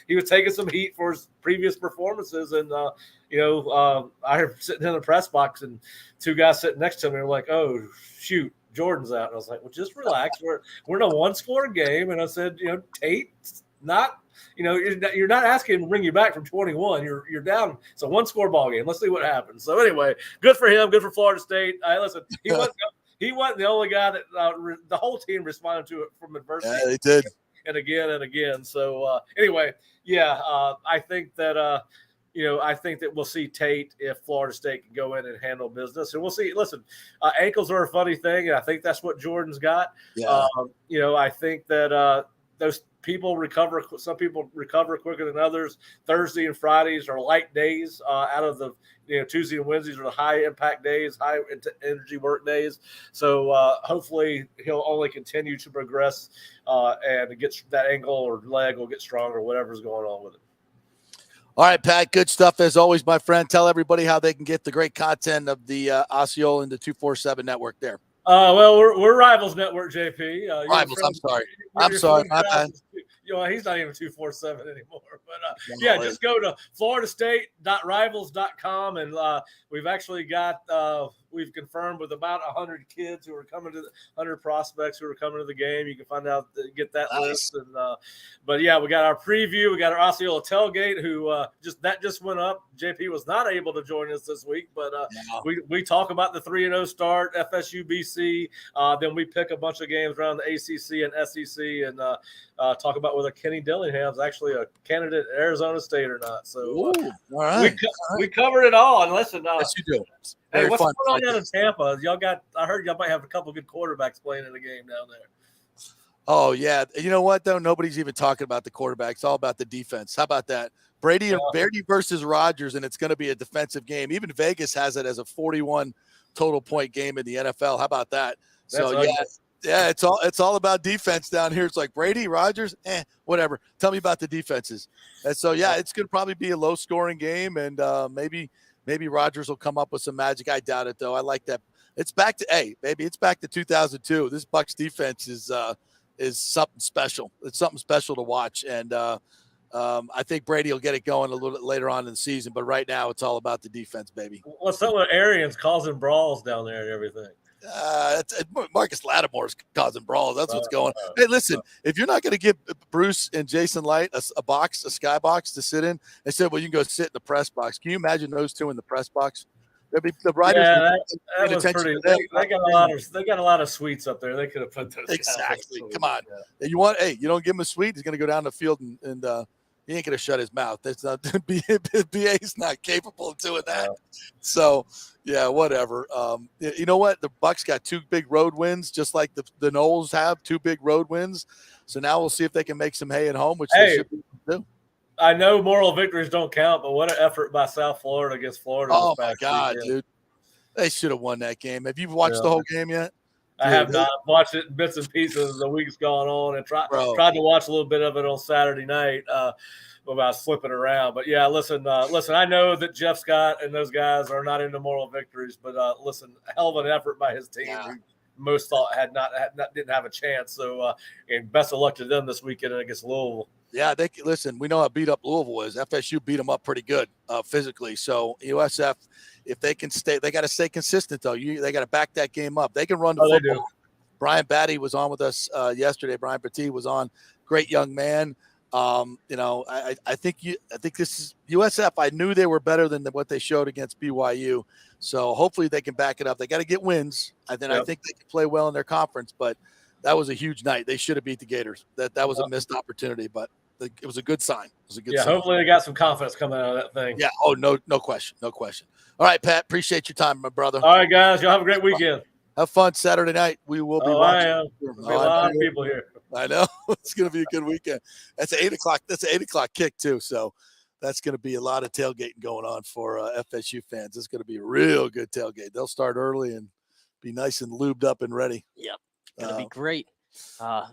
he was taking some heat for his previous performances. And I was sitting in the press box, and 2 guys sitting next to me were like, "Oh shoot, Jordan's out." And I was like, "Well, just relax. We're in a 1-score game." And I said, Tate's not. You're not asking him to bring you back from 21. You're down. It's a 1-score ball game. Let's see what happens. So anyway, good for him. Good for Florida State. Listen, he wasn't the only guy that the whole team responded to it from adversity. Yeah, they did. And again and again. So anyway, I think that I think that we'll see Tate if Florida State can go in and handle business, and we'll see. Listen, ankles are a funny thing, and I think that's what Jordan's got. Yeah. I think that those people recover. Some people recover quicker than others. Thursday and Fridays are light days. Out of the Tuesday and Wednesdays are the high impact days, high energy work days. So hopefully he'll only continue to progress and get that ankle or leg will get stronger, whatever's going on with it. All right, Pat, good stuff as always, my friend. Tell everybody how they can get the great content of the Osceola and the 247 network there. Well, we're Rivals Network, JP. Rivals, I'm sorry. My bad. He's not even 247 anymore. But just go to floridastate.rivals.com, and we've actually got we've confirmed with about 100 kids who are coming to 100 prospects who are coming to the game. You can find out, get that list. And we got our preview. We got our Osceola tailgate, who just went up. JP was not able to join us this week, but we talk about the 3-0 start, FSU BC. Then we pick a bunch of games around the ACC and SEC, and talk about whether Kenny Dillingham's actually a candidate at Arizona State or not. So all right. We covered it all. And listen, yes, you do. Hey, what's going on down in Tampa? I heard y'all might have a couple good quarterbacks playing in the game down there. Oh, yeah. You know what, though? Nobody's even talking about the quarterback. It's all about the defense. How about that? Brady versus Rodgers, and it's going to be a defensive game. Even Vegas has it as a 41 total point game in the NFL. How about that? So, yeah, it's all about defense down here. It's like Brady, Rodgers, whatever. Tell me about the defenses. And so, yeah, it's going to probably be a low-scoring game, and maybe Rodgers will come up with some magic. I doubt it, though. I like that. It's back to 2002. This Bucs defense is something special. It's something special to watch, and I think Brady will get it going a little bit later on in the season. But right now, it's all about the defense, baby. What's up with Arians causing brawls down there and everything? Marcus Lattimore's causing brawls. That's what's going on. Hey, listen, if you're not going to give Bruce and Jason Light a skybox to sit in, they said, well, you can go sit in the press box. Can you imagine those two in the press box? The writers. Yeah, that was pretty. They got a lot of suites up there. They could have put those. Exactly. Come on. You don't give him a suite. He's going to go down the field and he ain't going to shut his mouth. That's not BA's not capable of doing that. So yeah, whatever. You know what? The Bucs got 2 big road wins, just like the Knowles have 2 big road wins. So now we'll see if they can make some hay at home, which they should do. I know moral victories don't count, but what an effort by South Florida against Florida. Oh, my God, dude. They should have won that game. Have you watched the whole game yet? I have not watched it in bits and pieces as the week's gone on and tried to watch a little bit of it on Saturday night when I was flipping around. But, yeah, listen, I know that Jeff Scott and those guys are not into moral victories, but, listen, a hell of an effort by his team. Yeah. Most thought didn't have a chance. So, and best of luck to them this weekend against Louisville. Yeah, listen, we know how beat up Louisville is. FSU beat them up pretty good physically. So USF, if they can stay, they got to stay consistent, though. They got to back that game up. They can run the football. Brian Batty was on with us yesterday. Brian Batty was on. Great young man. I think this is USF. I knew they were better than what they showed against BYU. So hopefully they can back it up. They got to get wins. I think they can play well in their conference, but that was a huge night. They should have beat the Gators. That was a missed opportunity, but it was a good sign. It was a good sign. Hopefully they got some confidence coming out of that thing. Yeah. Oh, no question. No question. All right, Pat, appreciate your time, my brother. All right, guys. Y'all have a great weekend. Have fun Saturday night. We will be watching. I am. There'll be a lot of people here. I know. It's going to be a good weekend. That's 8 o'clock. That's an 8 o'clock kick, too. So that's going to be a lot of tailgating going on for FSU fans. It's going to be a real good tailgate. They'll start early and be nice and lubed up and ready. Yep. It's going to be great. All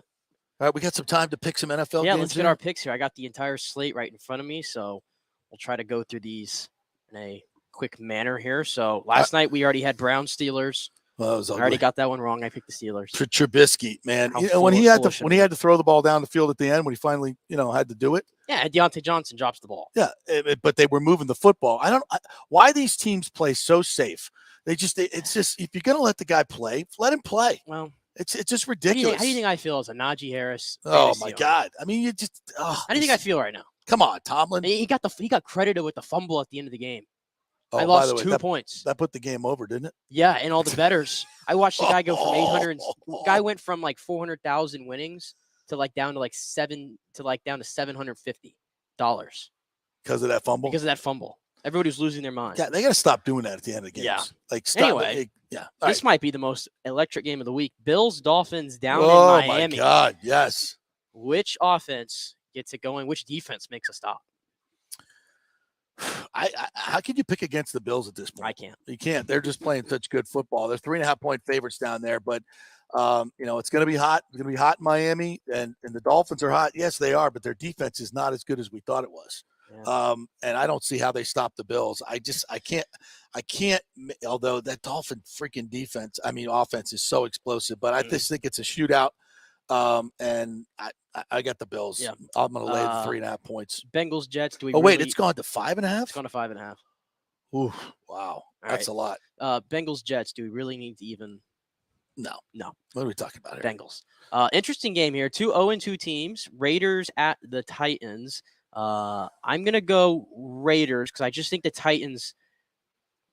right, we got some time to pick some NFL games. Yeah, let's get our picks here. I got the entire slate right in front of me, so we'll try to go through these in a quick manner here. So last night we already had Browns Steelers. Well, I already got that one wrong. I picked the Steelers. Trubisky, man, when he had to throw the ball down the field at the end, when he finally had to do it. Yeah, Deontay Johnson drops the ball. Yeah, but they were moving the football. Why these teams play so safe. It's just if you're gonna let the guy play, let him play. Well. It's just ridiculous. How do you think I feel as a Najee Harris? Oh my God! I mean, you just. How do you think I feel right now? Come on, Tomlin. He got credited with the fumble at the end of the game. Oh, I lost by the way, 2 points. That put the game over, didn't it? Yeah, and all the bettors. I watched the guy go from 800. Guy went from like 400,000 winnings to down to $750. Because of that fumble. Because of that fumble. Everybody was losing their mind. Yeah, they got to stop doing that at the end of the games. Yeah. Anyway, this might be the most electric game of the week. Bills Dolphins down in Miami. Oh my God! Yes. Which offense gets it going? Which defense makes a stop? How can you pick against the Bills at this point? I can't. You can't. They're just playing such good football. They're 3.5-point favorites down there, but it's going to be hot. It's going to be hot in Miami, and the Dolphins are hot. Yes, they are, but their defense is not as good as we thought it was. Yeah. And I don't see how they stop the Bills. I can't. Although that Dolphin freaking offense is so explosive, but I just think it's a shootout. And I got the Bills. Yeah. I'm going to lay the 3.5 points. Bengals Jets. Wait, it's gone to 5.5. It's gone to 5.5. Ooh, wow, that's a lot. Bengals Jets. Do we really need to even? No. What are we talking about here? Bengals. Interesting game here. 2 0-2 teams. Raiders at the Titans. I'm going to go Raiders because I just think the Titans,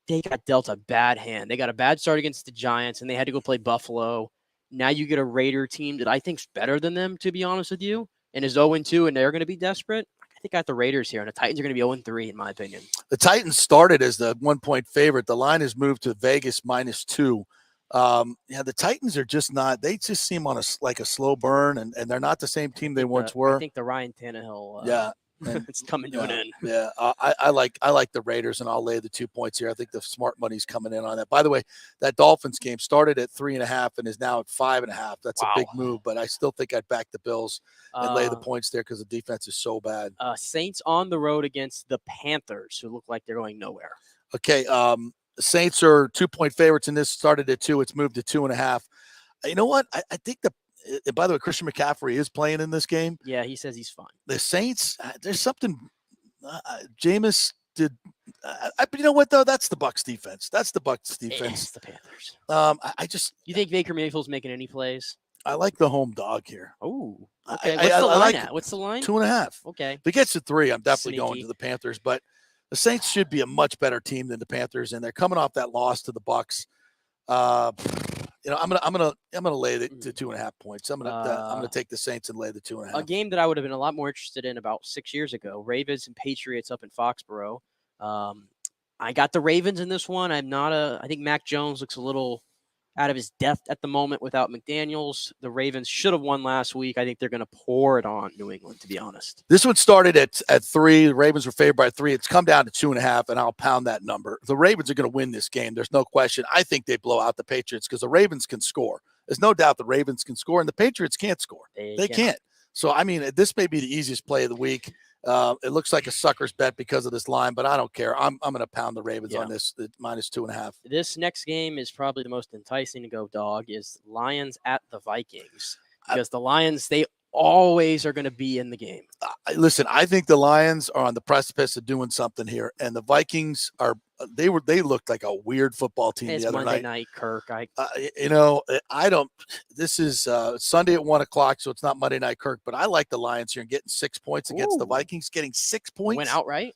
they got dealt a bad hand. They got a bad start against the Giants, and they had to go play Buffalo. Now you get a Raider team that I think is better than them, to be honest with you, and is 0-2, and they're going to be desperate. I think I got the Raiders here, and the Titans are going to be 0-3, in my opinion. The Titans started as the 1-point favorite. The line has moved to Vegas -2. The Titans are just not. They just seem on like a slow burn, and they're not the same team they once were. I think the Ryan Tannehill. Yeah. And, it's coming to an end. Yeah, I like the Raiders, and I'll lay the 2 points here. I think the smart money's coming in on that. By the way, that Dolphins game started at 3.5 and is now at 5.5. That's a big move, but I still think I'd back the Bills and lay the points there because the defense is so bad. Saints on the road against the Panthers, who look like they're going nowhere. Okay, the Saints are 2-point favorites, and this started at 2. It's moved to 2.5. You know what? I think by the way, Christian McCaffrey is playing in this game. Yeah, he says he's fine. The Saints, there's something. Jameis did. But you know what though? That's the Bucs defense. That's the Bucs defense. It's the Panthers. I just. You think Baker Mayfield's making any plays? I like the home dog here. Oh, okay. What's the line at? What's the line? 2.5. Okay. If it gets to 3, I'm definitely Sneaky. going to the Panthers. But the Saints should be a much better team than the Panthers, and they're coming off that loss to the Bucs. I'm gonna lay the 2.5 points. I'm gonna take the Saints and lay the 2.5. A game that I would have been a lot more interested in about 6 years ago. Ravens and Patriots up in Foxborough. I got the Ravens in this one. I think Mac Jones looks a little out of his depth at the moment without McDaniels. The Ravens should have won last week. I think they're going to pour it on New England, to be honest. This one started at 3. The Ravens were favored by 3. It's come down to 2.5, and I'll pound that number. The Ravens are going to win this game. There's no question. I think they blow out the Patriots because the Ravens can score. There's no doubt the Ravens can score, and the Patriots can't score. They can't. So, I mean, this may be the easiest play of the week. It looks like a sucker's bet because of this line, but I don't care. I'm going to pound the Ravens on this at -2.5. This next game is probably the most enticing to go dog is Lions at the Vikings because the Lions, they always are going to be in the game. Listen, I think the Lions are on the precipice of doing something here, and the Vikings they looked like a weird football team It's the other Monday night. night, Kirk. I don't. This is Sunday at 1:00, so it's not Monday night, Kirk. But I like the Lions here and getting 6 points against the Vikings. Getting 6 points Went outright.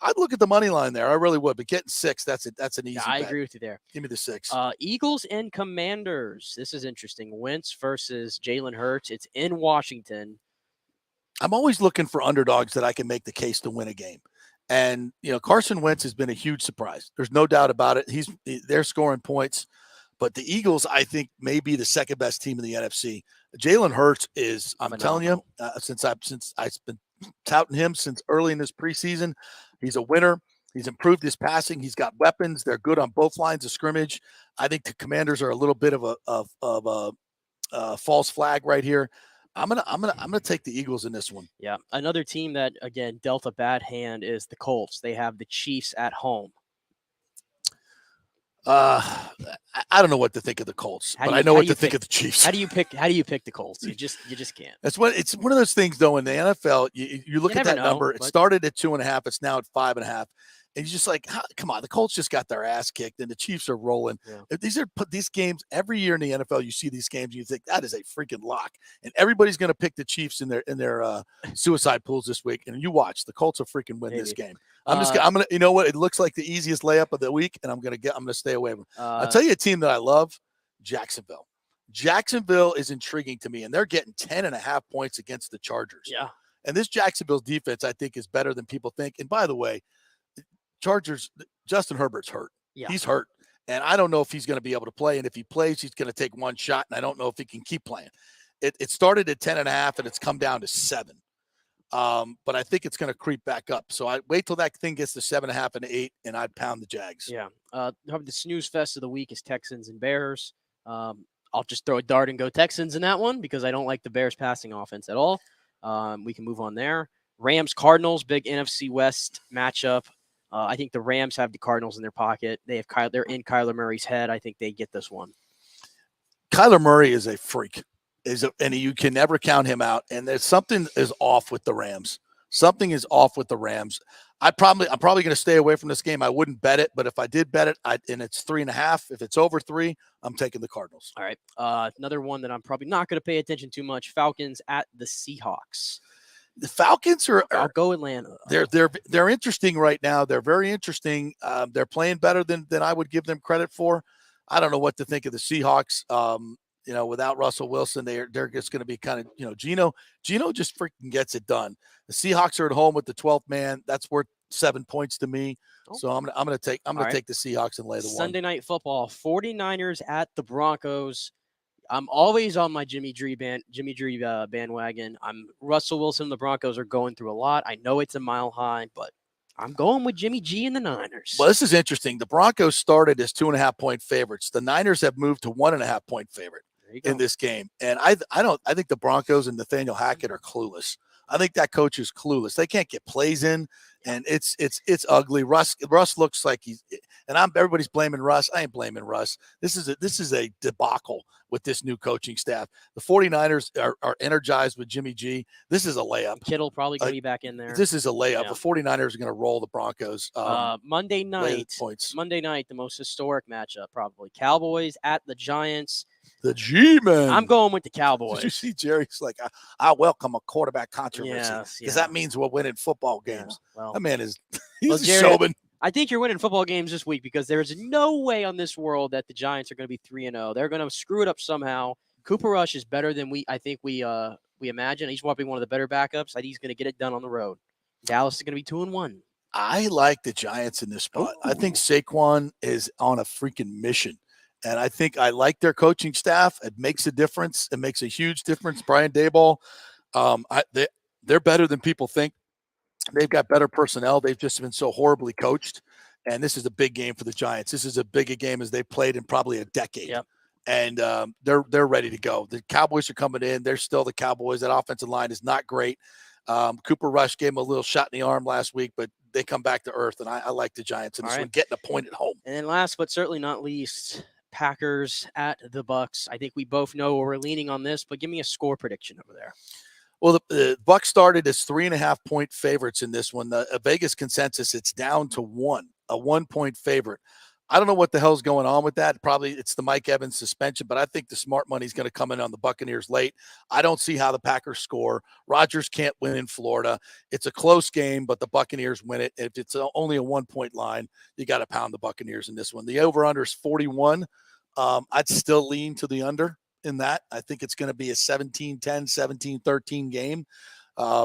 I'd look at the money line there. I really would. But getting 6, that's an easy. I bet. agree with you there. Give me the 6. Eagles and Commanders. This is interesting. Wentz versus Jalen Hurts. It's in Washington. I'm always looking for underdogs that I can make the case to win a game. And, Carson Wentz has been a huge surprise. There's no doubt about it. They're scoring points. But the Eagles, I think, may be the second best team in the NFC. Jalen Hurts is, I'm telling you, since I've been touting him since early in this preseason, he's a winner. He's improved his passing. He's got weapons. They're good on both lines of scrimmage. I think the Commanders are a little bit of a false flag right here. I'm gonna take the Eagles in this one. Yeah, another team that again dealt a bad hand is the Colts. They have the Chiefs at home. I don't know what to think of the Colts, but I know what to think of the Chiefs. How do you pick the Colts? You just can't. It's one of those things though in the NFL. You look at that number. It started at 2.5. It's now at 5.5. And you're just like, come on, the Colts just got their ass kicked, and the Chiefs are rolling. Yeah. These games every year in the NFL. You see these games, and you think that is a freaking lock, and everybody's going to pick the Chiefs in their suicide pools this week. And you watch, the Colts will freaking win this game. I'm gonna, you know what? It looks like the easiest layup of the week, and I'm gonna stay away from it. I'll tell you a team that I love, Jacksonville. Jacksonville is intriguing to me, and they're getting 10.5 points against the Chargers. Yeah, and this Jacksonville's defense, I think, is better than people think. And by the way, Chargers, Justin Herbert's hurt. Yeah. He's hurt. And I don't know if he's going to be able to play. And if he plays, he's going to take one shot. And I don't know if he can keep playing. It started at 10.5 and it's come down to 7. But I think it's going to creep back up. So I wait till that thing gets to 7.5 and 8, and I'd pound the Jags. Yeah. The snooze fest of the week is Texans and Bears. I'll just throw a dart and go Texans in that one because I don't like the Bears passing offense at all. We can move on there. Rams Cardinals, big NFC West matchup. I think the Rams have the Cardinals in their pocket. They're in Kyler Murray's head. I think they get this one. Kyler Murray is a freak. And you can never count him out. And there's something is off with the Rams. Something is off with the Rams. I'm probably going to stay away from this game. I wouldn't bet it, but if I did bet it, and it's 3.5, if it's over 3, I'm taking the Cardinals. All right. Another one that I'm probably not going to pay attention too much. Falcons at the Seahawks. The Falcons I'll go Atlanta. They're interesting right now. They're very interesting. They're playing better than I would give them credit for. I don't know what to think of the Seahawks. without Russell Wilson, they're just going to be kind of, Geno just freaking gets it done. The Seahawks are at home with the 12th man. That's worth 7 points to me. So I'm gonna take the Seahawks and lay the Sunday one. Night Football, 49ers at the Broncos. I'm always on my Jimmy G bandwagon. Russell Wilson and the Broncos are going through a lot. I know it's a mile high, but I'm going with Jimmy G and the Niners. Well, this is interesting. The Broncos started as 2.5-point favorites. The Niners have moved to 1.5-point favorite in this game. And I think the Broncos and Nathaniel Hackett are clueless. I think that coach is clueless. They can't get plays in, and it's ugly. Russ looks like everybody's blaming Russ. I ain't blaming Russ. This is a debacle with this new coaching staff. The 49ers are energized with Jimmy G. This is a layup. Kittle probably going to be back in there. This is a layup. Yeah. The 49ers are going to roll the Broncos. Monday night, the most historic matchup probably. Cowboys at the Giants. The G-Men. I'm going with the Cowboys. Did you see Jerry's like, I welcome a quarterback controversy because Yes, that means we're winning football games. Yeah, well, that man he's a Jerry, showman. I think you're winning football games this week because there's no way on this world that the Giants are going to be 3-0. They're going to screw it up somehow. Cooper Rush is better than we imagine. He's probably one of the better backups. I think he's going to get it done on the road. Dallas is going to be 2-1. I like the Giants in this spot. I think Saquon is on a freaking mission. And I think I like their coaching staff. It makes a difference. It makes a huge difference. Brian Daboll, they're better than people think. They've got better personnel. They've just been so horribly coached. And this is a big game for the Giants. This is as big a game as they've played in probably a decade. Yep. And they're ready to go. The Cowboys are coming in. They're still the Cowboys. That offensive line is not great. Cooper Rush gave him a little shot in the arm last week, but they come back to earth. And I like the Giants in this one, getting a point at home. And then last but certainly not least, Packers at the Bucs. I think we both know where we're leaning on this, but give me a score prediction over there. Well, the Bucs started as 3.5-point favorites in this one. The Vegas consensus, it's down to 1, a 1-point favorite. I don't know what the hell's going on with that. Probably it's the Mike Evans suspension, but I think the smart money is going to come in on the Buccaneers late. I don't see how the Packers score. Rodgers can't win in Florida. It's a close game, but the Buccaneers win it. If it's only a 1-point line, you got to pound the Buccaneers in this one. The over-under is 41. I'd still lean to the under in that. I think it's going to be a 17-10, 17-13 game.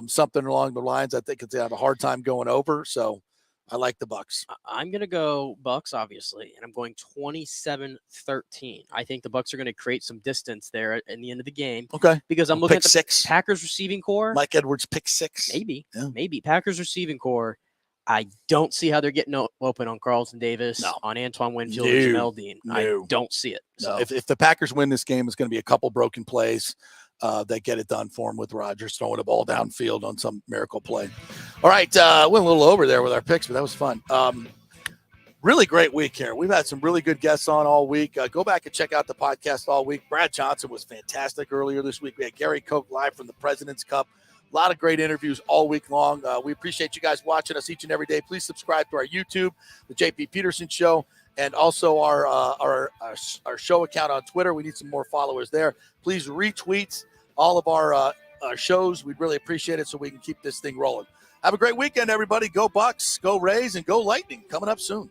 Something along the lines. I think it's going to have a hard time going over. So I like the Bucs. I'm going to go Bucs, obviously, and I'm going 27-13. I think the Bucs are going to create some distance there in the end of the game. Okay. Because I'm looking at the six. Packers receiving core. Mike Edwards pick 6. Maybe. Packers receiving core. I don't see how they're getting open on Carlton Davis, on Antoine Winfield, and Jamel Dean. I don't see it. So if the Packers win this game, it's going to be a couple broken plays that get it done for him with Rodgers throwing a ball downfield on some miracle play. All right, went a little over there with our picks, but that was fun. Really great week here. We've had some really good guests on all week. Go back and check out the podcast all week. Brad Johnson was fantastic earlier this week. We had Gary Koch live from the President's Cup. A lot of great interviews all week long. We appreciate you guys watching us each and every day. Please subscribe to our YouTube, the JP Peterson Show, and also our show account on Twitter. We need some more followers there. Please retweet all of our shows. We'd really appreciate it so we can keep this thing rolling. Have a great weekend, everybody. Go Bucs, go Rays, and go Lightning. Coming up soon.